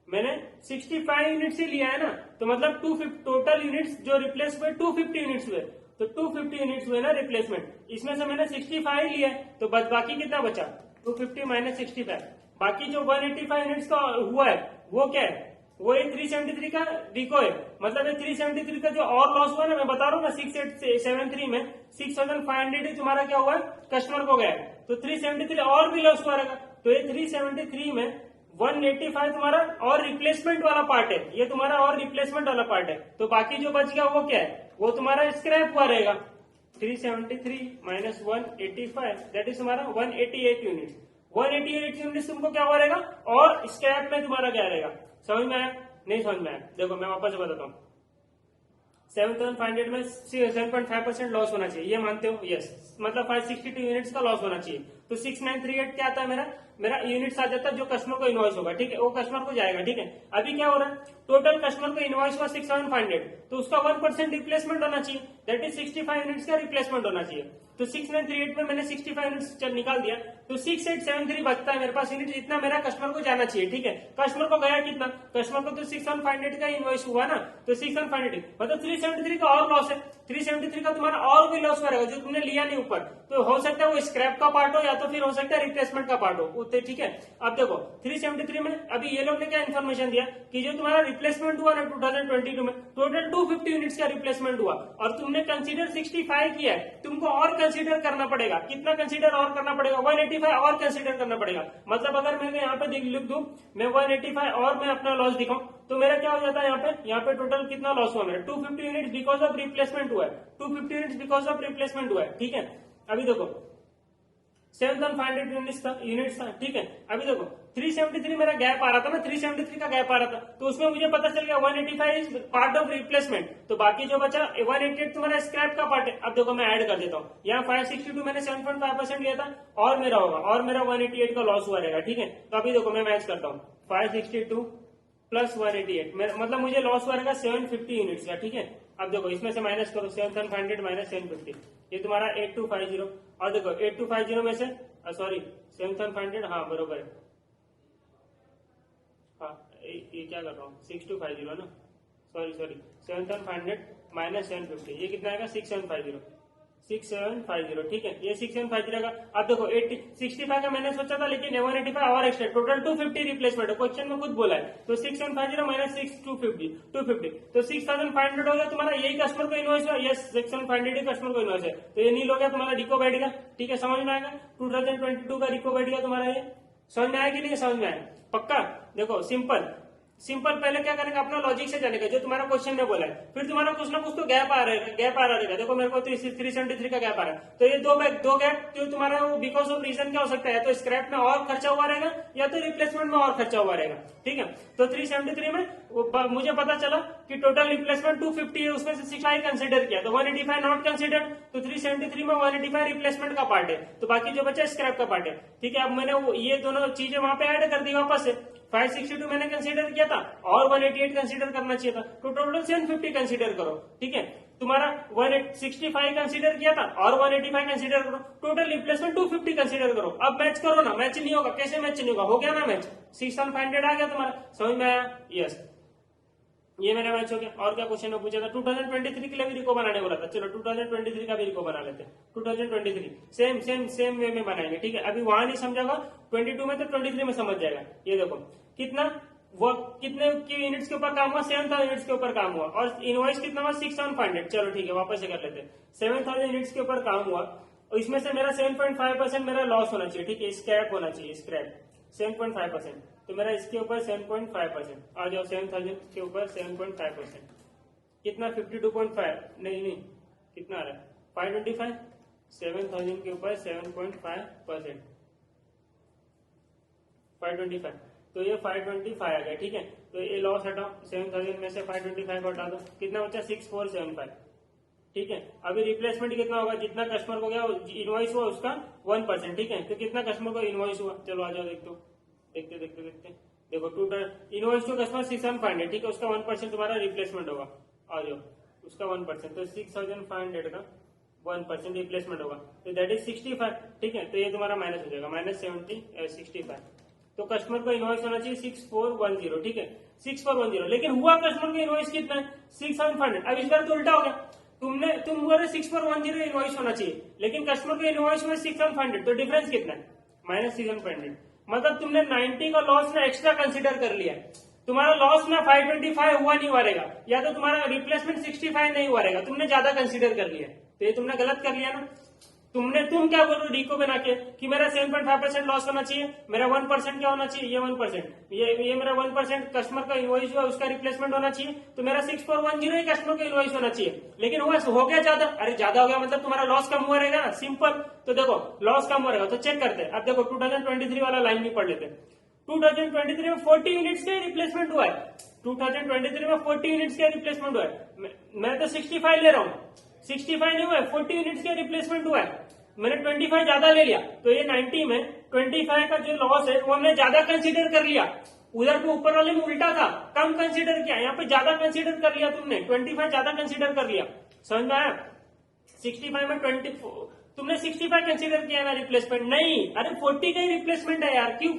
मैंने 65 यूनिट्स ही लिया है ना, तो मतलब 250 टोटल यूनिट्स जो रिप्लेस हुए 250 यूनिट्स हुए, तो 250 यूनिट्स हुए ना रिप्लेसमेंट, इसमें से मैंने 65 लिया है, तो बस बाकी कितना बचा, 250 माइनस 65, बाकी जो 185 यूनिट्स का हुआ है वो क्या है, वो ये 373 का डिको है। मतलब ये 373 का जो और लॉस हुआ ना, मैं बता रहा हूँ ना, 6873 में 6500 ही तुम्हारा क्या हुआ है, कस्टमर को गया है, तो 373 और भी लॉस हुआ रहेगा। तो ये 373 में 185 तुम्हारा और रिप्लेसमेंट वाला पार्ट है, ये तुम्हारा और रिप्लेसमेंट वाला पार्ट है, तो बाकी जो बच गया वो क्या है, वो तुम्हारा स्क्रैप हुआ रहेगा। 373 माइनस 185 दैट इज तुम्हारा 188 यूनिट। 188 यूनिट तुमको क्या हुआ रहेगा, और स्क्रैप में तुम्हारा क्या रहेगा, समझ में आया, नहीं समझ में आया, देखो मैं वापस बताता हूँ। 7500 में 7.5% लॉस होना चाहिए, ये मानते हो, यस, मतलब 562 यूनिट्स का लॉस होना चाहिए। तो 6938 क्या आता है, मेरा यूनिट्स आ जाता है जो कस्टमर को इनवॉइस होगा, ठीक है, वो कस्टमर को जाएगा, ठीक है। अभी क्या हो रहा है, टोटल कस्टमर को इनवॉइस हुआ 6500, तो उसका 1% रिप्लेसमेंट होना चाहिए, दैट इज 65 यूनिट्स का रिप्लेसमेंट होना चाहिए। तो 6938 में मैंने 65 यूनिट्स निकाल दिया, तो 6873 बचता है मेरे पास यूनिट, इतना मेरा कस्टमर को जाना चाहिए, ठीक है। कस्टमर को गया कितना, कस्टमर को तो 6158 का इनवॉइस हुआ ना, तो 6158 मतलब 373 का और लॉस है, 373 का तुम्हारा और भी लॉस रहेगा जो तुमने लिया नहीं ऊपर, तो हो सकता है वो स्क्रैप का पार्ट हो या तो फिर हो सकता है रिप्लेसमेंट का पार्ट हो, ठीक है। अब देखो 373 में अभी ये लोग ने क्या इन्फॉर्मेशन दिया कि जो तुम्हारा रिप्लेसमेंट हुआ ना 2022 में, टोटल 250 यूनिट्स का रिप्लेसमेंट हुआ, और तुमने कंसीडर 65 किया है, तुमको और कंसीडर करना पड़ेगा, कितना कंसीडर और करना पड़ेगा, 185 और कंसीडर करना पड़ेगा। मतलब अगर मैं यहाँ पे लिख दूं, मैं 185 और मैं अपना लॉस दिखाऊं, तो मेरा क्या हो जाता है, यहाँ पे टोटल कितना लॉस हुआ है, 250 यूनिट्स बिकॉज ऑफ रिप्लेसमेंट हुआ है, 250 यूनिट्स बिकॉज ऑफ रिप्लेसमेंट हुआ है, ठीक है। अभी देखो 7500 यूनिट्स था, ठीक है। अभी देखो 373 मेरा गैप आ रहा था ना, 373 का गैप आ रहा था, तो उसमें मुझे पता चल गया 185 इज पार्ट ऑफ रिप्लेसमेंट, तो बाकी जो बचा 188 तुम्हारा स्क्रैप का पार्ट है। अब देखो मैं ऐड कर देता हूँ, यहाँ 562 मैंने 7.5% लिया था, और मेरा होगा, और मेरा 188 का लॉस हुआ रहेगा, ठीक है। तो अभी देखो मैं मैच करता हूँ, 562 प्लस 188, मतलब मुझे लॉस हुआ रहेगा 750 यूनिट्स का, ठीक है। अब देखो इसमें से माइनस करो, 7500 माइनस 750, ये तुम्हारा 8250, और देखो 8250 में से सॉरी 7500, हाँ बरोबर है, हाँ ये क्या कर रहा हूँ, 6250 ना, सॉरी 7500 माइनस 750, ये कितना आएगा 6750, 6750, ठीक है, ये 6750 का। अब देखो 65 का मैंने सोचा था, लेकिन 185 और एक्स्ट्रा, टोटल 250 रिप्लेसमेंट है, क्वेश्चन में खुद बोला है, तो 6750 माइनस 250, तो 6500 हो गया तुम्हारा, यही कस्टमर को इनवॉइस है, यस 6500 ही कस्टमर को इनवॉइस है, तो ये नील हो गया तुम्हारा, डिको बैठ गया, ठीक है, समझ में आएगा। 2022 का डिको बैठ गया तुम्हारा, ये समझ में आया कि नहीं, समझ में आया पक्का। देखो सिंपल पहले क्या करेंगे, अपना लॉजिक से जानेगा, जो तुम्हारा क्वेश्चन में बोला है, फिर तुम्हारा कुछ ना कुछ तो गैप आ रहा रहेगा। देखो मेरे को 373 का गैप आ रहा है, तो ये दो गैप जो तुम्हारा वो बिकॉज ऑफ रीजन क्या हो सकता है, तो स्क्रैप में और खर्चा हुआ रहेगा, या तो रिप्लेसमेंट में और खर्चा हुआ रहेगा, ठीक है। तो 373 में मुझे पता चला कि टोटल रिप्लेसमेंट 250 है, उसमें से 65 कंसिडर किया, तो 185 नॉट कंसिडर, तो 373 में 185 रिप्लेसमेंट का पार्ट है, तो बाकी जो बचा स्क्रैप का पार्ट है, ठीक है। अब मैंने ये दोनों चीजें वहां पे ऐड कर दी वापस से, 562 मैंने कंसीडर किया था और 188 कंसीडर करना चाहिए था, तो टोटल 750 कंसीडर करो, ठीक है। तुम्हारा 165 कंसीडर किया था और 185 कंसीडर करो, टोटल रिप्लेसमेंट 250 कंसीडर करो। अब मैच करो ना, मैच नहीं होगा, कैसे मैच नहीं होगा, हो गया ना मैच, 6500 आ गया तुम्हारा, समझ में आया, यस ये मेरा मैच हो गया। और क्या क्वेश्चन में पूछा था, 2023 के लिए भी रिको बनाने बोला था, चलो 2023 का भी रिको बना लेते हैं। 2023 सेम वे में बनाएंगे, ठीक है। अभी वहां नहीं समझा होगा, 22 में तो 23 में समझ जाएगा। ये देखो कितना वो कितने की यूनिट्स के ऊपर काम हुआ, 7000 यूनिट्स के ऊपर काम हुआ, और इनवॉइस कितना हुआ 6500, चलो ठीक है वापस से कर लेते हैं। 7000 यूनिट्स के ऊपर काम हुआ, और इसमें से मेरा 7.5% मेरा लॉस होना चाहिए, ठीक है, स्क्रैप होना चाहिए, स्क्रैप 7.5%। तो मेरा इसके ऊपर 7.5% आ जाओ, 7000 के ऊपर 7.5% कितना 52.5, नहीं कितना आ रहा है 525, 7000 के ऊपर 7.5% 525, तो ये 525 आ गया, ठीक है। तो ये लॉस हटाओ, 7000 में से 525 हटा दो, कितना बचा 6475, ठीक है। अभी रिप्लेसमेंट कितना होगा, जितना कस्टमर को गया इनवॉइस हुआ उसका 1%, ठीक है। तो कितना कस्टमर को इनवॉइस हुआ, चलो आ जाओ देखते देखो टोटल इनवॉइस टू कस्टमर 6500, ठीक है, उसका 1% तुम्हारा रिप्लेसमेंट होगा, आ जाओ उसका 1%, तो 6500 का 1% रिप्लेसमेंट होगा, तो दैट इज 65, ठीक है। तो ये तुम्हारा माइनस हो जाएगा, -65। तो कस्टमर को इनवॉइस होना चाहिए 6410, ठीक है, 6410, लेकिन हुआ कस्टमर को इनवॉइस कितना है 6500। अब इस बार तो उल्टा हो गया, तुम बोले 6410 इनवॉइस होना चाहिए, लेकिन कस्टमर को इनवॉइस में 6500, तो डिफरेंस कितना है -6500। मतलब तुमने 90 का लॉस ना एक्स्ट्रा कंसिडर कर लिया, तुम्हारा लॉस ना 525 हुआ नहीं हुआ रहेगा, या तो तुम्हारा रिप्लेसमेंट 65 नहीं हुआ रहेगा, तुमने ज्यादा कंसिडर कर लिया, तो ये तुमने गलत कर लिया ना। तुम क्या बोल रहे हो डीको बना के कि मेरा 7.5% लॉस होना चाहिए, मेरा 1% क्या होना चाहिए, ये 1%, ये मेरा 1% कस्टमर का इनवॉइस हुआ उसका रिप्लेसमेंट होना चाहिए, तो मेरा 6410 ही कस्टमर का इनवॉइस होना चाहिए, लेकिन हो गया ज्यादा। अरे ज्यादा हो गया मतलब तुम्हारा लॉस कम हुआ रहेगा, सिंपल। तो देखो लॉस कम हो रहेगा, तो चेक करते हैं। अब देखो 2023 वाला लाइन भी पढ़ लेते हैं। 2023 में 40 यूनिट्स का रिप्लेसमेंट हुआ है, 2023 में 40 यूनिट्स का रिप्लेसमेंट हुआ है। मैं तो 65 ले रहा हूँ, 65 नहीं हुआ है, 40 यूनिट्स का रिप्लेसमेंट हुआ है, मैंने 25 ज्यादा ले लिया, तो ये 90 में 25 का जो लॉस है वो हमने ज्यादा कंसीडर कर लिया। उधर पे ऊपर वाले में उल्टा था, कम कंसीडर किया, यहाँ पे ज्यादा कंसीडर कर लिया तुमने, 25 ज्यादा कंसीडर कर लिया, समझ में आया। 65 में 24 तुमने 65 कंसीडर किया ना रिप्लेसमेंट, नहीं, अरे 40 का ही रिप्लेसमेंट है यार, क्यों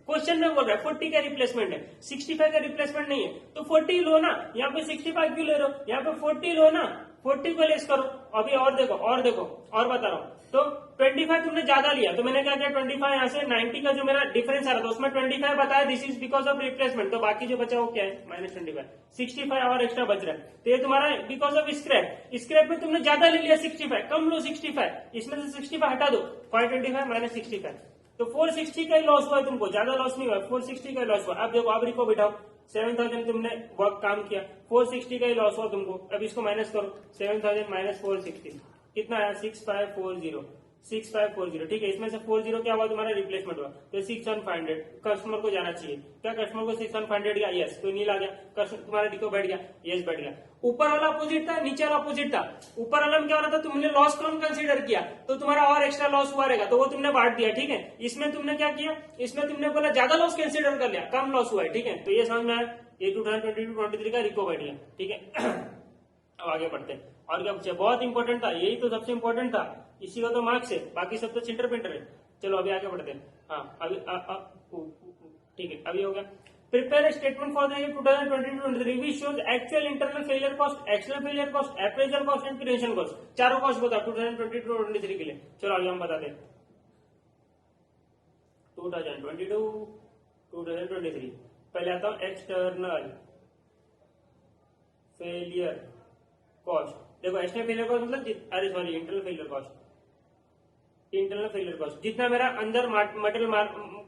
क्वेश्चन में बोल रहा है 40 का रिप्लेसमेंट है, 65 का रिप्लेसमेंट नहीं है, तो 40 लो ना, यहाँ पे 65 क्यों ले रहे हो, यहाँ पे 40 लो ना, 40 को लेस करो। अभी और देखो और बता रहा हूँ, तो 25 तुमने ज्यादा लिया, तो मैंने क्या किया 25 यहाँ से 90 का जो मेरा डिफरेंस आ रहा था उसमें 25 बताया, this is because of replacement, तो बाकी जो बचा वो क्या है -25, 65 और एक्स्ट्रा बच रहा है, तो ये तुम्हारा बिकॉज ऑफ स्क्रैप में तुमने ज्यादा ले लिया 65, कम लो 65, इसमें से 65 हटा दो, 525 -65, तो 460 का ही लॉस हुआ है तुमको, ज्यादा लॉस नहीं हुआ, 460 का लॉस हुआ। अब देखो अब रिको बिठाओ, 7000 तुमने वर्क काम किया, 460 का ही लॉस हुआ तुमको, अब इसको माइनस करो, 7000 - 460 कितना आया 6540, ठीक है। इसमें से 40 क्या हुआ तुम्हारा रिप्लेसमेंट हुआ, तो 6500 कस्टमर को जाना चाहिए, क्या कस्टमर को 6500 गया, यस, तो नील आ गया, तुम्हारा डिको बैठ गया, यस बैठ गया। ऊपर वाला अपोजिट था, नीचे वाला अपोजिट था, ऊपर वाला में क्या हो रहा था, तुमने लॉस कम कंसीडर किया, तो तुम्हारा और एक्स्ट्रा लॉस हुआ रहेगा, तो वो तुमने बांट दिया, ठीक है। इसमें तुमने क्या किया, इसमें तुमने बोला ज्यादा लॉस कंसीडर कर लिया, कम लॉस हुआ है, ठीक है। तो ये समझ में आया, ये 2022-23 का रिको बैठ गया, ठीक है। अब आगे बढ़ते हैं, और क्या पूछा, बहुत इंपॉर्टेंट था, यही तो सबसे इंपॉर्टेंट था, इसी का तो मार्क्स है, बाकी सब तो चिंटर पिंटर है। चलो अभी आगे बढ़ते हैं, हाँ अभी ठीक है, अभी हो गया। Prepare statement for the year 2022-23 which shows actual internal failure cost, external failure cost, appraisal cost and creation cost, चारों कॉस्ट बता 2022-23 के लिए। चलो आगे हम बताते हैं 2022-2023। पहले आता हूं एक्सटर्नल फेलियर कॉस्ट। देखो एक्सटर्नल फेलियर कॉस्ट मतलब internal failure cost, internal failure cost जितना मेरा अंदर मटेरियल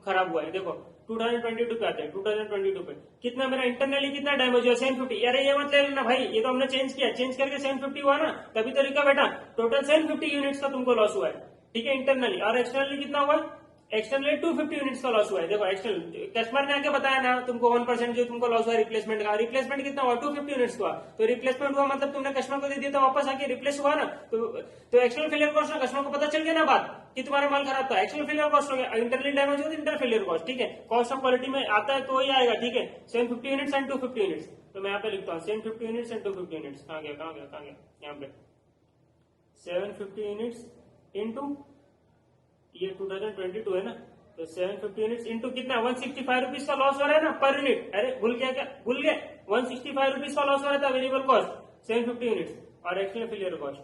खराब हुआ है। देखो 2022 पे आते हैं, 2022 पे कितना मेरा इंटरनली कितना डैमेज हुआ 750। अरे ये मत ले लेना भाई, ये तो हमने चेंज किया, चेंज करके 750 हुआ ना, तभी तो लिखा बेटा टोटल 750 यूनिट्स का तुमको लॉस हुआ है, ठीक है इंटरनली। और एक्सटर्नली कितना हुआ, एक्सटर्नली 250 यूनिट्स का लॉस हुआ है। देखो एक्सटर्नल कस्टमर ने आके बताया ना तुमको 1% जो तुमको लॉस हुआ रिप्लेसमेंट का, रिप्लेसमेंट कितना हुआ 250 यूनिट्स हुआ, तो रिप्लेसमेंट हुआ मतलब तुमने कस्टमर को दे दिया, तो वापस आके रिप्लेस हुआ ना, तो एक्सटर्नल फेलियर कॉस्ट ना कस्टमर को पता चल गया ना बात कि तुम्हारा माल खराब था, एक्सटर्नल फेलियर कॉस्ट हो गया। इंटरनली डैमेज हो तो इंटर फेलियर कॉस्ट, ठीक है। कॉस्ट ऑफ क्वालिटी में आता है तो ही आएगा, ठीक है। 750 यूनिट्स एंड 250 यूनिट्स, तो मैं यहाँ पे लिखता हूँ 750 यूनिट्स एंड 250 यूनिट्स, कहाँ गया यहाँ पे 750 यूनिट्स इंटू ये 2022 है ना, तो 750 यूनिट्स इंटू कितना 165 रुपीज का लॉस हो रहा है ना पर यूनिट। अरे भूल गया 165 रुपीज का लॉस हो रहा था वेरिएबल कॉस्ट 750 यूनिट्स, और एक्सटर्नल फेलियर कॉस्ट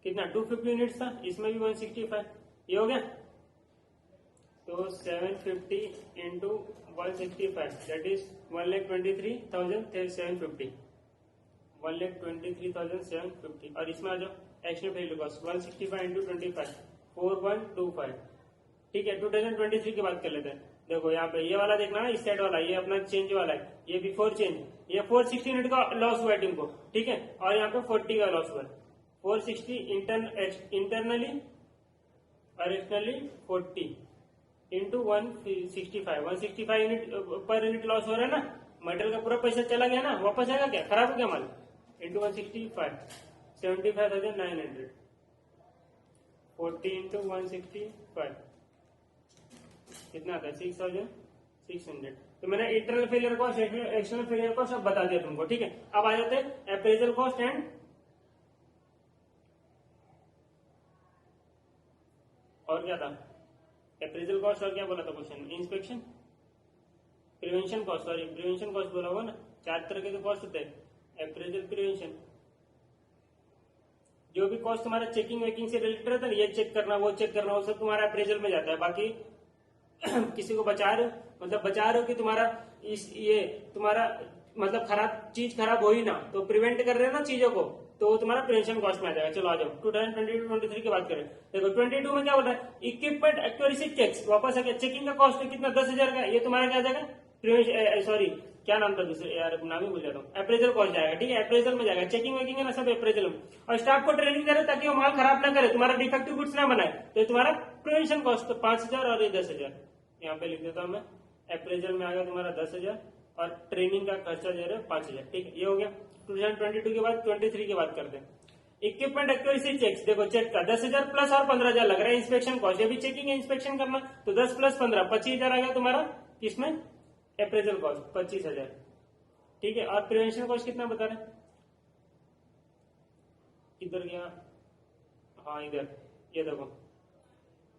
कितना 250 यूनिट्स था, इसमें भी 165, ये हो गया। तो 750 इंटू 165 दैट इज 1,23,750, 1,23,750 और इसमें आ जाओ एक्सटर्नल फेलियर कॉस्ट 165 इंटू 25 4125। ठीक है 2023 की बात कर लेते हैं। देखो यहाँ पे ये वाला देखना ना, इस साइड वाला ये अपना चेंज वाला है, ये बिफोर चेंज, ये 460 यूनिट का लॉस हुआ है टीम को, ठीक है, और यहाँ पे 40 का लॉस हुआ है। 460 इंटरनली और externally 40 into 165 unit per unit loss हो रहा है ना, मटेरियल का पूरा पैसा चला गया ना, वापस आएगा क्या, खराब हो गया माल, इंटू 165 75,900 40 इंटू 165 कितना आता है 6,600। तो मैंने internal failure cost external failure cost सब बता दिया तुमको, ठीक है। अब आ जाते हैं अप्रेजल कॉस्ट एंड और क्या था, अप्रेजल कॉस्ट और क्या बोला था question, inspection prevention cost, sorry prevention cost बोला हुआ ना, 4 तरह के तो कॉस्ट होते हैं, अप्रेजल प्रिवेंशन, जो भी कॉस्ट तुम्हारा चेकिंग वेकिंग से रिलेटेड रहता है, ये चेक करना वो चेक करना, वो सब तुम्हारा अप्रेजल में जाता है। बाकी किसी को बचा रहे हो, मतलब बचा रहे हो कि तुम्हारा ये तुम्हारा मतलब चीज खराब हो ही ना, तो प्रिवेंट कर रहे हो ना चीजों को, तो वो तुम्हारा प्रिवेंशन कॉस्ट में आ जाएगा। चलो आ जाओ 2022-23 की बात करें। देखो 22 में क्या बोल रहा है, इक्विपमेंट एक्यूरेसी चेक्स, वापस आ गया, चेकिंग का कॉस्ट कितना 10,000 का, ये तुम्हारा क्या आ जाएगा प्रिवेंशन, सॉरी क्या नाम था दूसरे यार, नाम ही भूल जाता हूँ, अप्रेजल कॉस्ट जाएगा, ठीक है, अप्रेजल में जाएगा, चेकिंग वेकिंग है ना सब अप्रेजल में। और स्टाफ को ट्रेनिंग करे ताकि वो माल खराब ना करे, तुम्हारा डिफेक्टिव गुड्स ना बनाए, तो तुम्हारा प्रिवेंशन कॉस्ट तो 5,000 और ये 10,000, यहाँ पे लिख देता हूँ मैं, अप्रेजल में आ गया तुम्हारा 10,000 और ट्रेनिंग का खर्चा दे रहे 5,000, ठीक है, ये हो गया। 2022 के बाद 23 की बात करते हैं। इक्विपमेंट एक्यूरेसी चेक्स, देखो चेक का 10,000 प्लस और 15,000 लग रहा है इंस्पेक्शन कॉस्ट, ये भी चेकिंग है इंस्पेक्शन करना, तो 10 प्लस 15 25,000 आ गया तुम्हारा, किसमें अप्रेजल कॉस्ट 25,000, ठीक है। और प्रिवेंशन कॉस्ट कितना बता रहे, इधर गया, हाँ इधर, ये देखो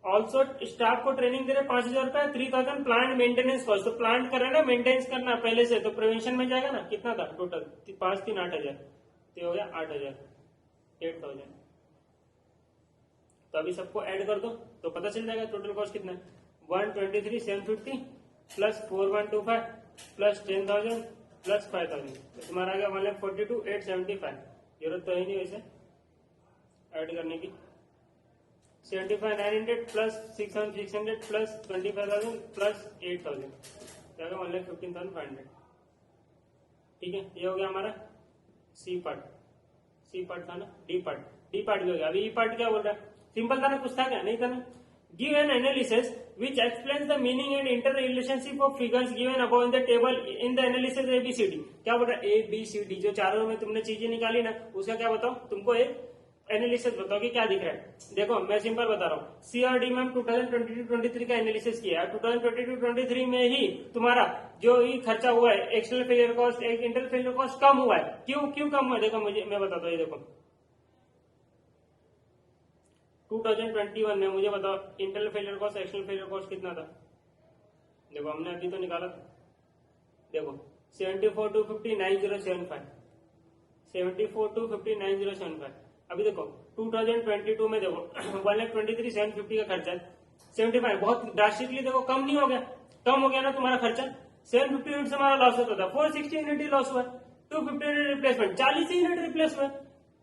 ऑल्सो स्टाफ को ट्रेनिंग दे रहे 5,000 रुपए, 3,000 प्लांट मेंटेनेंस कॉस्ट, तो प्लांट कर रहे हैं ना, मेंटेनेंस करना पहले से, तो प्रिवेंशन में जाएगा ना, कितना था टोटल 5 3 8,000, तो हो गया 8,000 8,000। तो अभी सबको ऐड कर दो तो पता चल जाएगा टोटल कॉस्ट कितना है, 123,750 प्लस 4,125 प्लस 10,000 प्लस 5,000, तो तुम्हारा आ गया 1,42,875। जरूरत तो है नहीं वैसे ऐड करने की, 75,900 प्लस 6,600 प्लस 25,000 प्लस 8,000, क्या 1,15,500, ठीक है। ये हो गया हमारा सी पार्ट था ना, डी पार्ट भी हो गया। अभी ई पार्ट क्या बोल रहा है, सिंपल था ना, कुछ था क्या, नहीं था ना। Give an analysis which explains the meaning and inter relationship of figures given above in the table in the analysis ABCD। क्या बोल रहा है, ABCD जो चारों में तुमने चीजें निकाली ना, उसका क्या बताओ, तुमको एक एनालिसिस बताओ कि क्या दिख रहा है। देखो मैं सिंपल बता रहा हूँ, CRD में 2022-23 का एनालिसिस किया है, 2022-23 में ही तुम्हारा जो ये खर्चा हुआ है, external failure cost internal failure cost कम हुआ है, क्यों कम हुआ है, देखो मैं बताता हूँ, ये देखो 2021 में मुझे बताओ internal failure cost external failure cost कितना था, देखो हमने अभी तो निकाला था, देखो 74,250,9,075 74,250,9,075। अभी देखो 2022 में देखो 1,23,750 का खर्चा, 75 बहुत ड्रास्टिकली देखो कम नहीं हो गया, कम हो गया ना तुम्हारा खर्चा। 750 यूनिट से हमारा लॉस होता था, 460 यूनिट ही लॉस हुआ, 250 यूनिट रिप्लेसमेंट, 40 यूनिट रिप्लेस हुआ।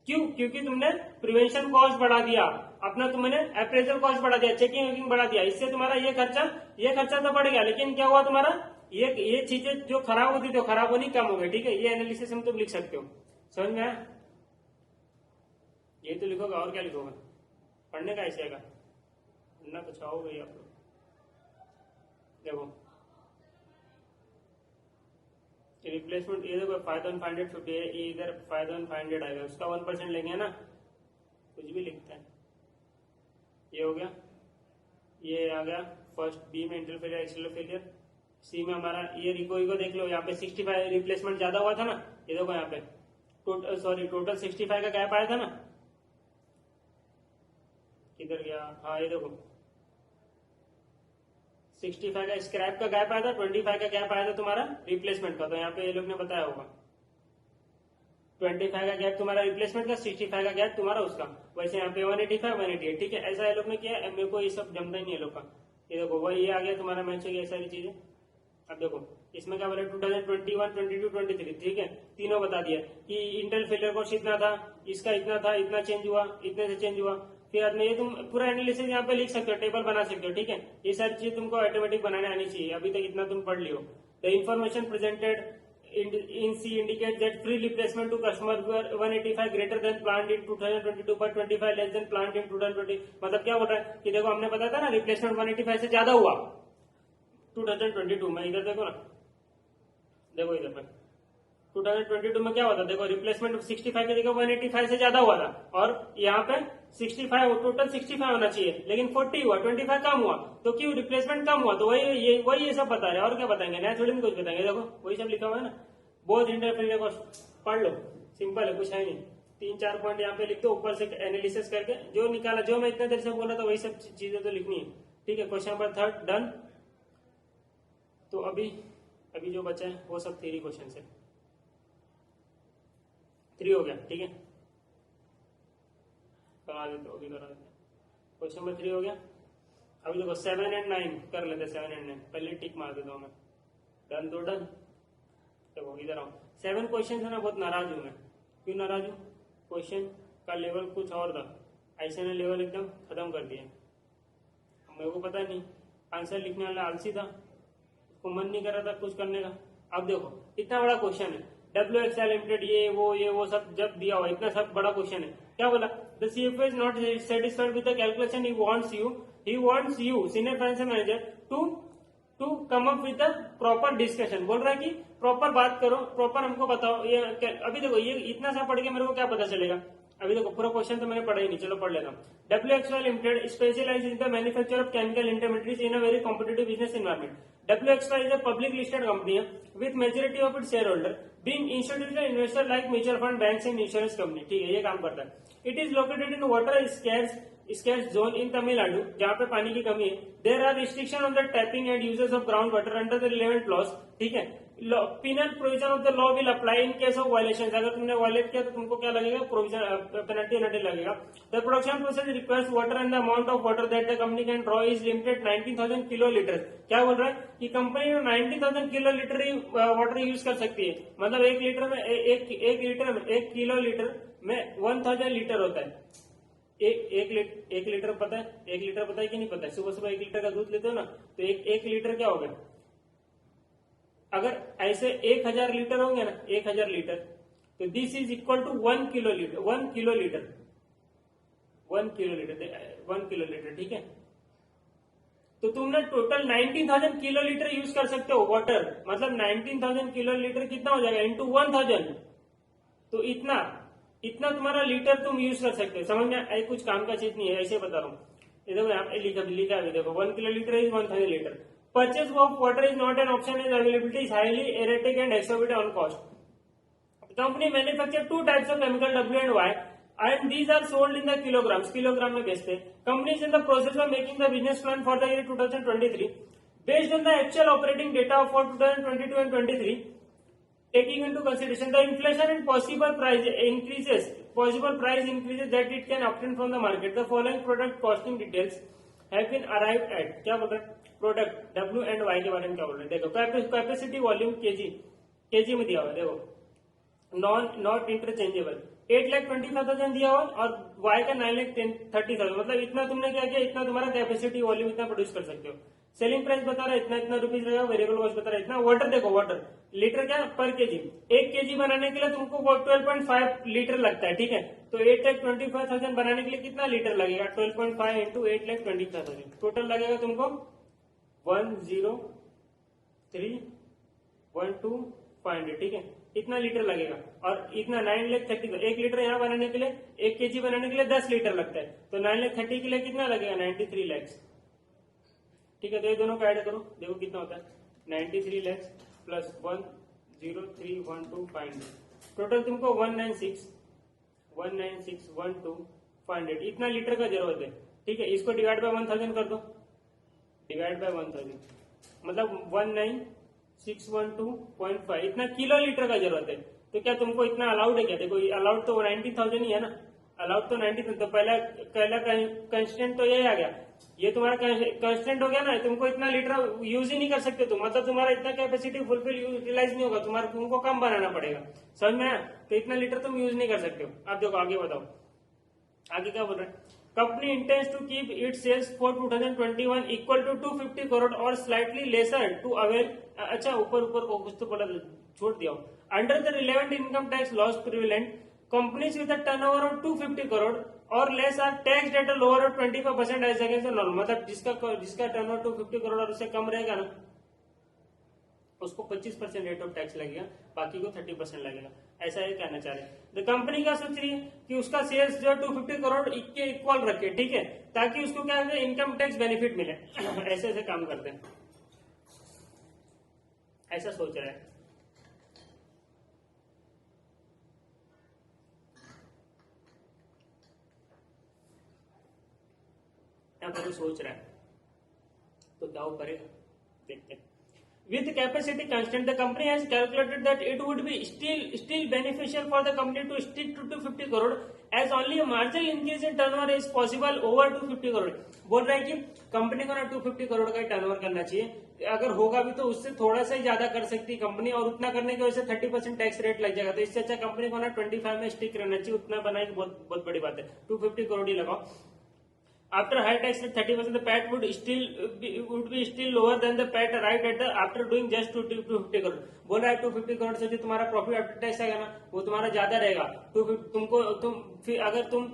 क्यों, क्योंकि तुमने प्रिवेंशन कॉस्ट बढ़ा दिया अपना, तुमने अप्रेजल कॉस्ट बढ़ा दिया, चेकिंग वेकिंग बढ़ा दिया, इससे तुम्हारा ये खर्चा तो बढ़ गया, लेकिन क्या हुआ तुम्हारा, ये चीजें जो खराब होती थी खराब होनी कम हो गई, ठीक है। ये एनालिसिस हम तुम लिख सकते हो, समझ में आया, ये तो लिखोगे और क्या लिखोगे, पढ़ने का ऐसे आएगा, पढ़ना तो चाहोगे ही आप लोग। देखो रिप्लेसमेंट, ये देखो 5,550 है, ये इधर 5,500 आएगा, उसका 1% लेंगे ना, कुछ भी लिखते हैं। ये हो गया, ये आ गया फर्स्ट बी में इंटरनल फेलियर एक्सटर्नल फेलियर, सी में हमारा ये रिको देख लो, यहाँ पे 65 रिप्लेसमेंट ज्यादा हुआ था ना, ये देखो यहाँ पे टोटल 65 का गैप आया था ना, किधर गया, हाँ ये देखो 65 का स्क्रैप का गैप आया था, 25 का गैप आया था तुम्हारा रिप्लेसमेंट का, तो यहाँ पे ये लोग ने बताया होगा 25 का गैप तुम्हारा रिप्लेसमेंट का, 65 का गैप तुम्हारा उसका, वैसे यहाँ पे 185 188, ठीक है, ऐसा ये लोग ने किया, मेरे को ये सब जमता ही नहीं है लोग का। ये देखो वही ये आ गया तुम्हारा मैच हो गया, सारी चीजें। अब देखो इसमें क्या बोला 2021, 22, 23, ठीक है, तीनों बता दिया कि इंटेल फेलियर कॉस्ट इतना था, इसका इतना था, इतना चेंज हुआ, इतने से चेंज हुआ। फिर बाद में ये तुम पूरा एनालिसिस यहाँ पे लिख सकते हो, टेबल बना सकते हो, ठीक है। ये सारी चीज तुमको ऑटोमेटिक बनाने आनी चाहिए, अभी तक इतना तुम पढ़ लियो। The information presented in C indicate that free replacement to customer were 185 greater than planned in 2022 but 25 less than planned in 2020। मतलब क्या बोल रहा है कि देखो हमने बताया था ना रिप्लेसमेंट 185 से ज्यादा हुआ 2022 में। इधर देखो ना, देखो इधर पे 2022 में क्या हुआ था, देखो रिप्लेसमेंट 65 की जगह 185 से ज्यादा हुआ था, और यहाँ पे 65 टोटल 65 होना चाहिए, लेकिन 40 हुआ, 25 कम हुआ। तो क्यों रिप्लेसमेंट कम हुआ, तो वही ये सब बता रहे हैं, और क्या बताएंगे, नया थोड़ी में कुछ बताएंगे। देखो वही सब लिखा हुआ है ना, बहुत इंटरफेरियर कॉस्ट पढ़ लो, सिंपल है, कुछ है नहीं। 3-4 पॉइंट यहाँ पे लिख दो, ऊपर से एनालिसिस करके जो निकाला, जो मैं इतने देर से बोला था वही सब चीजें तो लिखनी है, ठीक है। Question number 3 done. तो अभी जो बचा है वो सब थ्योरी क्वेश्चन है, 3 हो गया, ठीक है। करा देते हो, करा देते। क्वेश्चन नंबर 3 हो गया। अभी देखो 7 और 9 कर लेते, 7 और 9 पहले टिक मार देता हूँ मैं, डन तो डन। देखो इधर आओ, 7 क्वेश्चन है ना, बहुत नाराज हूं मैं। क्यों नाराज हूँ, क्वेश्चन का लेवल कुछ और था, ऐसे ने लेवल एकदम खत्म कर दिया। मेरे को पता नहीं, आंसर लिखने वाला आलसी था, उसको मन नहीं कर रहा था कुछ करने का। अब देखो इतना बड़ा क्वेश्चन है, WXL लिमिटेड, ये वो सब जब दिया हुआ, इतना सब बड़ा क्वेश्चन है। क्या बोला, the CFO is not satisfied with the calculation, he wants you senior financial manager to come up with the proper discussion. बोल रहा है कि प्रॉपर बात करो, प्रॉपर हमको बताओ। ये अभी देखो ये इतना सा पढ़ के मेरे को क्या पता चलेगा। अभी देखो पूरा क्वेश्चन तो मैंने पढ़ा ही नहीं, चलो पढ़ लेता हूँ। WXL limited specialize in the manufacture of chemical intermediates in a very competitive business environment. WXL is a public listed company with majority of its shareholder being institutional investor like mutual fund, banks and insurance company। ठीक है, ये काम करता है। It is located in water scarce zone in Tamil Nadu, जहाँ पे पानी की कमी है। There are restrictions on the tapping and uses of groundwater under the relevant laws। ठीक है, penal provision of the law will apply in case of violations। अगर तुमने वायलेट किया तो तुमको क्या लगेगा, प्रोविजन पेनल्टी लगेगा। The production process requires water and the amount of water that the company can draw is limited 19,000 kilolitre. क्या बोल रहा है कि कंपनी 19,000 किलोलीटर ही वाटर यूज कर सकती है। मतलब 1 लीटर में 1 किलोलीटर में 1000 लीटर होता है। एक लीटर पता है, 1 लीटर पता है कि नहीं पता है। सुबह सुबह 1 लीटर का दूध लेते हो ना, तो 1 लीटर क्या होगा, अगर ऐसे 1000 लीटर होंगे ना, 1000 लीटर, तो this is equal to 1 kilolitre. 1 kilolitre, ठीक है। तो तुमने टोटल 19,000 किलोलीटर यूज कर सकते हो वाटर। मतलब 19,000 किलोलीटर कितना हो जाएगा, इंटू 1000, तो इतना तुम्हारा लीटर तुम यूज कर सकते हो। समझ में, कुछ काम का चीज नहीं है, ऐसे बता रहा हूँ। ये देखो यहाँ पे लिखा है, देखो 1 kilolitre is 1000 litre. Purchase of water is not an option as availability is highly erratic and exorbitant on cost. The company manufacture 2 types of chemical, W and Y, and these are sold in the kilograms। Kilogram में बेचते हैं। Company is in the process of making the business plan for the year 2023 based on the actual operating data for 2022 and 23, taking into consideration the inflation and possible price increases that it can obtain from the market। The following product costing details have been arrived at। क्या बोल रहे हैं, product W and Y के बारे में क्या बोल रहे हैं। देखो कैपेसिटी वॉल्यूम केजी में दिया हुआ है। देखो नॉट इंटरचेंजेबल 8,25,000 दिया हुआ, और Y का 9,30,000। मतलब इतना तुमने क्या किया, इतना तुम्हारा कैपेसिटी वॉल्यूम इतना प्रोड्यूस कर सकते हो। सेलिंग प्राइस बता रहा है इतना रुपीज रहेगा, वेरिएबल कॉस्ट बता रहा है इतना। वाटर देखो, वाटर लीटर क्या पर केजी, 1 केजी बनाने के लिए तुमको 12.5 लीटर लगता है, ठीक है। तो 8,25,000 बनाने के लिए कितना लीटर लगेगा, 12.5 इंटू 8,25,000, टोटल लगेगा तुमको 103,12,500, ठीक है। इतना लीटर लगेगा, और इतना 9,30,000। 1 लीटर यहाँ बनाने के लिए, 1 केजी बनाने के लिए 10 लीटर लगता है, तो 9,30,000 के लिए कितना लगेगा, 93 लाख, ठीक है। तो ये दोनों को ऐड करो, देखो कितना होता है, 93 लाख प्लस 103,12,500, टोटल तुमको 196,12,500 इतना लीटर का जरूरत है, ठीक है। इसको डिवाइड बाय 1000 कर दो, डिवाइड बाय 1000 मतलब 196,12,500 इतना किलो लीटर का जरूरत है। तो क्या तुमको इतना अलाउड है क्या, देखो अलाउड तो 19,000 ही है ना, अलाउड तो 90, तो पहला कंस्टेंट तो यही आ गया, ये तुम्हारा कंस्टेंट हो गया ना, तुमको इतना लीटर यूज ही नहीं कर सकते तुम, मतलब तुम्हारा इतना कैपेसिटी फुलफिल यूटिलाइज नहीं होगा, तुमको कम बनाना पड़ेगा, समझ में आया? तो इतना लीटर तुम यूज नहीं कर सकते हो। अब देखो आगे बताओ, आगे क्या बोल रहे हैं, company intends to keep its sales for 2021 equal to 250 crore और स्लाइटली लेसर टू अवेल। अच्छा ऊपर को कुछ तो बोला छोड़ दिया, under the relevant income tax laws prevalent companies with turnover of 250 crore और less are tax at a lower of 25% as against the norm, मतलब जिसका टर्नओवर 250 करोड़ और उससे कम रहेगा ना, उसको 25% रेट ऑफ टैक्स लगेगा, बाकी को 30% लगेगा, ऐसा ये कहना चाह रहे हैं। तो कंपनी क्या सोच रही है कि उसका सेल्स जो 250 करोड़ के इक्वल रखे, ठीक है, ताकि उसको क्या है इनकम टैक्स बेनिफिट मिले। ऐसे ऐसे काम करते हैं, ऐसा सोच रहा है। यहाँ पर सोच रहा है तो दाव करेगा, देखते हैं। With capacity constant, the company has calculated that it would be still beneficial for the company to stick to 250 crore as only a marginal increase in turnover is possible over 250 crore. बोल रहा है कि कंपनी को ना 250 करोड़ का ही turnover करना चाहिए, अगर होगा भी तो उससे थोड़ा सा ही ज्यादा कर सकती है कंपनी, और उतना करने की वजह से 30% टैक्स रेट लग जाएगा, तो इससे अच्छा कंपनी को ना 25 में स्टिक रहना चाहिए, उतना बनाए कि बहुत बड़ी बात है, 250 करोड़ ही लगाओ। After high tax rate 30%, the PAT would be still lower than the PAT right at the after doing just 250 crore. बोल रहा है 250 करोड़ से जो तुम्हारा प्रॉफिट आफ्टर टैक्स आएगा ना वो तुम्हारा ज्यादा रहेगा। फिर अगर तुम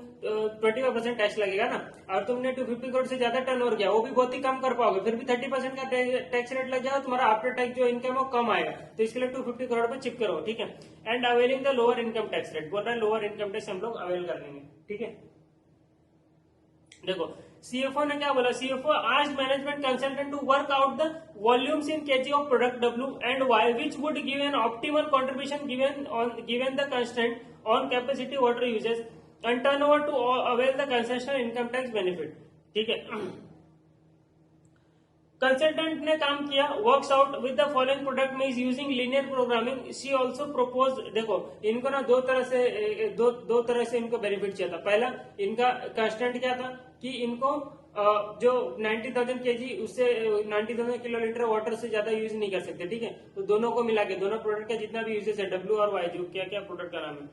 25% टैक्स लगेगा ना और तुमने 250 करोड़ से ज्यादा टर्न ओवर किया, वो भी बहुत ही कम कर पाओगे, फिर भी 30% का टैक्स रेट लग जाएगा, तुम्हारा आफ्टर टैक्स जो इनकम है वो कम आएगा, तो इसके लिए 250 करोड़ पे चिप करो, ठीक है। And availing the lower income tax rate, बोल रहा है लोअर इनकम टैक्स हम लोग अवेल कर लेंगे, ठीक है। देखो सीएफओ ने क्या बोला, CFO asked management consultant to work out the volumes in kg of product W and Y which would give an optimal contribution given the constraint on capacity water uses and turnover to avail the concessional income tax benefit, ठीक है। Consultant ने काम किया, works out with the following product में is using linear programming, she also propose. देखो इनको ना दो तरह से इनको बेनिफिट चाहिए था। पहला इनका कंस्टेंट क्या था कि इनको जो 90,000 केजी उससे 90,000 किलोलीटर वाटर से ज्यादा यूज नहीं कर सकते, ठीक है। तो दोनों को मिला के दोनों प्रोडक्ट का जितना भी यूजेस है डब्ल्यू और वाई, जो क्या क्या प्रोडक्ट का नाम है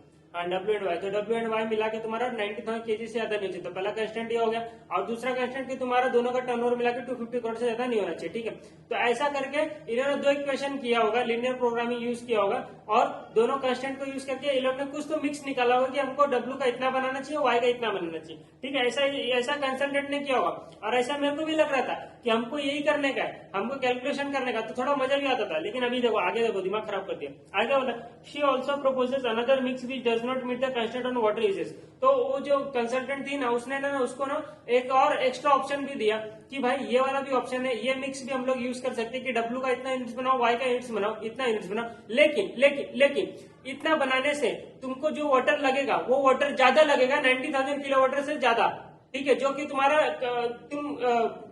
डब्ल्यू एंड वाई, तो डब्ल्यू एंड वाई मिला के तुम्हारा 90,000 केजी से ज्यादा नहीं चाहिए, तो पहला कंस्टेंट ये हो गया। और दूसरा कंस्टेंट कि तुम्हारा दोनों का टर्नओवर मिला के 250 करोड़ से ज्यादा नहीं होना चाहिए, ठीक है। तो ऐसा करके इन्होंने दो इक्वेशन किया होगा, लीनियर प्रोग्रामिंग यूज किया होगा, और दोनों कंस्टेंट को यूज करके इन लोगों ने कुछ तो मिक्स निकाला होगा कि हमको डब्ल्यू का इतना बनाना चाहिए, वाई का इतना बनाना चाहिए, ठीक है। ऐसा कंसल्टेंट ने किया होगा, और ऐसा मेरे को भी लग रहा था कि हमको यही करने का है, हमको कैलकुलेशन करने का, तो थोड़ा मजा भी आता था। लेकिन अभी देखो आगे, देखो दिमाग खराब कर दिया। आगे बोला she also proposes another mix which does not meet the constant on water uses. तो वो जो कंसल्टेंट थी ना उसने ना उसको ना एक और एक्स्ट्रा ऑप्शन भी दिया कि भाई ये वाला भी ऑप्शन है, ये मिक्स भी हम लोग यूज कर सकते हैं कि डब्ल्यू का इतना यूनिट्स बनाओ, वाई का यूनिट्स बनाओ, इतना यूनिट्स बनाओ, लेकिन इतना बनाने से तुमको जो वाटर लगेगा वो वाटर ज्यादा लगेगा, 90,000 किलो वाटर से ज्यादा, ठीक है, जो कि तुम्हारा तुम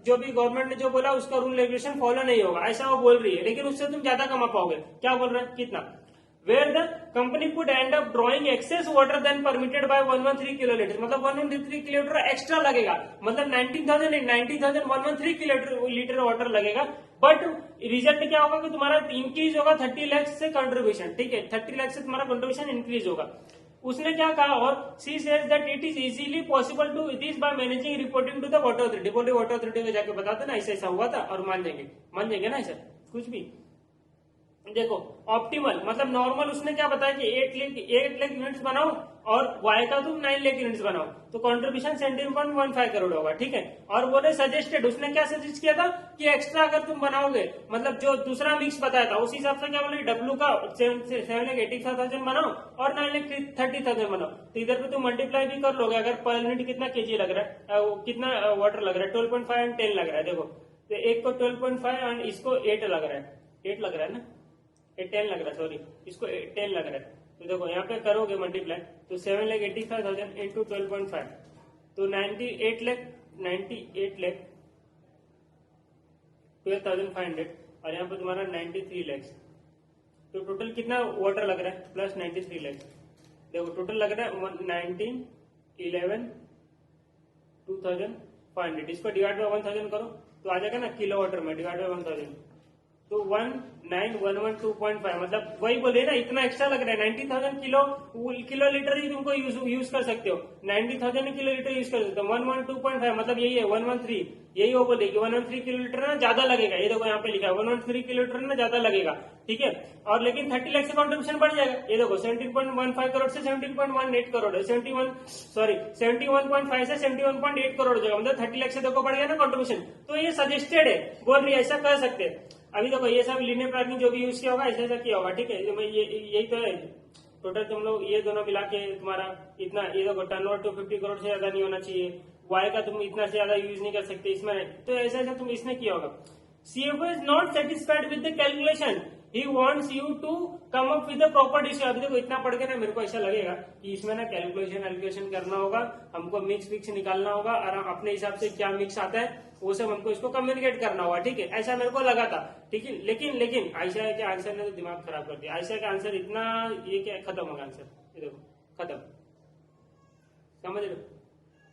जो भी गवर्नमेंट ने जो बोला उसका रूल रेगुलेशन फॉलो नहीं होगा, ऐसा वो बोल रही है। लेकिन उससे तुम ज्यादा कमा पाओगे। क्या बोल रहे हैं, कितना, where the company could end up drawing excess water than permitted by 113 kilolitre, मतलब 113 किलोलीटर एक्स्ट्रा लगेगा, मतलब 90,000 113 किलोलीटर वाटर लगेगा। बट रिजल्ट क्या होगा कि तुम्हारा इंक्रीज होगा 30 लाख से कंट्रीब्यूशन, ठीक है, 30 लाख से तुम्हारा कंट्रीब्यूशन इंक्रीज होगा। उसने क्या कहा, और she says that it is easily possible to this by managing reporting to the water authority. बोले वाटर अथॉरिटी को जाके बता देना ऐसा ऐसा हुआ था, और मान जाएंगे ना ऐसा कुछ भी। देखो ऑप्टिमल मतलब नॉर्मल उसने क्या बताया कि 8 लाख यूनिट्स बनाओ और वाई का तुम 9 लाख यूनिट्स बनाओ, तो कंट्रीब्यूशन 17.15 करोड़ होगा, ठीक है। और बोले सजेस्टेड, उसने क्या सजेस्ट किया था कि एक्स्ट्रा अगर तुम बनाओगे, मतलब जो दूसरा मिक्स बताया था उस हिसाब से क्या बोले डब्ल्यू का 7,85,000 बनाओ और 9,30,000 बनाओ, तो इधर पे तुम मल्टीप्लाई भी कर लोगे। अगर पर यूनिट कितना केजी लग रहा है, कितना वाटर लग रहा है, 12.5 एंड 10 लग रहा है। देखो तो एक को 12.5 एंड इसको 8 लग रहा है, 8 लग रहा है ना, 10 लग रहा है, सॉरी इसको 10 लग रहा है। तो देखो यहाँ पे करोगे मल्टीप्लाई तो 7,85,000 इंटू 12.5, तो 98 लाख 12,500, और यहाँ पे तुम्हारा 93 लाख, तो टोटल कितना वाटर लग रहा है प्लस 93 लाख। देखो टोटल लग रहा है 19 11,2500, इसको डिवाइड बाय 1000 करो तो आ जाएगा ना किलो वाटर में, डिवाइड बाय 1000 तो 19,112.5, मतलब वही बोले ना, इतना एक्स्ट्रा लग रहा है। 90,000 किलो लीटर ही तुमको यूज कर सकते हो, 90,000 किलो लीटर यूज कर सकते हो। 112.5 मतलब यही है 113, यही वो बोले कि 113 किलो लीटर ना ज्यादा लगेगा। ये देखो यहाँ पे लिखा है 113 किलो लीटर ना ज्यादा लगेगा, ठीक है। और लेकिन 30 लाख से कॉन्ट्रीब्यूशन बढ़ जाएगा। ये देखो 17.15 करोड़ से 17.18 करोड़ है, 71.5 से 71.8 करोड़ हो जाएगा, मतलब 30 लाख से देखो बढ़ गया ना कॉन्ट्रीब्यूशन। तो ये सजेस्टेड है, बोल रही है ऐसा कर सकते हैं। अभी देखो ये सब लीनियर प्लानिंग जो भी यूज किया होगा ऐसा किया होगा, ठीक है। यही तो है टोटल, तुम लोग ये दोनों मिला के तुम्हारा इतना, ये देखो टर्नओवर 250 करोड़ से ज्यादा नहीं होना चाहिए, वाई का तुम इतना से ज्यादा यूज नहीं कर सकते इसमें, तो ऐसा तुम इसने किया होगा। CFO is not satisfied with the calculation, he wants you to come up with the proper decision। अभी देखो इतना पढ़ के ना मेरे को ऐसा लगेगा कि इसमें ना कैलकुलेशन करना होगा, हमको मिक्स फिक्स निकालना होगा और अपने हिसाब से क्या मिक्स आता है वो सब हमको इसको कम्युनिकेट करना होगा, ठीक है। ऐसा मेरे को लगा था, ठीक है। लेकिन आयशा के आंसर ने तो दिमाग खराब कर दिया। आयशा का आंसर इतना, ये क्या खत्म होगा आंसर, ये देखो खत्म, समझ रहे हो।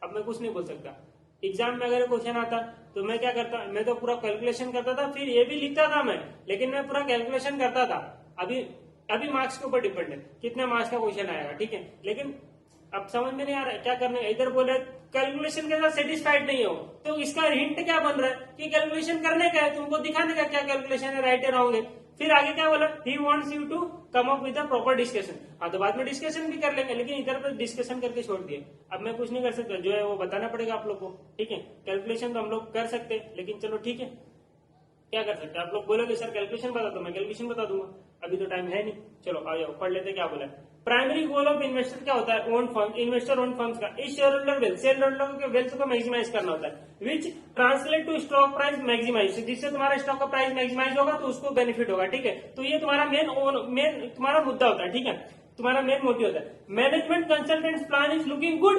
अब मैं कुछ नहीं बोल सकता। एग्जाम में अगर क्वेश्चन आता तो मैं क्या करता, मैं तो पूरा कैलकुलेशन करता था, फिर ये भी लिखता था मैं, लेकिन मैं पूरा कैलकुलेशन करता था। अभी मार्क्स के ऊपर डिपेंड है कितने मार्क्स का क्वेश्चन आएगा, ठीक है। लेकिन अब समझ में नहीं आ रहा है क्या करना है। इधर बोले कैलकुलेशन के साथ सेटिस्फाइड नहीं हो, तो इसका हिंट क्या बन रहा है कि कैलकुलेशन करने का है, तुमको दिखाने का क्या कैलकुलेशन है, राइट है रॉन्ग है। फिर आगे क्या बोला, he wants you to come up with a proper discussion. हाँ तो बाद में डिस्कशन भी कर लेंगे, लेकिन इधर पर डिस्कशन करके छोड़ दिए। अब मैं कुछ नहीं कर सकता, जो है वो बताना पड़ेगा आप लोग को, ठीक है। कैलकुलेशन तो हम लोग कर सकते हैं, लेकिन चलो ठीक है, क्या कर सकते हैं। आप लोग बोलोगे सर कैलकुलेशन बता दो, मैं कैलकुलेशन बता दूंगा, अभी तो टाइम है नहीं। चलो आ जाओ पढ़ लेते क्या बोला। प्राइमरी गोल ऑफ इन्वेस्टर क्या होता है, own fund, investor own funds का इस shareholder wealth, shareholder के वेल्थ को मैक्सिमाइज करना होता है, which translate to stock price maximize, जिससे तुम्हारा स्टॉक का प्राइस मैक्सिमाइज होगा तो उसको बेनिफिट होगा, ठीक है। तो ये तुम्हारा मेन तुम्हारा मुद्दा होता है, ठीक है, तुम्हारा मेन मोटिव होता है। Management consultant plan is looking good,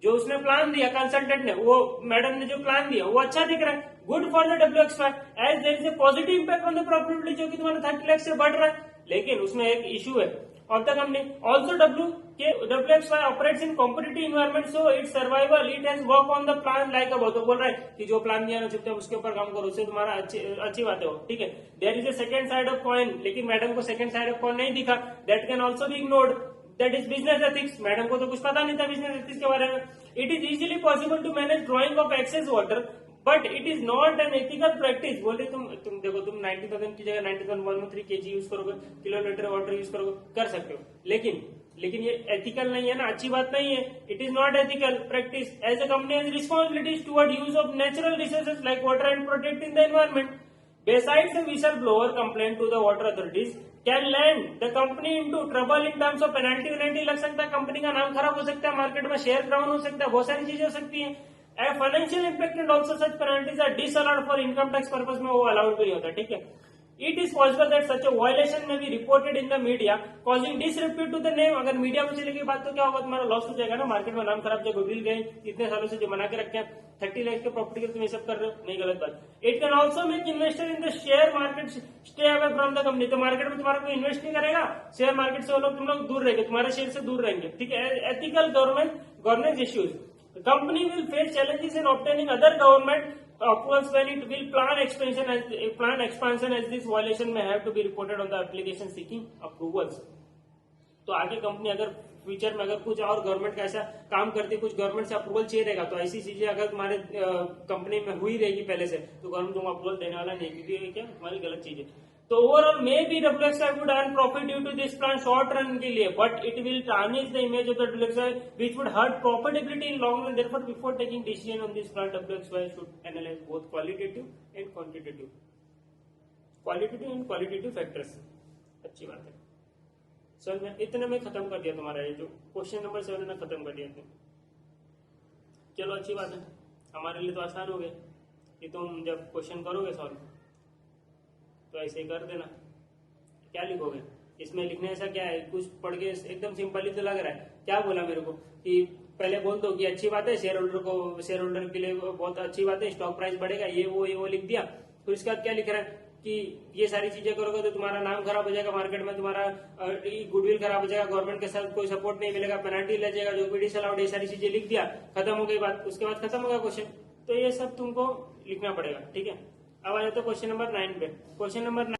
जो उसने प्लान दिया कंसल्टेंट ने, वो मैडम ने जो प्लान दिया वो अच्छा दिख रहा है, good for the WXY as there is a positive impact on the profitability, जो कि तुम्हारा 30 लाख से बढ़ रहा है। लेकिन उसमें एक इशू है of the company, also WXY operates in competitive environment, so it's survival it has work on the plan like about. तो बोल रहा है कि जो प्लान दिया ना चुपचाप उसके ऊपर काम करो, उससे तुम्हारा अच्छी बात है वो, ठीक है। There is a second side of coin, लेकिन मैडम को सेकंड साइड ऑफ कॉइन नहीं दिखा, that can also be ignored, that is business ethics. Madam को तो कुछ पता नहीं था बिजनेस एथिक्स के बारे में। It is easily possible to manage drawing of excess water, but it is not an ethical practice. बोले तुम देखो, तुम 90,000 की जगह 90,113 kg यूज करोगे, किलो लीटर वाटर यूज करोगे, कर सकते हो, लेकिन ये एथिकल नहीं है ना, अच्छी बात नहीं है। It is not ethical practice as a company has responsibilities toward use of natural resources like water and protecting the environment. Besides the whistleblower complaint to the water authorities can land the company into trouble in terms of penalty वैल्टी लग सकता है, company का नाम खराब हो सकता है, market में शेयर डाउन हो सकता है, बहुत सारी चीजें हो सकती है। Financial impact and also such penalties are disallowed for income tax purpose में, वो अलाउड भी नहीं होता, ठीक है। It is possible that such a violation may be reported in the media causing disrepute to the name. अगर media में चलेगी बात तो क्या होगा, तुम्हारा लॉस हो जाएगा ना, मार्केट में नाम खराब, जो गुडविल गए इतने सालों से जो बना के रखे हैं, 30 लाख के प्रॉपर्टी के तुम ये सब कर रहे हो, नहीं गलत बात। It can also make investor in the share market stay away from the company, तो मार्केट में तुम्हारा कोई इन्वेस्ट नहीं करेगा, शेयर मार्केट से वो लोग, तुम लोग दूर रहेंगे, तुम्हारे शेयर से दूर रहेंगे, ठीक है। Ethical governance issues, company will face challenges in obtaining other government approvals when it will plan expansion as this violation may have to be reported on the application seeking approvals। तो आगे company अगर future में अगर कुछ और government का ऐसा काम करती, कुछ गवर्नमेंट से अप्रूवल चाहिए रहेगा, तो ऐसी चीजें अगर तुम्हारे कंपनी में हुई रहेगी पहले से, तो गवर्नमेंट तुम अप्रूवल देने वाला नहीं, क्योंकि क्या तुम्हारी गलत चीज है। तो overall may be WXY would earn profit due to this plan short run के लिए, but it will tarnish the image of the WXY which would hurt profitability in long run। Therefore, before taking decision on this plan, WXY should analyze both qualitative and quantitative factors। अच्छी बात है, समझ में, इतने में खत्म कर दिया तुम्हारा ये जो क्वेश्चन नंबर 7 ने खत्म कर दिया था। चलो अच्छी बात है, हमारे लिए तो आसान हो गया कि तुम जब क्वेश्चन करोगे सॉल्व तो ऐसे ही कर देना। क्या लिखोगे इसमें, लिखने ऐसा क्या है, कुछ पढ़ के एकदम सिंपल ही तो लग रहा है। क्या बोला मेरे को कि पहले बोल दो कि अच्छी बात है, शेयर होल्डर के लिए बहुत अच्छी बात है, स्टॉक प्राइस बढ़ेगा, ये वो लिख दिया। फिर उसके बाद क्या लिख रहा है कि ये सारी चीजें करोगे तो तुम्हारा नाम खराब हो जाएगा मार्केट में, तुम्हारा गुडविल खराब हो जाएगा, गवर्नमेंट के साथ कोई सपोर्ट नहीं मिलेगा, पेनल्टी लग जाएगा, जो पीडी अलाउड, ये सारी चीजें लिख दिया, खत्म हो गई बात, उसके बाद खत्म होगा क्वेश्चन। तो ये सब तुमको लिखना पड़ेगा, ठीक है। अब आ जाते क्वेश्चन नंबर 9 पे। Question number